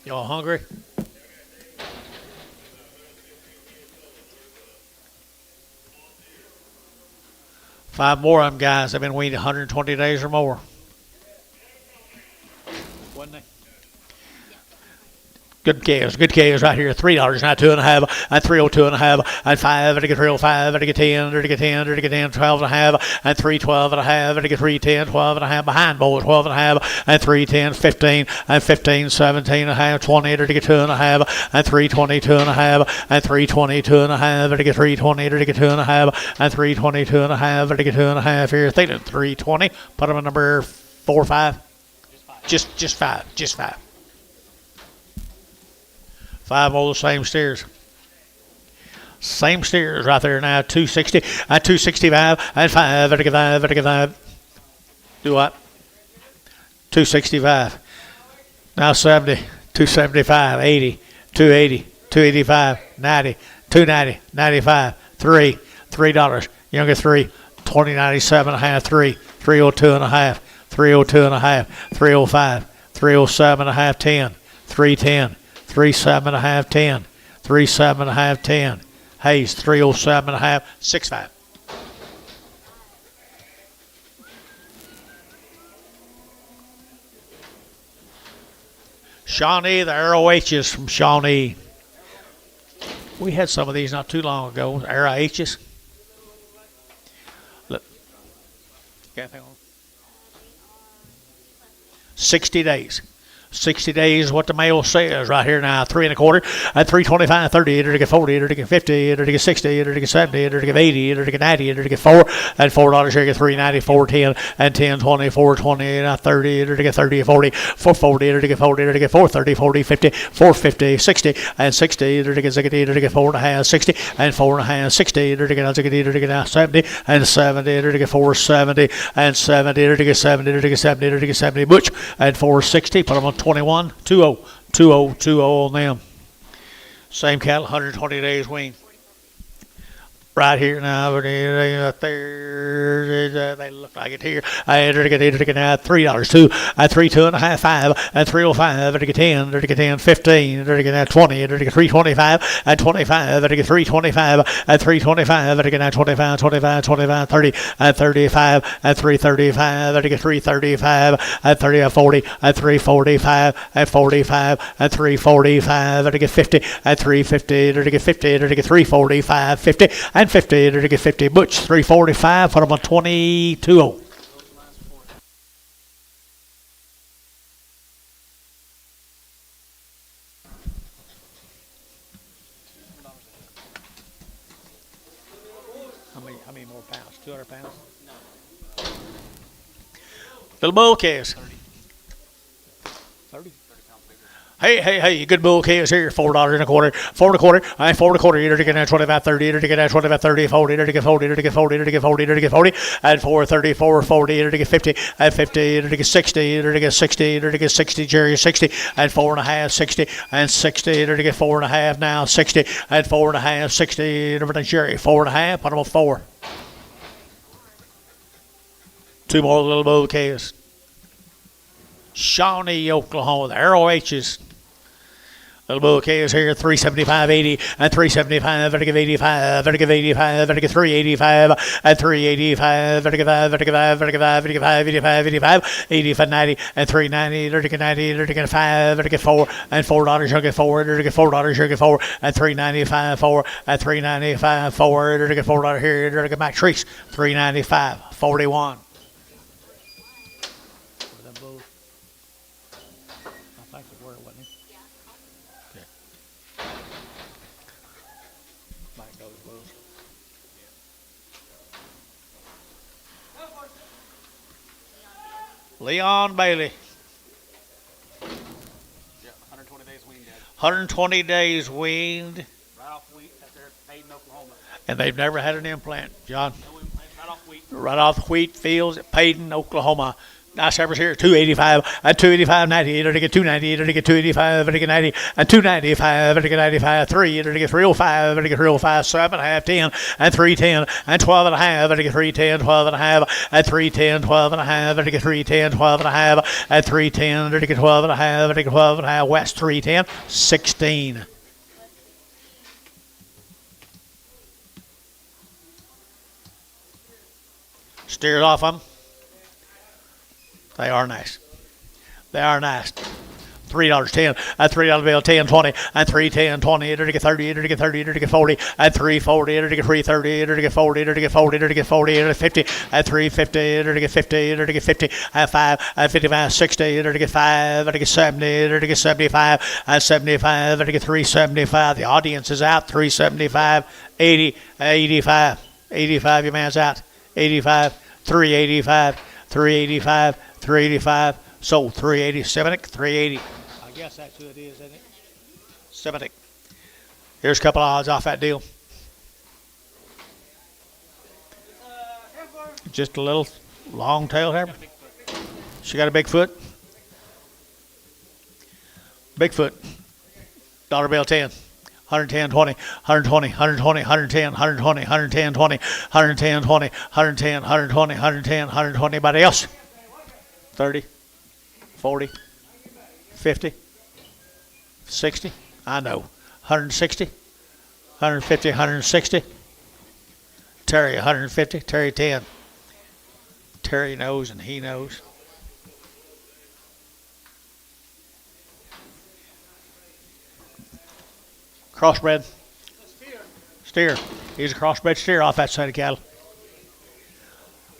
Y'all hungry? Five more of them guys have been weaned 120 days or more. Wasn't they? Good calves right here. $3, not 2.5, and 302.5, and 5, and to get 305, and to get 10, and to get 10, and to get 10, 12.5, and 312.5, and to get 310, 12.5, behind bowl 12.5, and 310, 15, and 15, 17.5, 20, and to get 2.5, and 322.5, and 322.5, and to get 320, and to get 2.5, and 322.5, and to get 2.5 here. They did 320. Put them in number 4 or 5. Just five. 5 more of the same steers. Same steers right there now. 260 and 265 and 5 and 5 and 5. Do what? 265. Now 70, 275, 80, 280, 285, 90, 290, 95, $3. Younger 3, 2097.5, 302.5, 302.5, 305, 307.5, 10, 310. 37.5, 10, 37.5, 10. Hayes, 307.5, 65. Shawnee, the ROHs from Shawnee. We had some of these not too long ago. ROHs. Look. Got anything on? 60 days. 60 days, what the mail says right here now. 3 1/4, at 325, 30, to get 40, to get 50, to get 60, to get 70, to get 80, to get 90, to get 4, and $4 here, get 390, 410, and 10, 20, 420, and 30, to get 30, 40, 440, to get 40, to get 430, 40, 50, 450, 60, and 60, to get 60, to get 4.5, 60, and 4.5, 60, to get 60, to get 70, and 70, to get 470, and 70, to get 70, to get 70, to get 70, Butch, and 460, put them on 21, 20, 20, 20 on them. Same cattle, 120 days wean. Right here now, they look like it here. I get $3, 2, and 3, 2.5, 5, and 305, and to get 10, to get 10, 15, to get 20, to get 325, and 25, to get 325, and 325, to get 25, 25, 25, 30, and 35, and 335, to get 335, and 30, and 40, and 345, and 45, and 345, to get 50, and 350, to get 50, to get 345, 50, and 50, to get 50. Butch, 345, put them on 22. How many more pounds? 200 pounds? No. Little bull calves. 30. Hey, good bull calves here, $4.25, 4 1/4, and 4 1/4, to get 25, 30, to get 25, 30, 40, to get 40, to get 40, to get 40, to get 40, and 434, 40, to get 50, and 50, to get 60, to get 60, to get 60, Jerry, 60, and 4.5, 60, and 60, to get 4.5 now, 60, and 4.5, 60, to Jerry, 4.5, put them on 4. Two more little bull calves. Shawnee, Oklahoma. The ROHs. Little bull calves here, 375.80 and 375, vertical 85, vertical 85, vertical 385 and 385, vertical 5, vertical 5, vertical 5, vertical 5, 85, 85, 85, 90 and 390, vertical 90, vertical 5, vertical 4 and $4, vertical 4, vertical $4, vertical 4 and 395, 4 and 395, 4, vertical $4 here, vertical Max Trees, 395, 41. Leon Bailey. Yeah, 120 days weaned, Dad. 120 days weaned. Right off wheat at their paid in Oklahoma. And they've never had an implant, John. No implant, right off wheat. Right off wheat fields at Payton, Oklahoma. Nice numbers here, 285 and 285, 90, to get 290, to get 285, to get 90, and 295, to get 95, 3, to get 305, to get 305, 7.5, 10, and 310, and 12.5, to get 310, 12.5, and 310, 12.5, to get 310, 12.5, and 310, to get 12.5, to get 12.5, West 310, 16. Steers off them. They are nice. They are nice. $3.10, and $3 bill, 10, 20, and 310, 20, to get 30, to get 30, to get 40, and 340, to get 330, to get 40, to get 40, to get 40, to get 50, and 350, to get 50, to get 50, and 5, and 55, 60, to get 5, to get 70, to get 75, and 75, to get 375. The audience is out, 375, 80, 85, 85, your man's out, 85, 385, 385, 385, sold 380, Semitic, 380. I guess that's who it is, isn't it? Semitic. Here's a couple of odds off that deal. Just a little long tail heifer. She got a big foot. Big foot. Dollar bill 10. 110, 20, 120, 120, 110, 120, 110, 20, 110, 20, 110, 120, 110, 120. Anybody else? 30, 40, 50, 60. I know. 160, 150, 160. Terry, 150. Terry, 10. Terry knows and he knows. Crossbred. Steer. He's a crossbred steer off that side of cattle.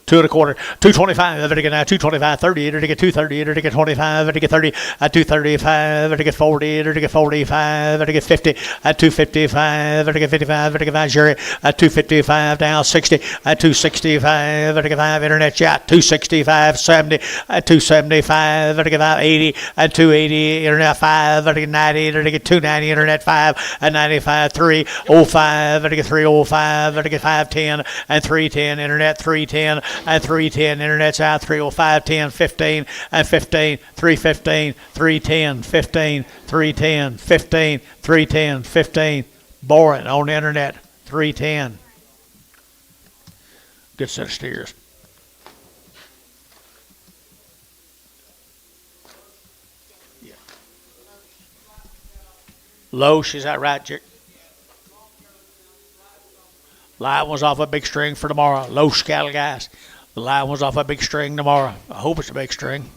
2 1/4, 225, to get 225, 30, to get 230, to get 25, to get 30, at 235, to get 40, to get 45, to get 50, at 255, to get 55, to get 5, Jerry, at 255, down 60, at 265, to get 5, internet chat, 265, 70, at 275, to get 5, 80, at 280, internet 5, to get 90, to get 290, internet 5, at 95, 305, to get 305, to get 510, and 310, internet 310, and 310, internet's out, 305, 10, 15, and 15, 315, 310, 15, 310, 15, 310, 15. Boring on the internet, 310. Good set of steers. Yeah. Loesch, is that right, Jerry? Live one's off a big string for tomorrow. Loesch cattle guys. The live one's off a big string tomorrow. I hope it's a big string.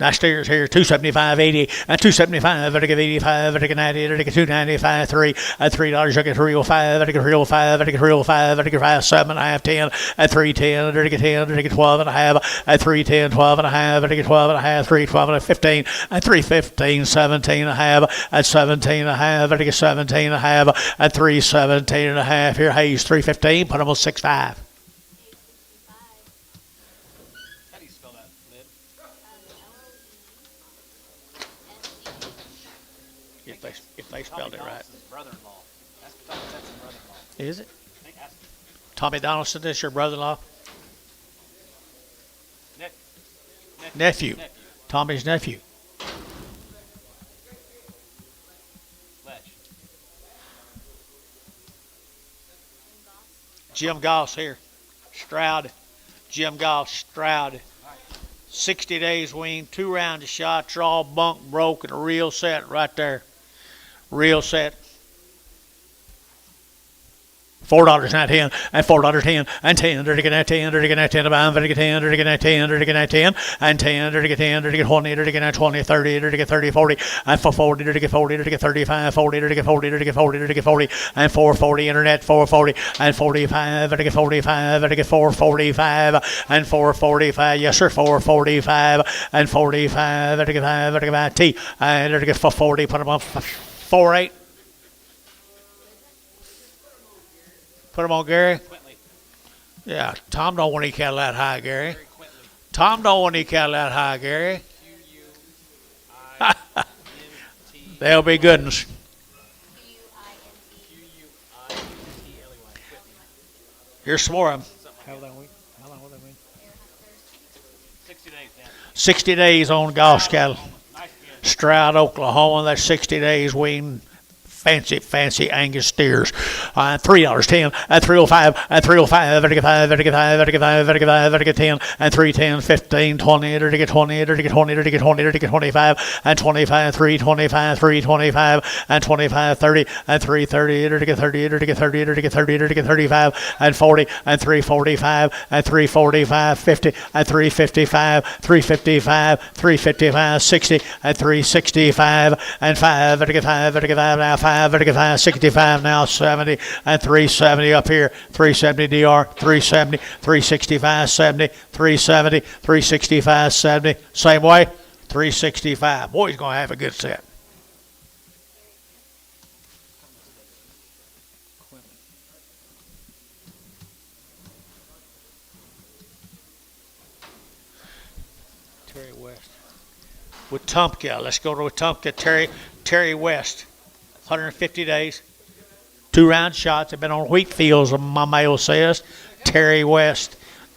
Nice steers here, 275, 80, and 275, to get 85, to get 90, to get 295, 3, at $3, to get 305, to get 305, to get 305, to get 5, 7.5, 10, at 310, to get 10, to get 12.5, at 310, 12.5, to get 12.5, 312, and 15, at 315, 17.5, at 17.5, to get 17.5, at 317.5. Here, Hayes, 315, put them on 6.5. How do you spell that, Lid? If they spelled it right. Donaldson's brother-in-law. That's Setson's brother-in-law. Is it? I think that's Tommy Donaldson, this your brother-in-law? nephew. Tommy's nephew. Fletch. Jim Goss here. Stroud. Jim Goff Stroud. 60 days weaned, 2 rounds of shots, all bunk broke, and a real set right there. Real set. $4.10 and $4.10 and 10 to get 10 to get 10 about to get 10 to get 10 to get 10 and 10 to get 10 to get 20 to get 20 30 to get 30 40 and 40 to get 40 to get 35 40 to get 40 to get 40 to get 40 and 440 internet 440 and 45 to get 45 to get 445 and 445 yes sir 445 and 45 to get 5 to get 5 T and to get 40 put them on 48. Put them on, Gary. Quintley. Yeah, Tom don't want any cattle that high, Gary. Gary Quintley. Tom don't want any cattle that high, Gary. Q-U-I-N-T. They'll be good ones. Q-U-I-N-T. Q-U-I-N-T-L-E-Y. Quintley. Here's some more of them. Something like that. How long will they wait? 60 days, Dan. 60 days on Goss cattle. Nice again. Stroud, Oklahoma. That's 60 days wean. Fancy Angus steers. $3.10 and 305 and 305 to get 5 to get 5 to get 5 to get 5 to get 10 and 310 15 20 to get 20 to get 20 to get 20 to get 25 and 25 325 325 and 25 30 and 330 to get 30 to get 30 to get 30 to get 35 and 40 and 345 and 345 50 and 355 355 355 60 and 365 and 5 to get 5 to get 5 now 5 to get 5 65 now 70 and 370 up here 370 DR 370 365 70 370 365 70 same way 365. Boy, he's going to have a good set. Terry West. Wetumpka. Let's go to Wetumpka. Terry West. 150 days. 2 round shots. Have been on wheat fields, my mail says. Terry West.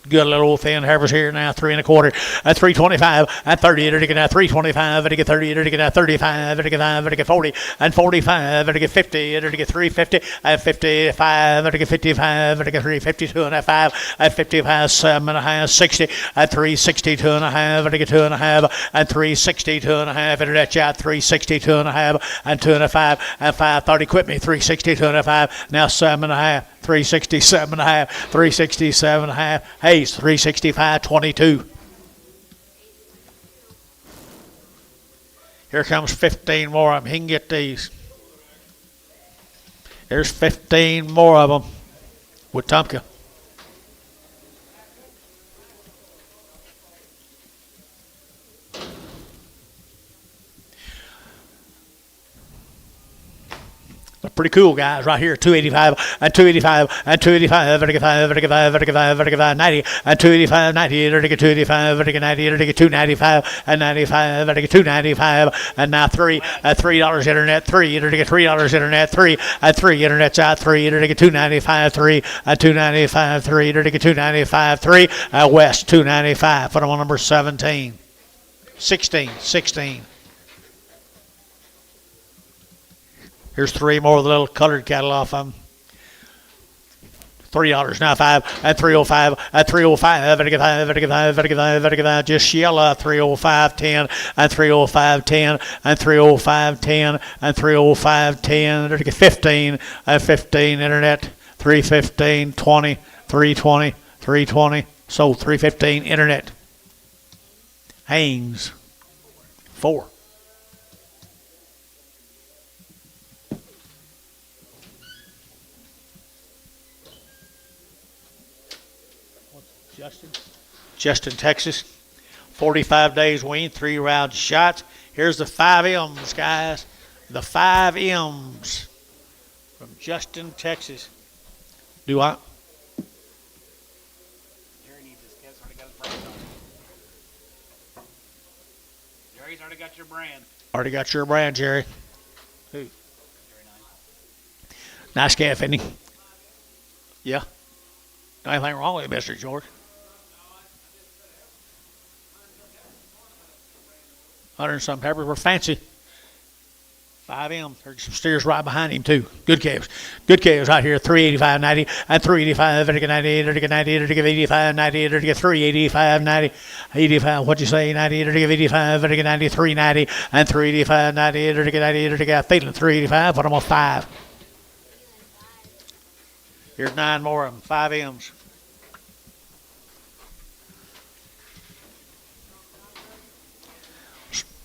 Good little old thin heifers here now, 3 1/4 at 325 and 30 to get now 325 to get 30 to get now 35 to get 5 to get 40 and 45 to get 50 to get 350 and 55 to get 55 to get 352 and a 5 at 55 7.5 60 at 362 and a half to get 2.5 and 362 and a half internet chat 362 and a half and 2.5 and 530 quit me 362 and a 5 now 7.5 367 and a half 367 and a half Hayes 365 22. Here comes 15 more of them. He can get these. There's 15 more of them with Wetumpka. They're pretty cool guys right here. 285 and 285 and 285 to get 5 to get 5 to get 5 to get 5 90 and 285 90 to get 285 to get 90 to get 295 and 95 to get 295 and now 3 at $3 internet 3 to get $3 internet 3 at 3 internet's out 3 to get 295 3 at 295 3 to get 295 3 at West 295. Put them on number 17 16. Here's 3 more of the little colored cattle off them. $3 now 5 and 305 at 305 to get 5 to get 5 to get 5 to get 5 just yellow 305 10 and 305 10 and 305 10 and 305 10 to get 15 and 15 internet 315 20 320 320 so 315 internet Haynes 4. Justin, Texas. 45 days wean, 3 round shots. Here's the 5 M's, guys. The 5 M's from Justin, Texas. Do I? Jerry needs his cat's already got his brand on it. Jerry's already got your brand. Already got your brand, Jerry. Who? Very nice. Nice calf, isn't he? Yeah. Anything wrong with it, Mr. George? 100 and some peppers were fancy. 5M. There's some steers right behind him, too. Good calves. Good calves right here. 385.90 and 385. Vertical 90, vertical 90, vertical 85, 90, vertical 385, 90, 85. What'd you say? 90, vertical 85, vertical 90, 390 and 385, 90, vertical 90, vertical feeling 385. Put them on 5. Here's 9 more of them. 5M's.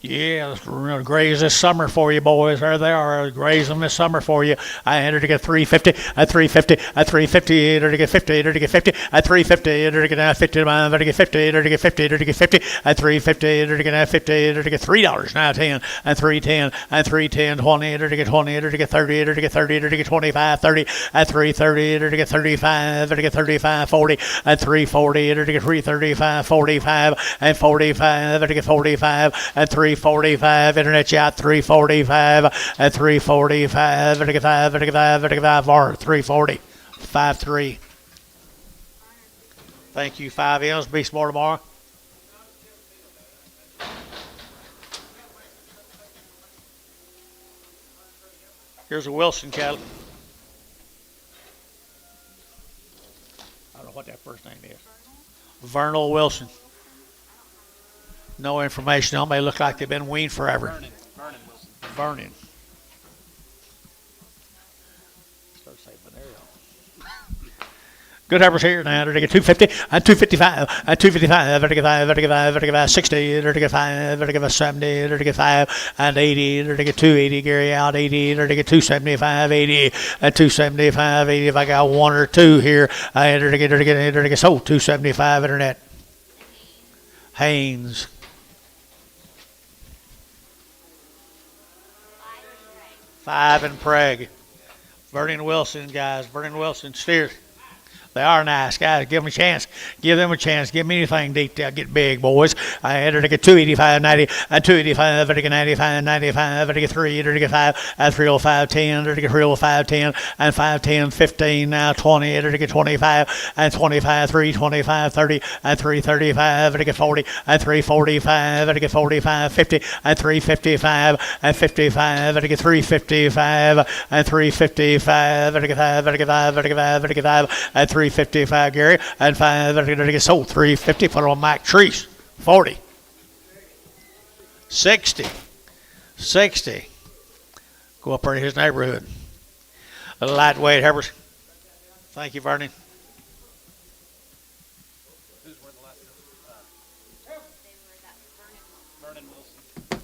Yeah, we're going to graze this summer for you, boys. There they are. Graze them this summer for you. I entered to get 350, at 350, at 350, entered to get 50, entered to get 50, at 350, entered to get 50, entered to get 50, entered to get 50, entered to get 50, at 350, entered to get 50, entered to get $3, now 10, and 310, and 310, 20, entered to get 20, entered to get 30, entered to get 30, entered to get 25, 30, at 330, entered to get 35, entered to get 35, 40, at 340, entered to get 335, 45, and 45, entered to get 45, at 345, internet chat 345 at 345, vertical 5, vertical 5, vertical 5, or 340, 5-3. Thank you, 5M's. Be smart tomorrow. Here's a Wilson cattle. I don't know what that first name is. Vernal Wilson. No information on them. They look like they've been weaned forever. Vernon Wilson. Vernon. Start saying Venereal. Good heifers here now. They're to get 250 and 255 and 255. They're to get 5, they're to get 5, they're to get 5, 60. They're to get 5, they're to get 70. They're to get 5 and 80. They're to get 280. Gary out 80. They're to get 275, 80 and 275, 80. If I got 1 or 2 here, they're to get so 275 internet. Haynes. 5 and Prague. Vernon Wilson, guys. Vernon Wilson steers. They are nice, guys. Give them a chance. Give them a chance. Give them anything deep to get big, boys. I entered to get 285, 90, and 285, to get 95, 95, to get 3, to get 5, and 305, 10, to get 305, 10, and 510, 15, now 20, to get 25, and 25, 325, 30, and 335, to get 40, and 345, to get 45, 50, and 355, and 55, to get 355, and 355, to get 5, to get 5, to get 5, to get 5, and 355, Gary, and 5, to get sold 350. Put on Mike Treese. 40, 60, 60. Go up there in his neighborhood. A lightweight heifers. Thank you, Vernon. Who's were the last Vernon Wilson.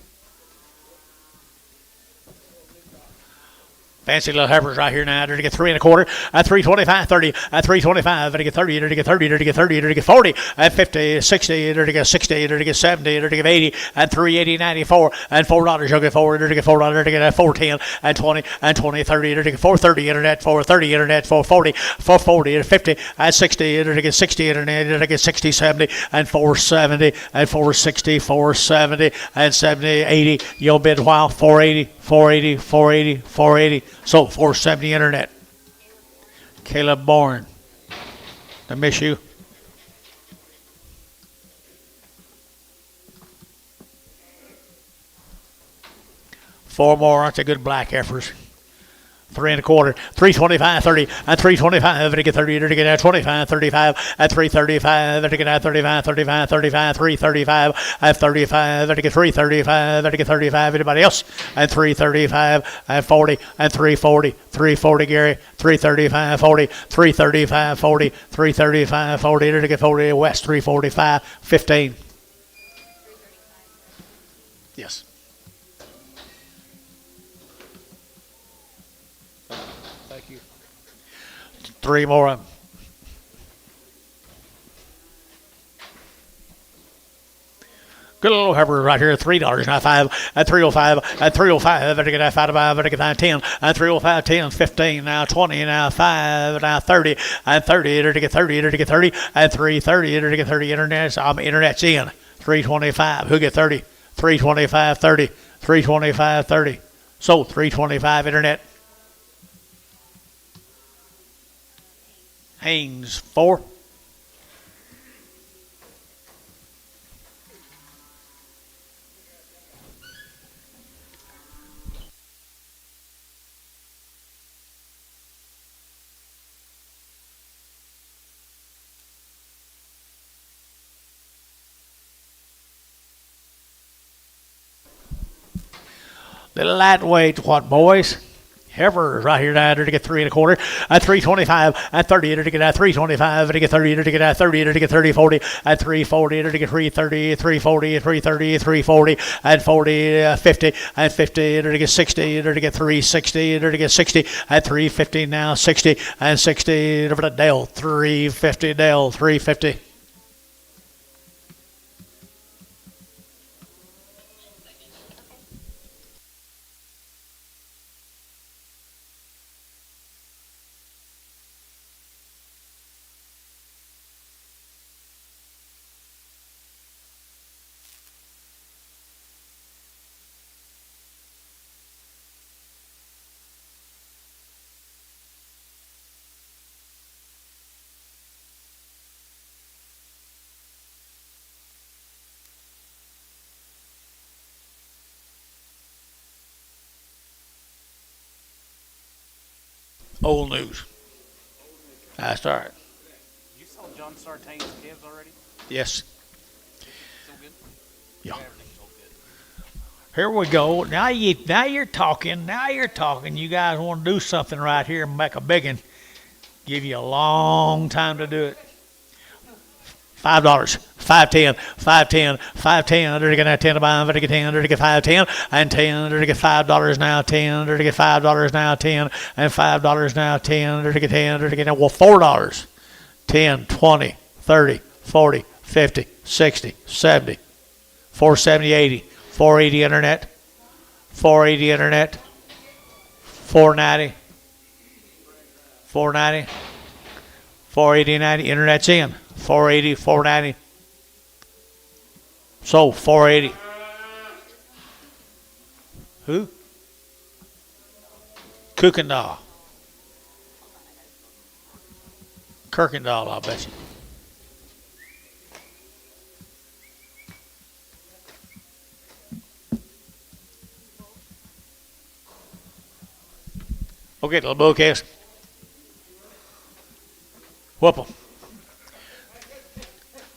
Fancy little heifers right here now. They're to get 3 1/4, at 325, 30, at 325, to get 30, to get 30, to get 30, to get 40, at 50, 60, to get 60, to get 70, to get 80, and 380, 94, and $4. You'll get 4, to get $4, to get 410, and 20, and 20, 30, to get 430 internet, 430 internet, 440, 440, and 50, and 60, to get 60 internet, to get 60, 70, and 470, and 460, 470, and 70, 80. You'll bid while 480, 480, 480, 480. So 470 internet. Caleb Bourne. I miss you. Four more. Aren't they good black heifers? 3 1/4, 325, 30, and 325, to get 30, to get 25, 35, at 335, to get 35, 35, 35, 335, at 35, to get 335, to get 35, anybody else? And 335, and 40, and 340, 340, Gary, 335, 40, 335, 40, 335, 40, to get 40, West, 345, 15. Yes. Thank you. 3 more of them. Good little heifer right here, $3, not 5, at 305, at 305, to get 5, to get 10, and 305, 10, 15, now 20, now 5, now 30, and 30, to get 30, to get 30, and 330, to get 30, internet's in, 325, who get 30, 325, 30, 325, 30, so 325 internet. Haynes, 4. The lightweight, what, boys? Heifers right here now to get 3 1/4 at 325 at 30 to get at 325 to get 30 to get at 30 to get 30 40 at 340 to get 330 340 330 340 at 40 50 at 50 to get 60 to get 360 to get 60 at 350 now 60 and 60 over to Dale 350 Dale 350. Old news. That's all right. You saw John Sartain's calves already? Yes. So good? Yeah. Everything's so good. Here we go. Now you're talking. Now you're talking. You guys want to do something right here and make a big one. Give you a long time to do it. $5, $5.10, $5.10, $5.10. They're gonna 10 to buy. They're gonna get 10. They're gonna get 5.10 and 10. They're gonna get $5 now. 10. They're gonna get $5 now. 10 and $5 now. 10. They're gonna get 10. They're gonna get $4. 10, 20, 30, 40, 50, 60, 70, 470, 80, 480 internet, 480 internet, 490, 490, 480, 90. Internet's in. 480, 490. So 480. Who? Kuykendall. Kirkendall, I'll bet you. Okay, little bouquets. Whoop 'em.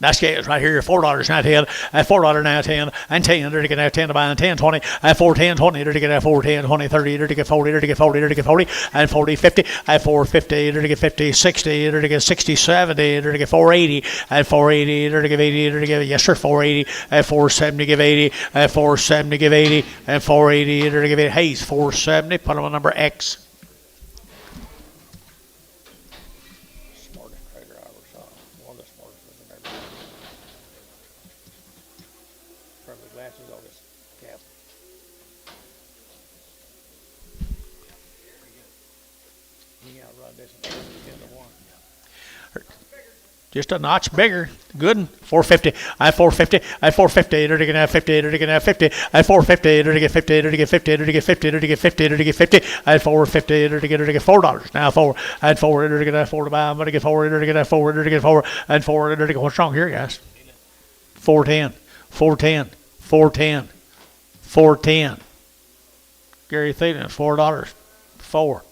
That's scales right here. $4 now 10 at $4 now 10 and 10 to get 10 to buy and 10 20 at 410 20 to get 410 20 30 to get 40 to get 40 to get 40 and 40 50 at 450 to get 50 60 to get 60 70 to get 480 at 480 to get 80 to get yes sir 480 at 470 give 80 at 470 give 80 and 480 to give 80. Hayes 470. Put on number X. Just a notch bigger. Good one. 450. At 450. At 450. To get 50. To get 50. At 450. To get 50. To get 50. To get 50. To get 50. To get 50. At 450. To get $4. Now 4. At 4. To get 4 to buy. I'm going to get 4. To get 4. To get 4. And 4. To get what's wrong here, guys? 410. 410. 410. 410. Gary Thielen, $4. 4.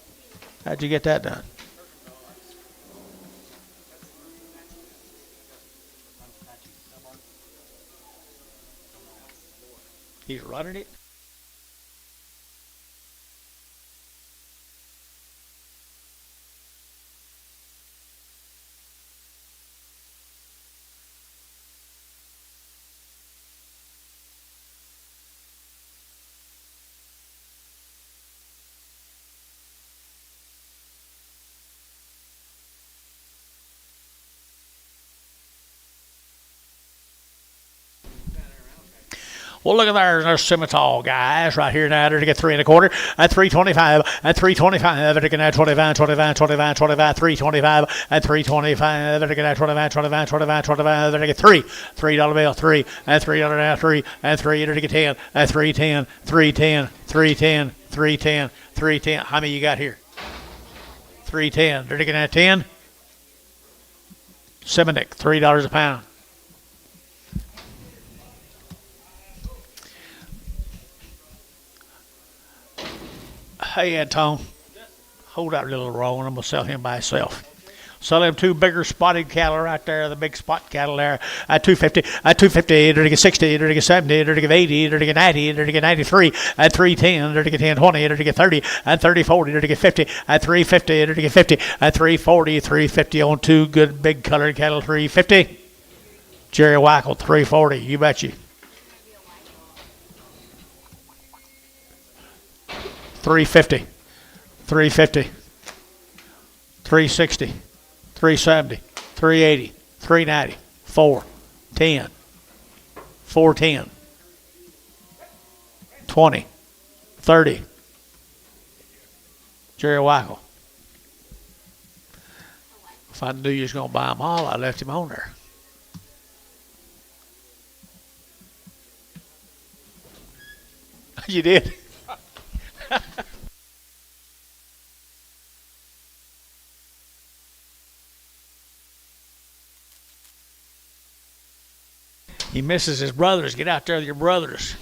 How'd you get that done? He's running it. Well, look at there's Scimitar guys right here now to get 3 1/4 at 325 at 325 to get 25 25 25 25 325 at 325 to get 25 25 25 25 to get $3 bill 3 and $3 now 3 and 3 to get 10 at 310 310 310 310 310. How many you got here? 310. They're getting at 10. Semitic, $3 a pound. Hey, Anton, hold that little roll and I'm going to sell him by himself. Sell them two bigger spotted cattle right there, the big spot cattle there at 250, at 250, to get 60, to get 70, to get 80, to get 90, to get 93, at 310, to get 10, 20, to get 30, at 30, 40, to get 50, at 350, to get 50, at 340, 350 on two good big colored cattle, 350. Jerry Wackel, 340, you bet you. 350, 350, 360, 370, 380, 390, 410, 410, 20, 30. Jerry Wackel. If I knew you was going to buy them all, I left him on there. You did? He misses his brothers. Get out there with your brothers.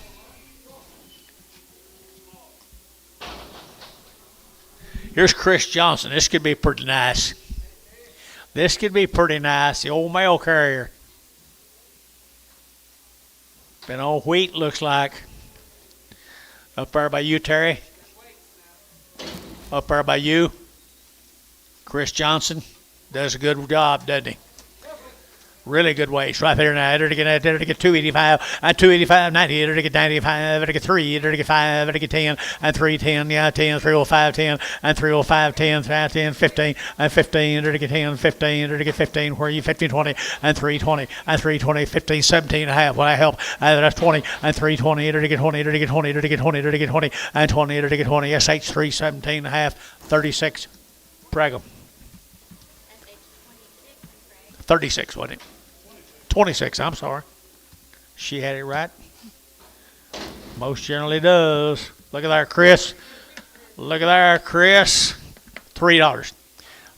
Here's Chris Johnson. This could be pretty nice. This could be pretty nice. The old mail carrier. Been on wheat, looks like. Up there by you, Terry. Up there by you. Chris Johnson does a good job, doesn't he? Really good weights right there now. To get 285, and 285, 90, to get 95, to get 3, to get 5, to get 10, and 310, yeah, 10, 305, 10, and 305, 10, 10, 15, and 15, to get 10, 15, to get 15, where you 15, 20, and 320, and 320, 15, 17 and a half. When I help, that's 20, and 320, to get 20, to get 20, to get 20, to get 20, and 20, to get 20, SH 317 and a half, 36. Brag 'em. 36, wasn't it? 26, I'm sorry. She had it right. Most generally does. Look at there, Chris. Look at there, Chris. $3.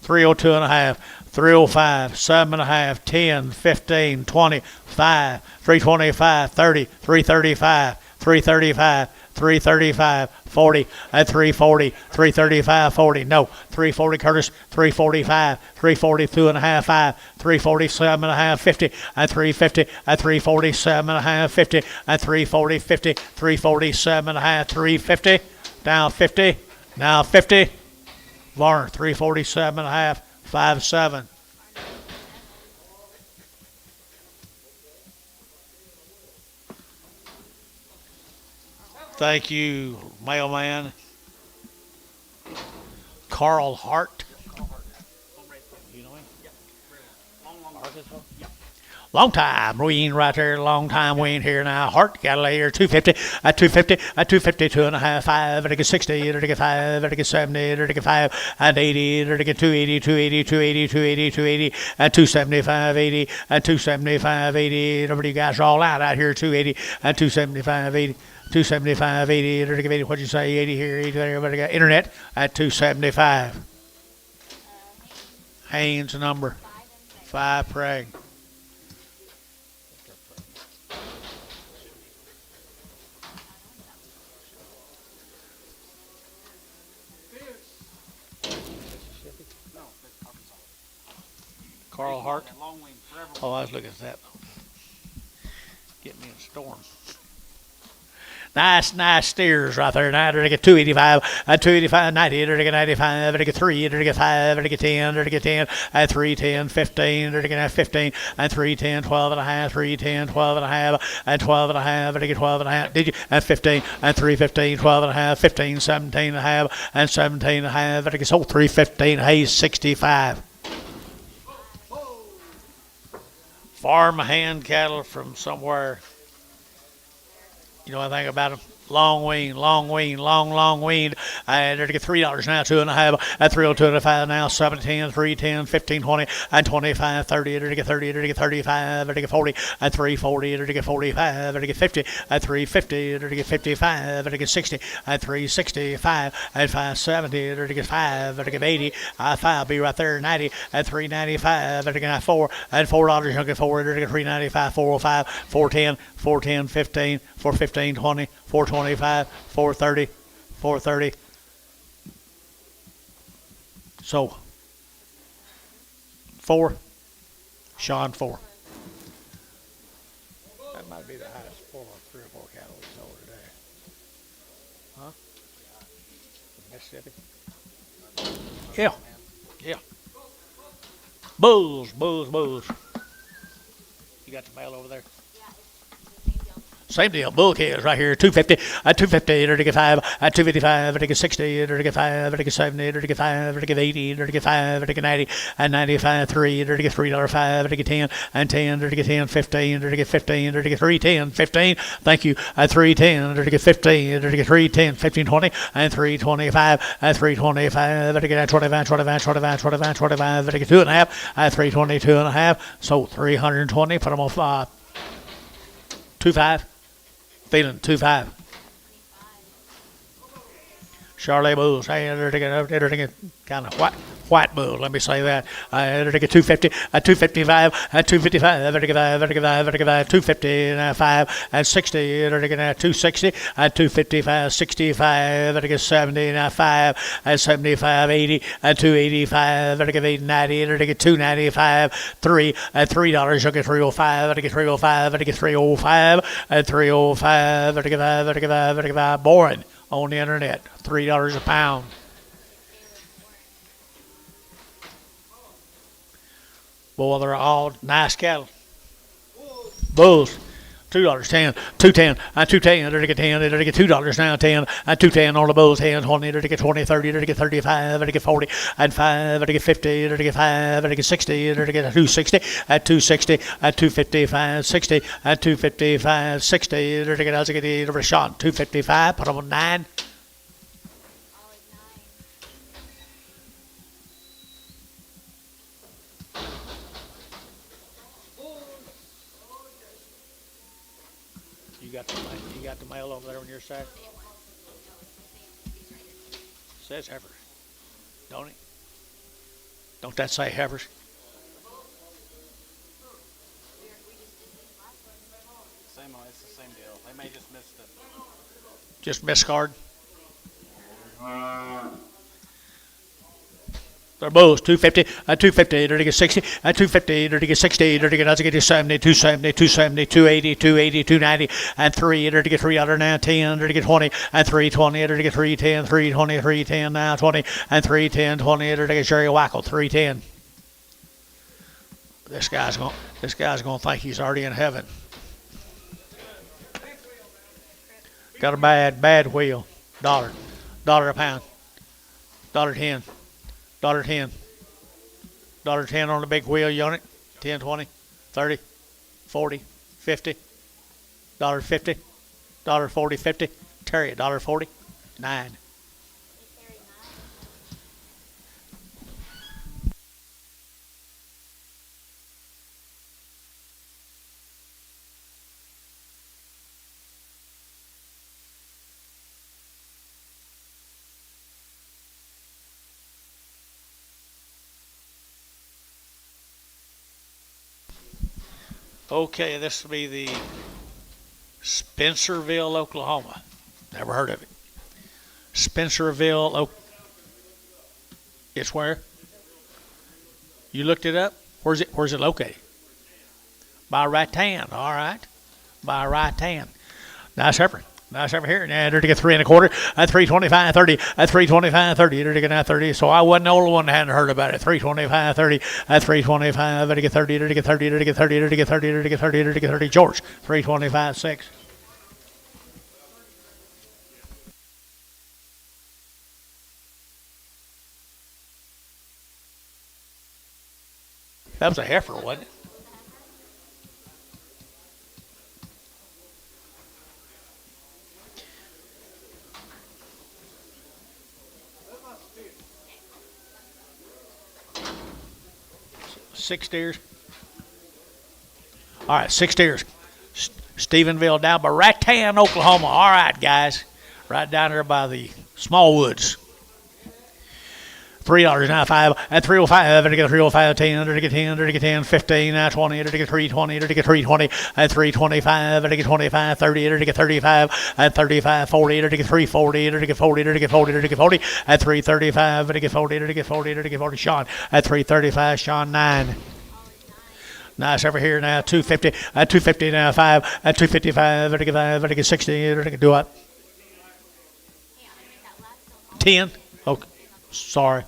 302 and a half. 305, 7 and a half, 10, 15, 20, 5, 325, 30, 335, 335, 335, 40, at 340, 335, 40, no, 340 Curtis, 345, 342 and a half, 5, 347 and a half, 50, at 350, at 347 and a half, 50, at 340, 50, 347 and a half, 350, down 50, now 50, Varner, 347 and a half, 5-7. Thank you, mailman. Carl Hart. You know him? Long time wean right there, long time wean here now. Hart got a layer 250, at 250, at 252 and a half, 5, at 60, at 5, at 70, at 5, and 80, at 280, 280, 280, 280, 280, and 275, 80, and 275, 80. Everybody, you guys are all out here, 280, and 275, 80. 275, 80, 80, what'd you say, 80 here, 80 there, everybody got internet at 275. Haynes number 5 Prague. Carl Hart. Oh, I was looking at that. Get me a storm. Nice steers right there. Now to get 285, at 285, 90, to get 95, to get 3, to get 5, to get 10, to get 10, at 310, 15, to get 15, and 310, 12 and a half, 310, 12 and a half, and 12 and a half, to get 12 and a half. Did you? At 15, and 315, 12 and a half, 15, 17 and a half, and 17 and a half, to get sold 315, Hayes 65. Farm hand cattle from somewhere. You know anything about them? Long wean, long wean. And they're to get $3 now, 2 and a half, at 302 and a 5 now, 7, 10, 3, 10, 15, 20, and 25, 30, they're to get 30, they're to get 35, they're to get 40, at 340, they're to get 45, they're to get 50, at 350, they're to get 55, they're to get 60, at 365, at 570, they're to get 5, they're to get 80, at 5, be right there, 90, at 395, they're to get 4, at $4, you'll get 4, they're to get 395, 405, 410, 410, 15, 415, 20, 425, 430, 430. So, 4. Sean 4. That might be the highest 3 or 4 cattle we sold today. Huh? Mississippi? Yeah. Yeah. Bulls. You got the mail over there? Same deal. Bull calves right here. 250. At 250. There to get 5. At 255. There to get 60. There to get 5. There to get 70. There to get 5. There to get 80. There to get 5. There to get 90. And 95. 3. There to get $3.05. There to get 10. And 10. There to get 10. 15. There to get 15. There to get 3. 10. 15. Thank you. At 310. There to get 15. There to get 3. 10. 15. 20. And 325. At 325. There to get 25. 25. 25. 25. 25. There to get 2.5. At 320. 2.5. So 320. Put them on 25. Feeling 2.5. Charlotte bulls. Hey, they're to get kind of white bulls. Let me say that. They're to get 250. At 255. At 255. They're to get 5. They're to get 5. They're to get 5. 255. At 60. They're to get 260. At 255. 65. They're to get 70. 5. At 75. 80. At 285. They're to get 890. They're to get 295. 3. At $3. You'll get 305. They're to get 305. They're to get 305. At 305. They're to get 5. They're to get 5. They're to get 5. Boring. On the internet, $3 a pound. Boy, they're all nice cattle. Bulls, $2, 10, 210, and 210. They're to get 10. They're to get $2 now, 10, and 210 on the bulls, 10, 20. They're to get 20, 30. They're to get 35. They're to get 40, and 5. They're to get 50. They're to get 5. They're to get 60. They're to get 260. At 260, at 255, 60, at 255, 60. They're to get as I get over a shot. 255. Put them on 9. You got the mail over there on your side? Says Heifers, don't it? Don't that say Heifers? It's the same deal. They may just miss the. Just miscard. They're bulls, 250, at 250, they're to get 60, at 250, they're to get 60, they're to get 270, 270, 270, 280, 280, 290, and 3, they're to get $3 now, 10, they're to get 20, and 320, they're to get 310, 320, 310 now, 20, and 310, 20, they're to get Jerry Wackel, 310. This guy's gonna think he's already in heaven. Got a bad wheel. $1 a pound. $1.10. $10. $10 on the big wheel unit. 10, 20, 30, 40, 50. $50. $40, 50. Terry, $40. 9. Okay, this will be the Spencerville, Oklahoma. Never heard of it. Spencerville, it's where? You looked it up? Where's it located? By Rattan. All right. By Rattan. Nice heifer. Nice over here. Now they're to get 3 1/4. At 325, 30. At 325, 30. They're to get 30. So I wasn't the only one that hadn't heard about it. 325, 30. At 325, they're to get 30. They're to get 30. They're to get 30. They're to get 30. They're to get 30. They're to get 30. George. 325, 6. That was a heifer, wasn't it? Six steers. All right, 6 steers. Stephenville down by Rattan, Oklahoma. All right, guys. Right down there by the Small Woods. $3.95 and 305 and get 305 10 to get 10 to get 10 15 and 20 to get 320 to get 320 and 325 and to get 25 30 to get 35 and 35 40 to get 340 to get 40 to get 40 to get 40 and 335 to get 40 to get 40 to get 40 Sean at 335 Sean 9. Nice over here now 250 at 250 now 5 at 255 to get 5 to get 60 to get do what? 10. Okay. Sorry.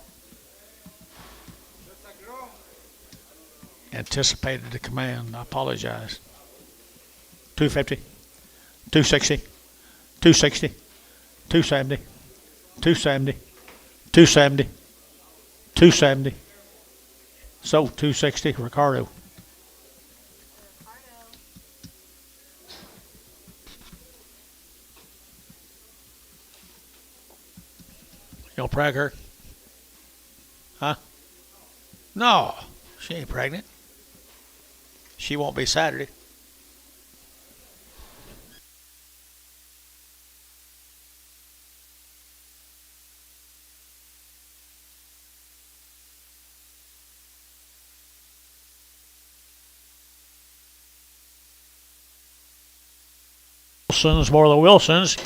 Anticipated the command. I apologize. 250, 260, 260, 270, 270, 270, 270. So 260, Ricardo. You'll preg her? Huh? No, she ain't pregnant. She won't be Saturday. Wilsons, more of the Wilsons.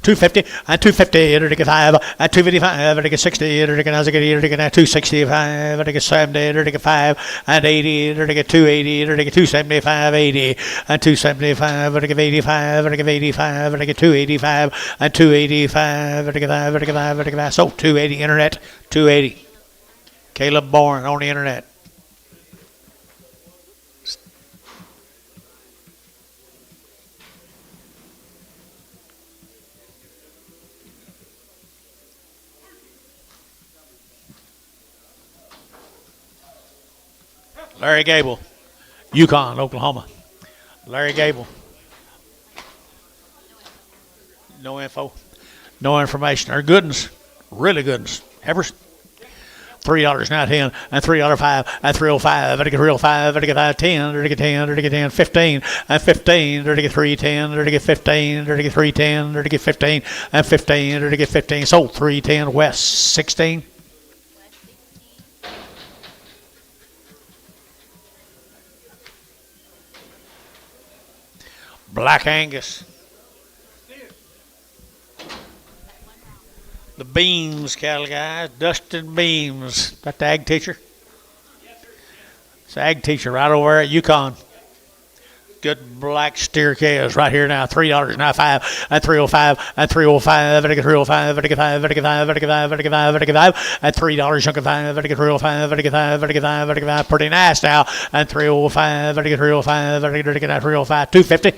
250 and 250 to get 5 and 255 to get 60 to get 265 to get 70 to get 5 and 80 to get 280 to get 275 80 and 275 to get 85 to get 85 to get 285 and 285 to get 5 to get 5 to get 5. So 280 internet 280. Caleb Bourne on the internet. Larry Gable, Yukon, Oklahoma. Larry Gable. No info. No information. They're good ones. Really good ones. Evers. $3 now 10 and $3.05 and 305 and get 305 and get 510 or to get 10 or to get 10 15 and 15 or to get 310 or to get 15 or to get 310 or to get 15 and 15 or to get 15. Sold 310 West 16. Black Angus. The Beams cattle guys, Dustin Beams. Got the ag teacher? It's the ag teacher right over there at Yukon. Good black steer calves right here now. $3 now 5 and 305 and 305 and get 305 and get 5 and get 5 and get 5 and get 5 and get 5 and $3 chunk of 5 and get 305 and get 5 and get 5 and get 5. Pretty nice now. And 305 and get 305 and get 305 250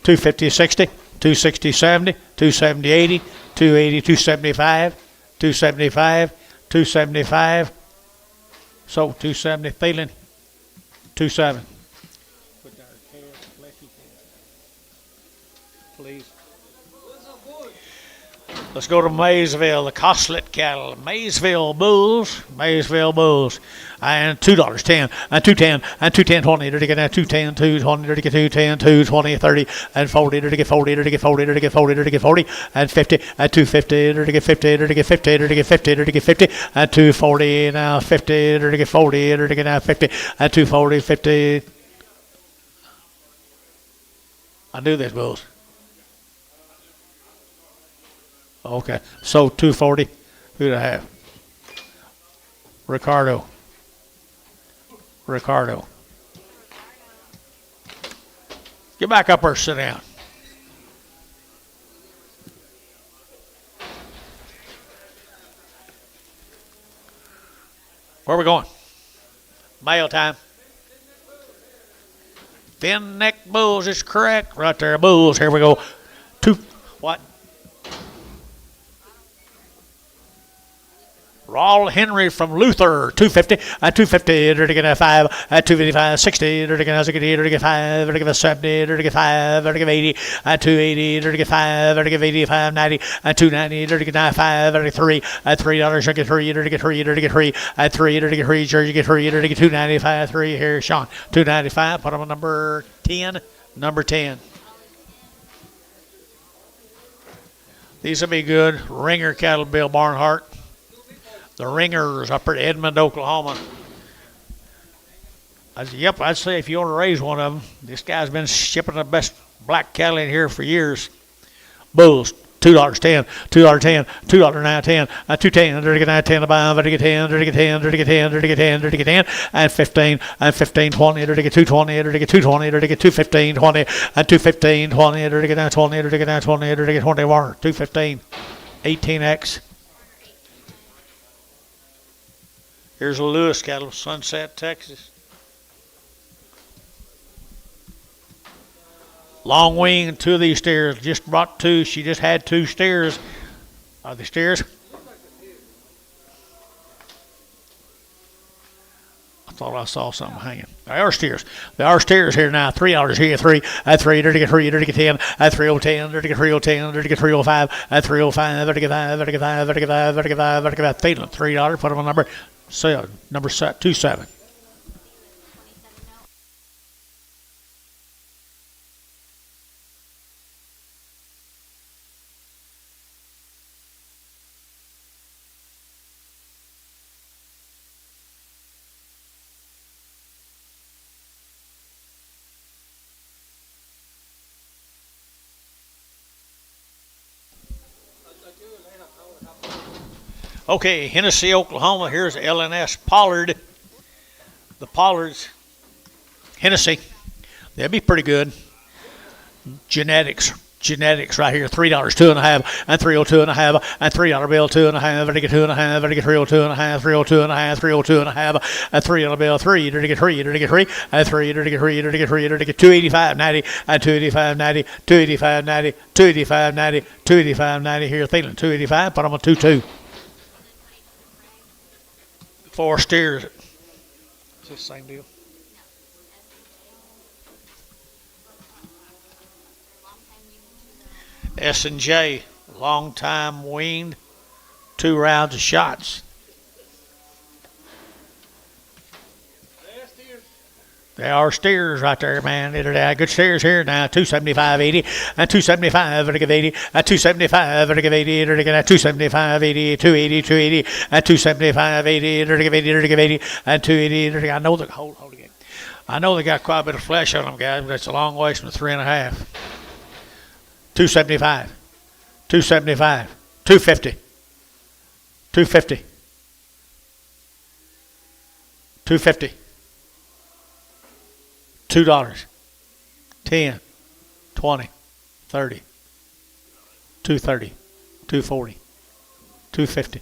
250 60 260 70 270 80 280 275 275 275. So 270 feeling 27. Please. Let's go to Maysville, the Coslet cattle. Maysville Bulls. And $2, 10, and 210, and 210, 20, to get 210, 220, to get 210, 220, 30, and 40, to get 40, to get 40, to get 40, to get 40, and 50, and 250, to get 50, to get 50, to get 50, to get 50, and 240, now 50, to get 40, to get now 50, and 240, 50. I knew this, Bulls. Okay, so 240. Who do I have? Ricardo. Get back up or sit down. Where are we going? Mail time. Thin neck bulls is correct. Right there, bulls. Here we go. What? Raul Henry from Luther, 250, at 250, to get a 5, at 255, 60, to get a 60, to get 5, to get a 70, to get 5, to get 80, at 280, to get 5, to get 85, 90, at 290, to get 95, to get 3, at $3, to get 3, to get 3, to get 3, at 3, to get 3, Jersey, get 3, to get 295, 3, here, Sean, 295, put him on number 10, number 10. These will be good. Ringer cattle, Bill Barnhart. The Ringers up at Edmond, Oklahoma. Yep, I'd say if you want to raise one of them, this guy's been shipping the best black cattle in here for years. Bulls, $2.10, $2.10, $2.10, $2.10, $2.10, $2.10, $2.10, $2.10, $2.10, and 15, and 15, 20, $2.20, $2.20, $2.15, 20, and 2.15, 20, $2.20, $20, $20 more, 2.15, 18X. Here's a Lewis cattle, Sunset, Texas. Long wing and 2 of these steers. Just brought 2. She just had 2 steers. Are they steers? I thought I saw something hanging. They are steers. There are steers here now. $3 here, 3 at 3, $3, $10 at 3.10, $3.10, $3.05 at 3.05, $5, feeding $3. Put them on number 27. Okay, Hennessy, Oklahoma. Here's LNS Pollard. The Pollards, Hennessy, they'll be pretty good. Genetics right here. $3, 2.5, and 3.02.5, and $3 bill, 2.5, and $2.5, and $3.02.5, 3.02.5, 3.02.5, and $3 bill, 3, and 3, and 285.90, and 285.90, 285.90, 285.90, 285.90 here. Thielen, 285. Put them on 2.2. 4 steers. Is this the same deal? S&J, long time weaned, 2 rounds of shots. They are steers right there, man. They're good steers here now. 275.80 and 275 and 80 and 275 and 80 and 275 80 280 280 and 275 80 and 80 and 280. I know hold again. I know they got quite a bit of flesh on them, guys, but it's a long ways from the 3.5. 275, 275, 250, 250, 250. $2, 10, 20, 30, 230, 240, 250,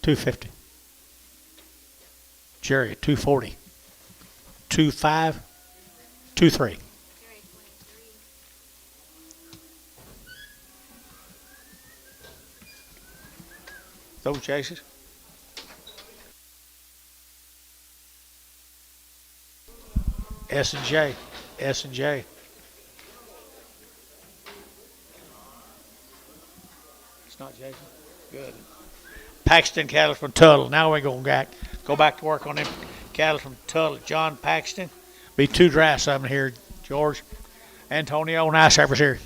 250. Jerry, 240, 25, 23. Those chases. S&J. It's not Jason. Good. Paxton cattle from Tuttle. Now we're going to go back to work on them cattle from Tuttle. John Paxton. Be 2 drafts of them here, George. Antonio Nicehaver's here.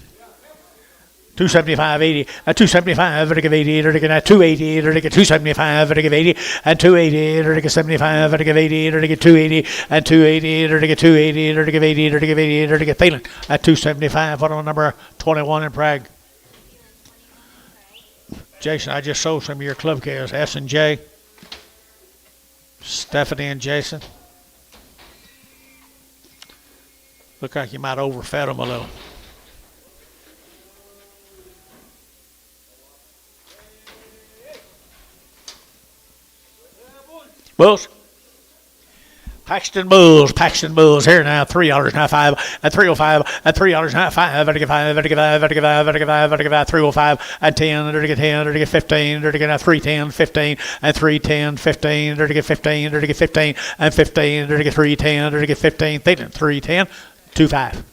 275.80 and 275 and 80 and 280 and 275 and 80 and 280 and 75 and 80 and 280 and 280 and 280 and 80 and 80 and Thielen at 275. Put on number 21 in Prague. Jason, I just sold some of your club cows. S&J, Stephanie and Jason. Look like you might overfed them a little. Bulls. Paxton Bulls here now. $3.95 and 3.05 and $3.95 and 5 and 3.05 and 10 and 10 and 15 and 310 15 and 310 15 and 15 and 15 and 15 and 310 and 15 310 25.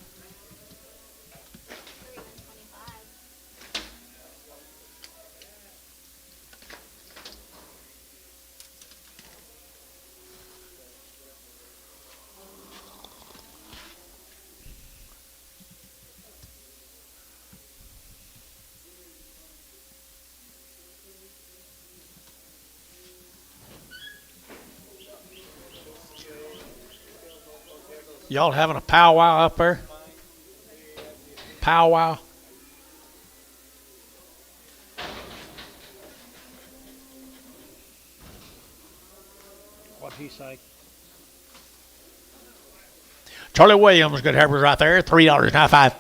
Y'all having a powwow up there? Powwow. What'd he say? Charlie Williams, good helpers right there. $3.95.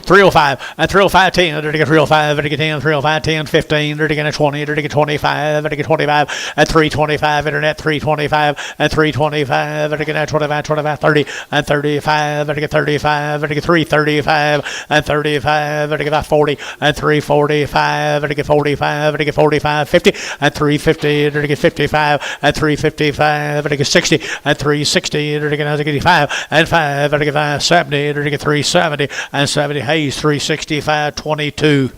305 and 305 10 to get 305 to get 10 305 10 15 to get 20 to get 25 to get 25 and 325 internet 325 and 325 to get 25 25 30 and 35 to get 35 to get 335 and 35 to get 40 and 345 to get 45 to get 45 50 and 350 to get 55 and 355 to get 60 and 360 to get 85 and 5 to get 570 to get 370 and 70 Hayes 365 22.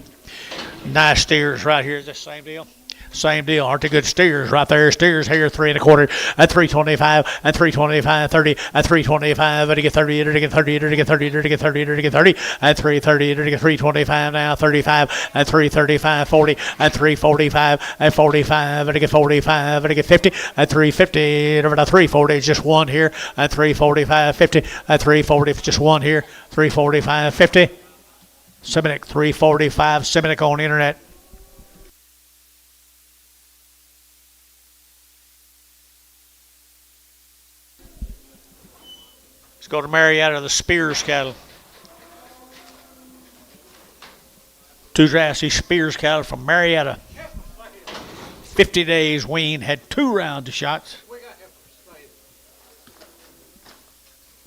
Nice steers right here. Is this the same deal? Same deal. Aren't they good steers right there? Steers here 3 1/4 and 325 and 325 30 and 325 to get 30 to get 30 to get 30 to get 30 to get 30 and 330 to get 325 now 35 and 335 40 and 345 and 45 to get 45 to get 50 and 350 over to 340 just one here and 345 50 and 340 just one here 345 50. Semitic 345 Semitic on internet. Let's go to Marietta, the Spears cattle. Two Drassy Spears cattle from Marietta. 50 days wean, had 2 rounds of shots.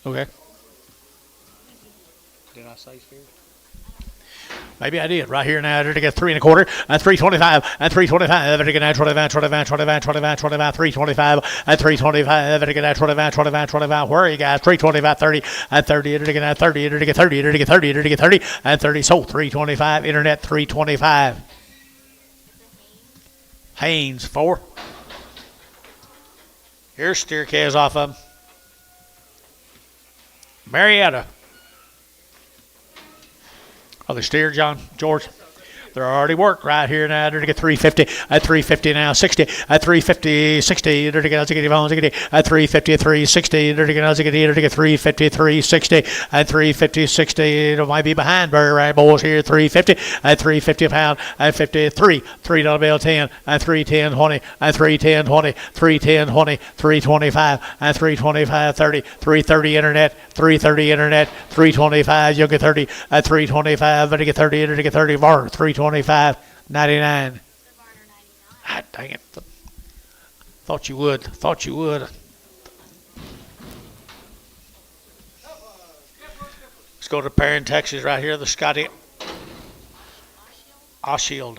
Okay. Did I say Spears? Maybe I did. Right here now, to get 3 1/4 and 325 and 325. To get 25, 25, 25, 25, 25, 325 and 325. To get 25, 25, 25. Where are you guys? 325, 30 and 30. To get 30. To get 30. To get 30. To get 30 and 30. So 325. Internet 325. Haynes 4. Here's steer calves off of them. Marietta. Oh, they steer, George. They're already worked right here now. They're to get 350 at 350 now, 60 at 350, 60. They're to get 350, 360. They're to get 350, 360 at 350, 60. It might be behind Burger Right Boys here. 350 at 350 pound at 53, $3 bill 10 at 310 20 at 310 20, 310 20, 325 at 325 30, 330 internet, 330 internet, 325. You'll get 30 at 325. But to get 30, to get 30 bar 325 99. Ah, dang it! Thought you would. Let's go to Perrin, Texas, right here. The Scotty Oshield.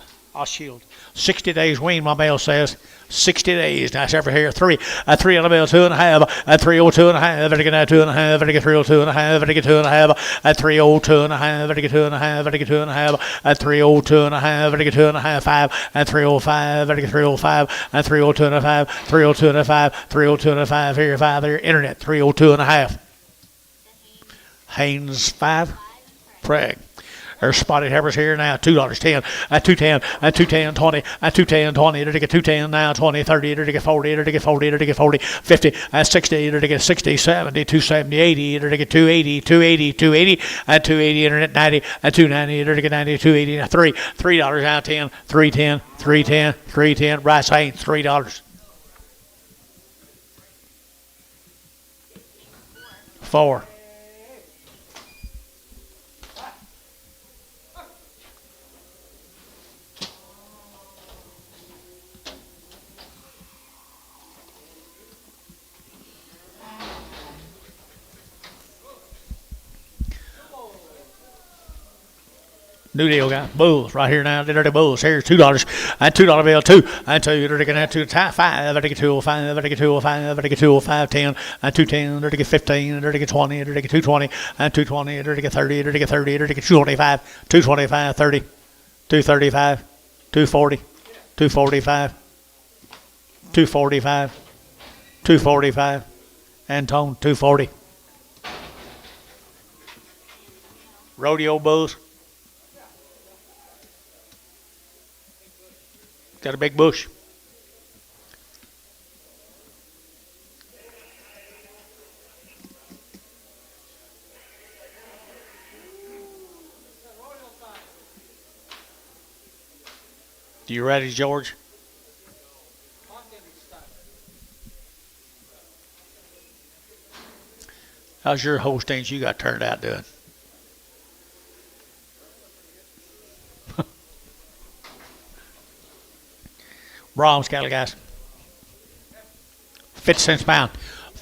60 days wean, my mail says. 60 days. Nice over here. 3 at 3 on the bill, 2.5 at 302.5. Better get 2.5. Better get 302.5. Better get 2.5 at 302.5. Better get 2.5. Better get 2.5 at 302.5. Better get 2.5. 5 at 305. Better get 305 at 302.5. 302.5. 302.5 here. 5 there. Internet 302.5. Haynes 5. Prague. There's spotted heifers here now, $2.10 at 210 at 210 20 at 210 20 to get 210 now 20 30 to get 40 to get 40 to get 40 50 at 60 to get 60 70 270 80 to get 280 280 280 at 280 internet 90 at 290 to get 90 280 now $3 out 10 310 310 310 Rice Haynes $3. 4. New deal, guy. Bulls right here now. Dirty Bulls. Here's $2 and $2 bill. 2 and 2. They're going to 2 5. They're going to 205. They're going to 205. They're going to 205. 10 and 210. They're going to get 15. They're going to get 20. They're going to get 220 and 220. They're going to get 30. They're going to get 30. They're going to get 225. 225. 30. 235. 240. 245. 245. 245. Antone 240. Rodeo Bulls. Got a big bush. You ready, George? How's your Holsteins you got turned out doing? Brahms cattle, guys. 50 cents a pound.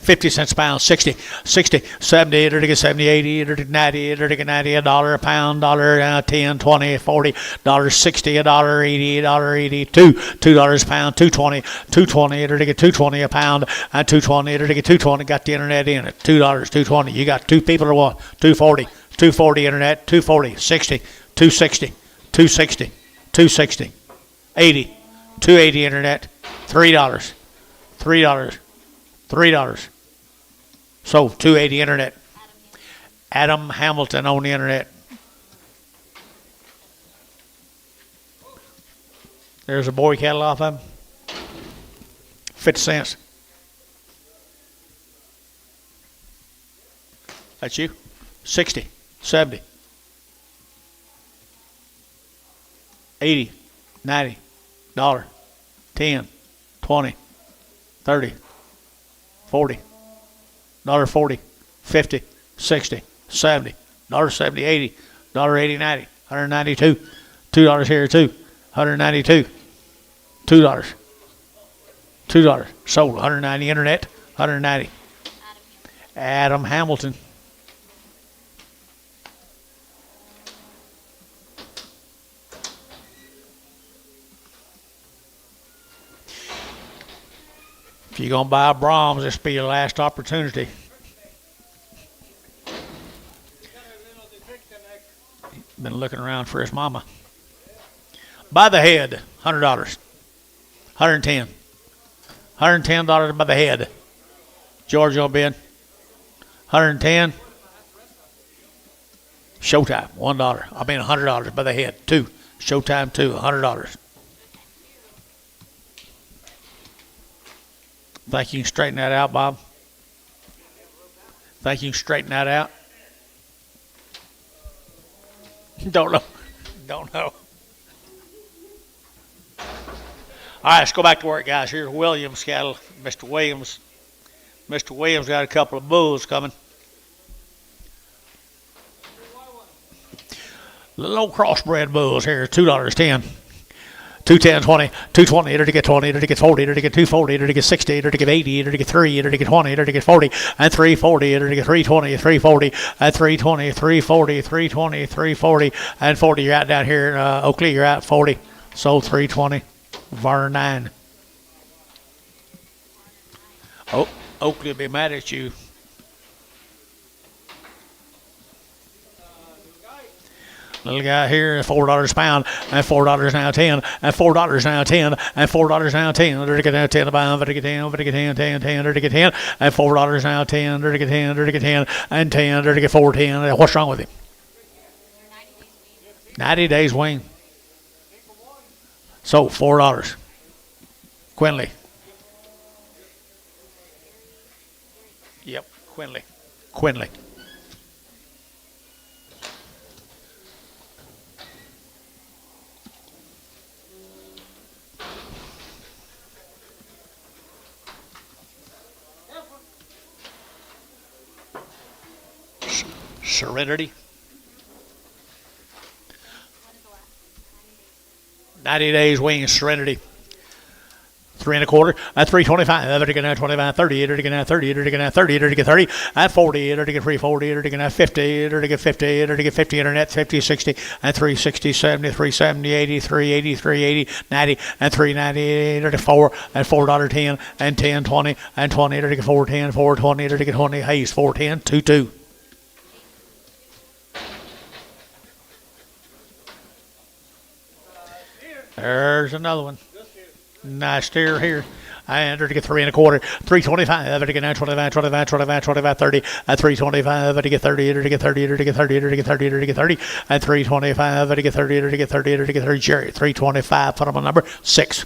50 cents a pound, 60, 70, 70, 80, 90, 90, a dollar a pound, dollar 10, 20, 40, dollar 60, a dollar 80, a dollar 82, $2 a pound, 220, 220, 220 a pound, and 220, 220, got the internet in it, $2, 220. You got two people or one, 240, 240 internet, 240, 60, 260, 260, 260, 80, 280 internet, $3, $3. $3. So 280 internet. Adam Hamilton on the internet. There's a boy cattle off of him. 50 cents. That's you. 60, 70, 80, 90, dollar, 10, 20, 30. 40, $40, 50, 60, 70, $70, 80, $80, 90, 192, $2 here too, 192, $2, $2, sold, 190 internet, 190. Adam Hamilton. If you're going to buy a Brahms, this will be your last opportunity. Been looking around for his mama. By the head, $100. 110. $110 by the head. George on bid. 110. Showtime, $1. I mean $100 by the head. 2. Showtime 2, $100. Think you can straighten that out, Bob? Think you can straighten that out? Don't know. Don't know. All right, let's go back to work, guys. Here's Williams cattle. Mr. Williams. Mr. Williams got a couple of bulls coming. Little old crossbred bulls here, $2.10. 210, 20, 220, to get 20, to get 40, to get 240, to get 60, to get 80, to get 3, to get 20, to get 40, and 340, to get 320, 340, and 320, 340, 320, 340, and 40. You're out down here in Oakley, you're out 40. Sold 320, Varner 9. Oh, Oakley will be mad at you. Little guy here, $4 a pound, and $4 now 10, and $4 now 10, and $4 now 10, to get now 10 a pound, to get 10, to get 10, 10, 10, to get 10, and $4 now 10, to get 10, to get 10, and 10, to get 410. What's wrong with him? 90 days wean. So $4. Quinley. Yep, Quinley. Quinley. Serenity. 90 days wean Serenity. 3 1/4, at 325, to get now 25, 30, to get now 30, to get now 30, to get 30, at 40, to get 340, to get now 50, to get 50, to get 50 internet, 50, 60, and 360, 70, 370, 80, 380, 380, 90, and 390, to get 4, and $4.10, and 10, 20, and 20, to get 410, 420, to get 20, Hayes, 410, 22. There's another one. Nice steer here. And to get 3 1/4, 325, to get now 25, 25, 25, 25, 30, and 325, to get 30, to get 30, to get 30, to get 30, to get 30, and 325, to get 30, to get 30, to get 30, Jerry, 325, put him on number 6.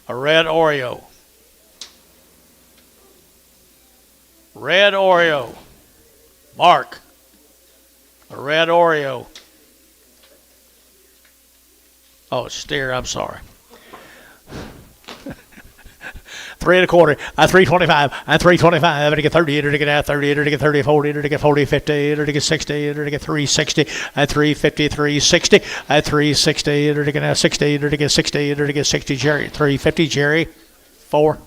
A red Oreo. red Oreo. Mark. A red Oreo. Oh, it's steer. I'm sorry. 3 1/4, 3.25, and 3.25, and to get 30, to get 30, to get 30, 40, to get 40, 50, to get 60, to get 360, and 350, 360, and 360, to get 60, to get 60, to get 60, Jerry, 350, Jerry, 4.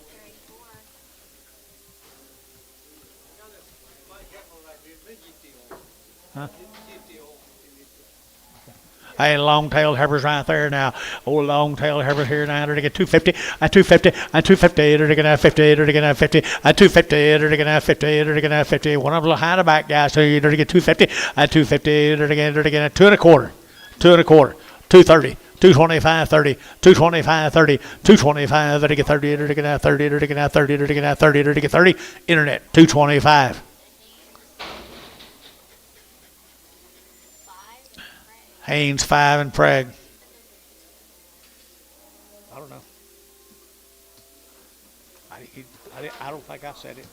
Huh? Hey, long-tailed heifers right there now. Oh, long-tailed heifers here now. To get 250, and 250, and 250, to get 50, to get 50, and 250, to get 50, to get 50. One of them behind the back, guys. So you to get 250, and 250, to get 2 1/4, 2 1/4, 230. 225, 30, 225, 30, 225, to get 30, to get 30, to get 30, to get 30, to get 30. Internet, 225. Haynes, 5, and Preg. I don't know. I don't think I said it.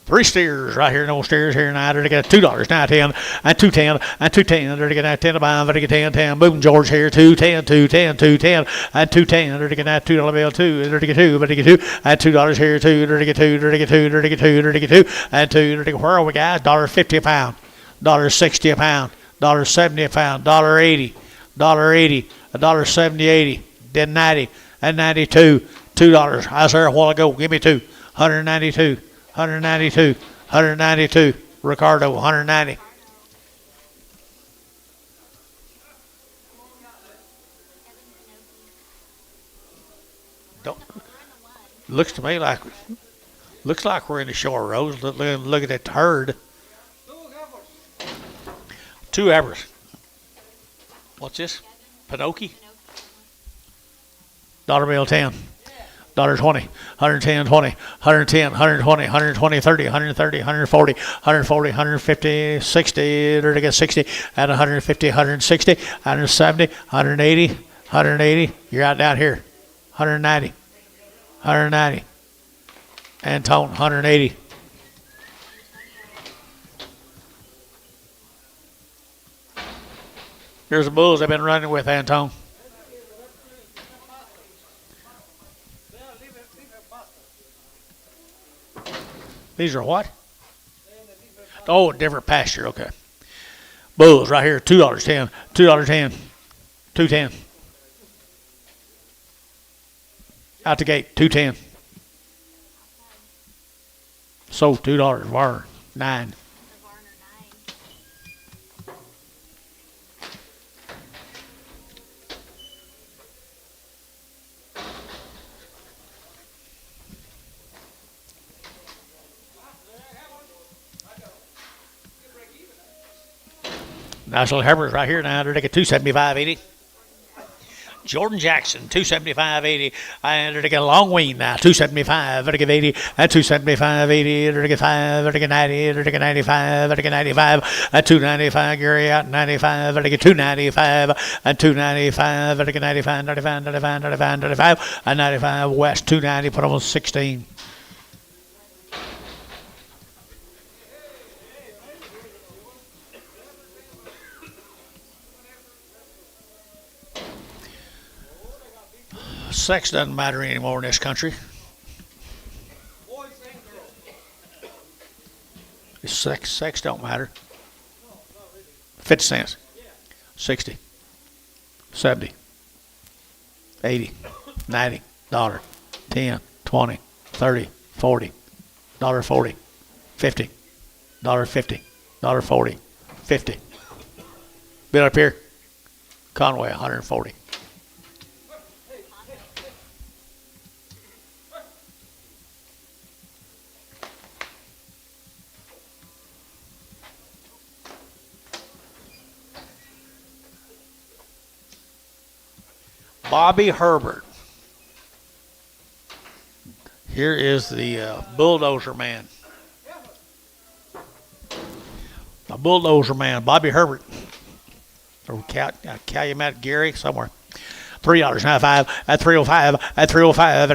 3 steers right here, no steers here now. To get $2 now, 10, and 210, and 210, to get 10 to buy, to get 10, 10. Boom, George here, 210, 210, 210, and 210, to get that $2 bill, 2, to get 2, but to get 2, and $2 here, 2, to get 2, to get 2, to get 2, to get 2, and 2, to get where are we, guys? $1.50 a pound, $1.60 a pound. $1.70 a pound, $1.80, $1.80, $1.70, 80, then 90, and 92, $2. I was there a while ago. Give me 2, 192, 192, 192. Ricardo, 190. Don't, looks to me like we're in the shore roads. Look at that herd. 2 heifers. What's this? Pinocchio? $1 bill, 10. $20, 110, 20, 110, 120, 120, 30, 130, 140, 140, 150, 60, to get 60, and 150, 160, 170, 180, 180. You're out down here. 190, 190. Antone, 180. Here's the bulls I've been running with, Antone. These are what? Oh, different pasture. Okay. Bulls right here, $2.10, $2.10, $2.10. Out the gate, $2.10. Sold $2. Warner, $9. Nice little heifers right here now. They're taking $275.80. Jordan Jackson, $275.80. And they're taking a long wean now, $275. They're taking 80 and $275.80. They're taking 5. They're taking 90. They're taking 95. They're taking 95 and $295. Gary out 95. They're taking $295 and $295. They're taking 95, 95, 95, 95, 95, and 95. West $290. Put them on 16. Sex doesn't matter anymore in this country. Sex don't matter. 50 cents. 60. 70. 80. 90. $1. 10. 20. 30. 40. $1.40. 50. $1.50. $1.40. 50. Bid up here. Conway, 140. Bobby Herbert. Here is the bulldozer man. The bulldozer man, Bobby Herbert. Or Calumet Gary, somewhere. $3.95 at 305 at 305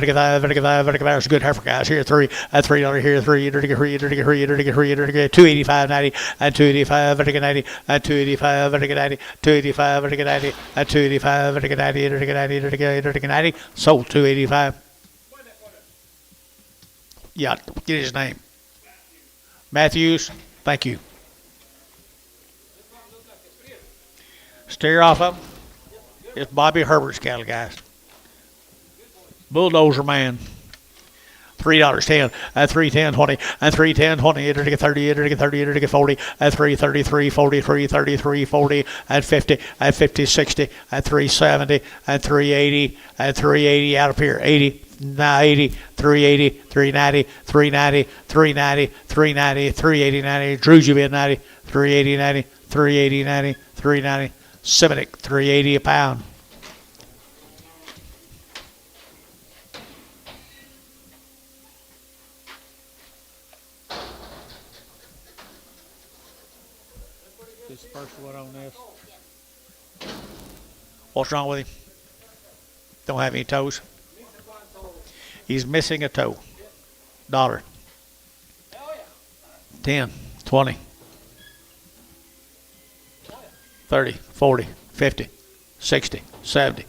That's a good heifer, guys. Here $3 at $3 here $3 285.90 at 285 90 at 285 90 285 90 at 285 90 sold 285. Yeah, get his name. Matthews. Thank you. Steer off of him. It's Bobby Herbert's cattle, guys. Bulldozer man. $3.10 at 310.20 at 310.20 it'll get 30 it'll get 30 it'll get 40 at 333 43 33 40 at 50 at 50 60 at 370 at 380 at 380 out of here 80 now 80 380 390 390 390 390 380 90 Drew's you bid 90 380 90 380 90 390 Civic 380 a pound. This first one on this. What's wrong with him? Don't have any toes. He's missing a toe. $1. 10, 20, 30, 40, 50, 60, 70,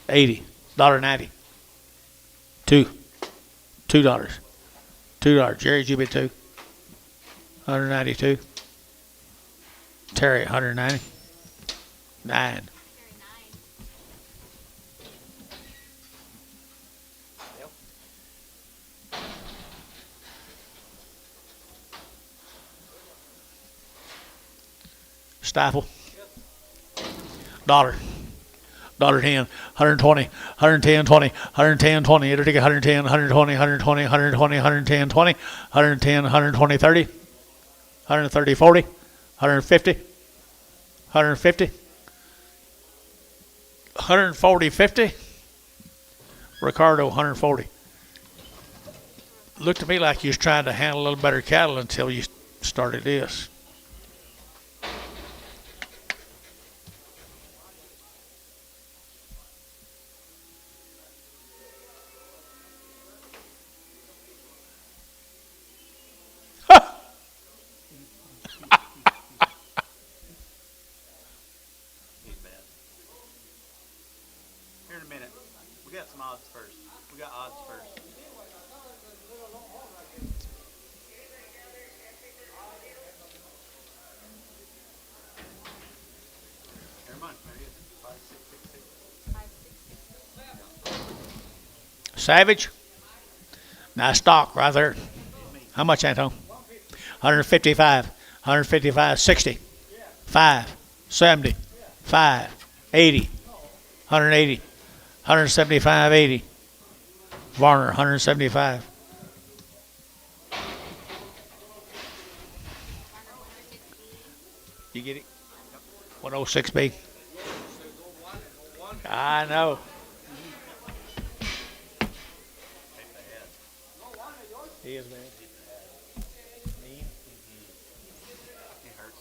80, $1.90. $2. $2. Jerry's you bid 2. 192. Terry 190. 9. Stifle. $1. $1.10. 120. 110 20. 110 20. It'll take 110, 120, 120, 120, 110 20. 110, 120 30. 130 40. 150. 150. 140 50. Ricardo 140. Looked to me like you was trying to handle a little better cattle until you started this. Here in a minute. We got some odds first. We got odds first. Never mind. There he is. 5666. Savage. Nice stock right there. How much, Anton? 155. 155. 60. 5. 70. 5. 80. 180. 175. 80. Varner 175. You get it? 106B. I know. He is, man. He hurts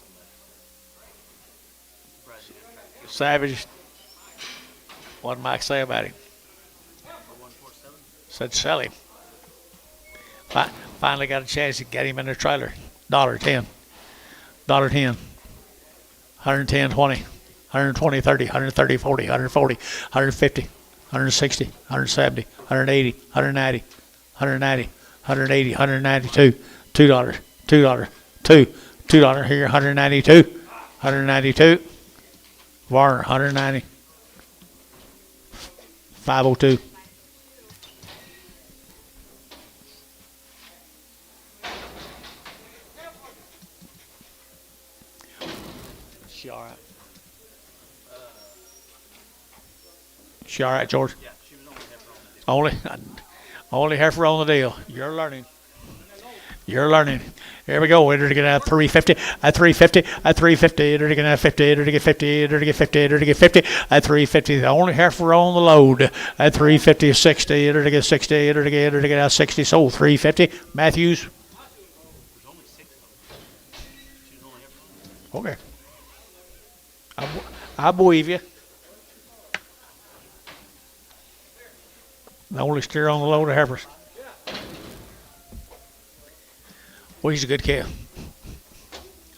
him. Savage. What did Mike say about him? 147. Said sell him. Finally got a chance to get him in the trailer. $1.10. $1.10. 110 20. 120 30. 130 40. 140. 150. 160. 170. 180. 190. 190. 180. 192. $2. $2. $2 here. 192. 192. Varner 190. 502. She all right? She all right, George? Yeah, she was only half on the deal. Only heifer on the deal. You're learning. You're learning. Here we go. Enter to get at 350. At 350. At 350. Enter to get at 50. Enter to get 50. Enter to get 50. Enter to get 50. At 350. The only heifer on the load. At 350. 60. Enter to get 60. Enter to get out 60. Sold 350. Matthews. There's only 6 of them. She was only half on the deal. Okay. I believe you. The only steer on the load of heifers. Well, he's a good cow.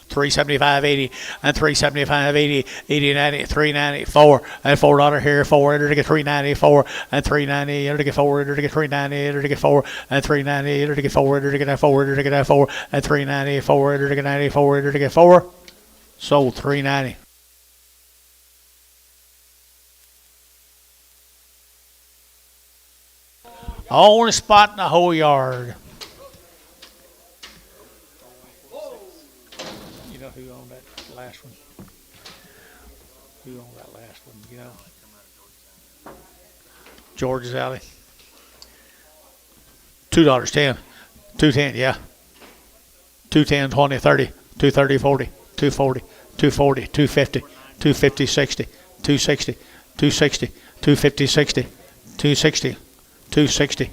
375.80 and 375.80, 80.90, 394 and $4 here, $4 to get 394 and 390 to get 4 to get 390 to get 4 and 390 to get 4 to get 4 to get 4 and 394 to get 94 to get 4. Sold 390. Only spot in the whole yard. You know who owned that last one? Who owned that last one? You know? George's Alley. $2.10. 210, yeah. 210, 20, 30, 230, 40, 240, 240, 250, 250, 60, 260, 260, 250, 60, 260, 260.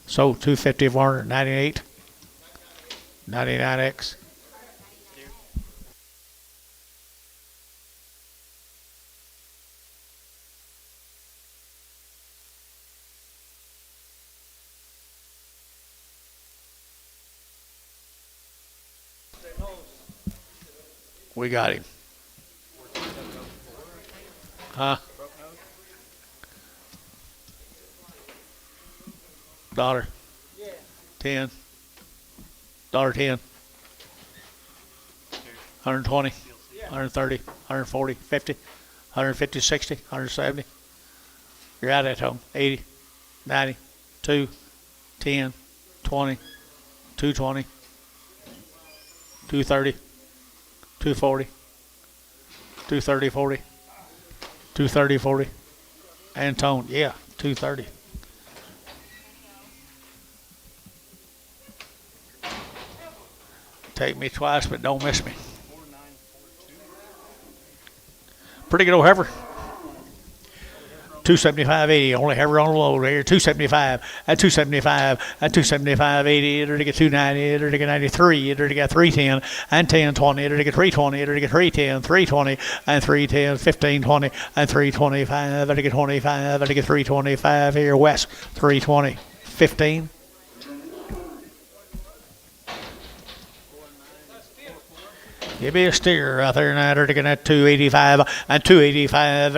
Sold 250 Warner, 98, 99X. We got him. Huh? Dollar. 10. $1.10. 120. 130. 140. 50. 150. 60. 170. You're out at home. 80. 90. 2. 10. 20. 220. 230. 240. 230. 40. 230. 40. And tone. Yeah. 230. Take me twice, but don't miss me. Pretty good old heifer. 275.80. Only heifer on the load here. 275 at 275 at 275.80. It'll get 290. It'll get 93. It'll get 310 and 1020. It'll get 320. It'll get 310, 320 and 310, 1520 and 325. It'll get 25. It'll get 325 here west. 320, 15. Give me a steer out there now. They're looking at 285 and 285. 285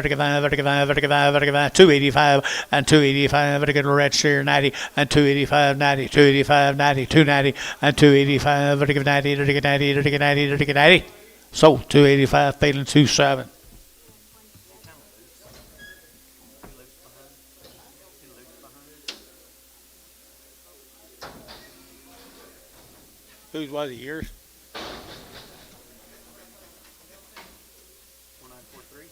and 285. They're getting a red steer 90 and 285, 90, 285, 90, 290 and 285. They're getting 90. They're getting 90. They're getting 90. They're getting 90. So 285, failing 27. Whose was it? Yours? 1943.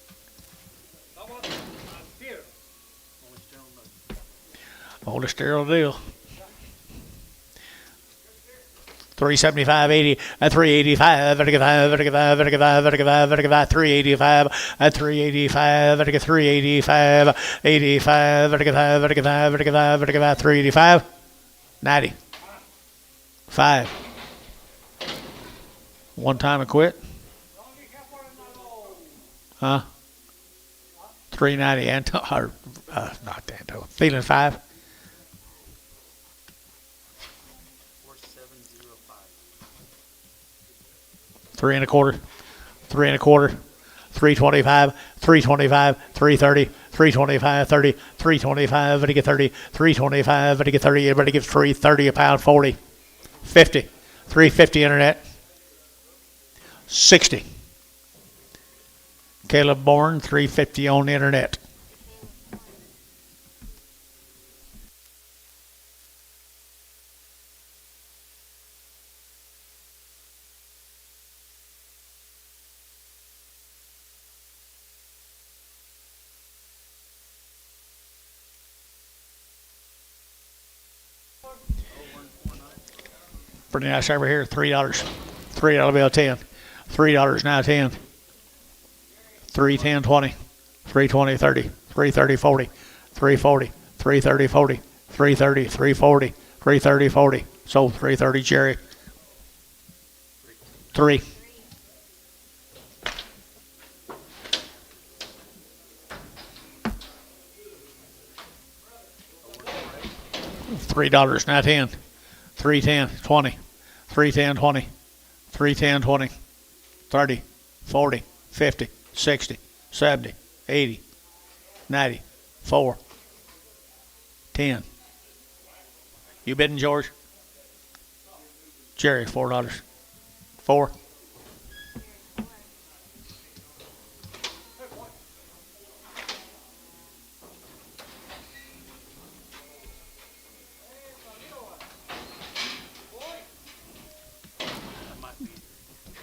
Only sterile deal. 375.80 and 385. 385 and 385. 385. 85. 385. 90. 5. One time and quit. Huh? 390 and not Anto. Feeling 5. 3 1/4. 3 1/4. 325. 325. 330. 325. 30. 325. But he get 30. 325. But he get 30. Everybody gives 330 a pound. 40. 50. 350 internet. 60. Caleb Bourne, 350 on the internet. Pretty nice over here, $3. $3 bill 10. $3 now 10. 310 20. 320 30. 330 40. 340. 330 40. 330 340. 330 40. Sold 330 Jerry. 3. $3, now 10, 3.10, 20, 3.10, 20, 3.10, 20, 30, 40, 50, 60, 70, 80, 90, 4, 10. You bidding, George? Jerry, $4. 4.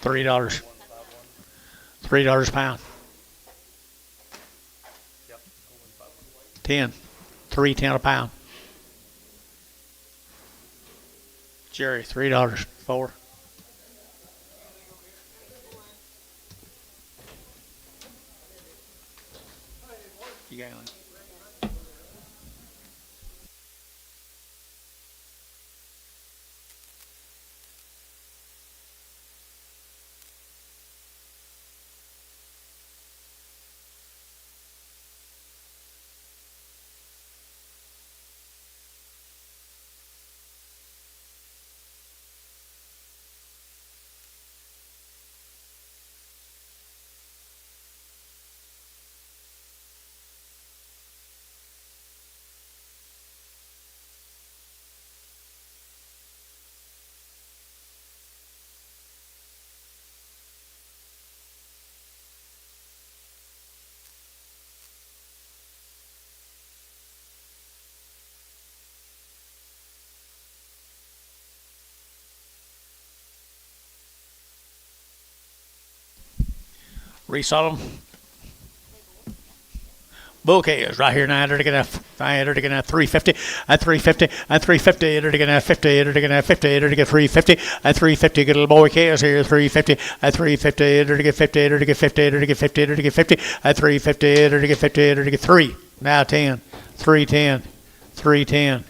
$3. $3 a pound. 10. 3.10 a pound. Jerry, $3. 4. You got one. Resell them. Bouquets right here now. They're going to 350 and 350 and 350. They're going to 50. They're going to 50. They're going to 350 and 350. Get a little bouquets here. 350 and 350. They're going to get 50. They're going to get 50. They're going to get 50. They're going to get 50 and 350. They're going to get 50. They're going to get 3. Now 10. 310. 310.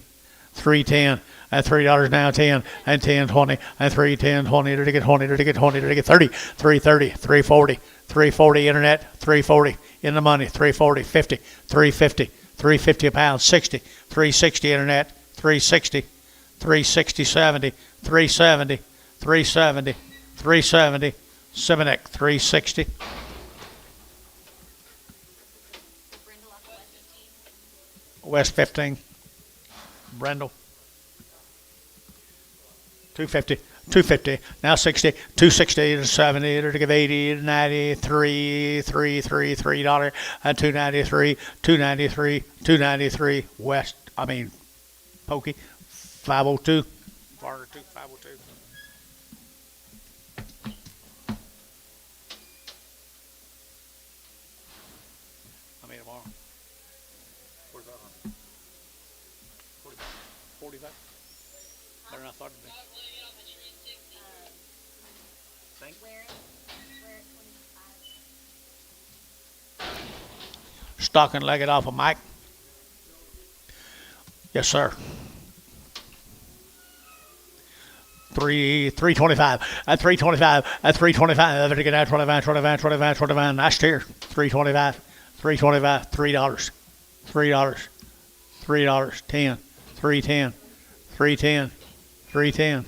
310. And $3 now 10 and 10 20 and 310 20. They're to get 20. They're to get 20. They're to get 30. 330. 340. 340 internet. 340 in the money. 340 50. 350. 350 a pound. 60. 360 internet. 360. 360 70. 370. 370. 370. Simonek 360. West 15. Brendel. 250, 250, now 60, 260 to 70, to give 80 to 93, $3, and 293, 293, 293, West, Pokey, 502, Varner 2, 502. Tomorrow. 45. Better than I thought it'd be. Stock and leg it off of Mike. Yes, sir. 325 at 325 at 325. They're getting at 25, 25, 25, 25. Nice steer. 325, 325, $3, $3, $3, 10, 310, 310, 310.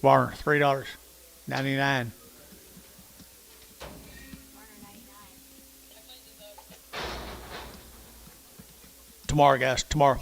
Warner, $3, 99. Tomorrow, guys. Tomorrow.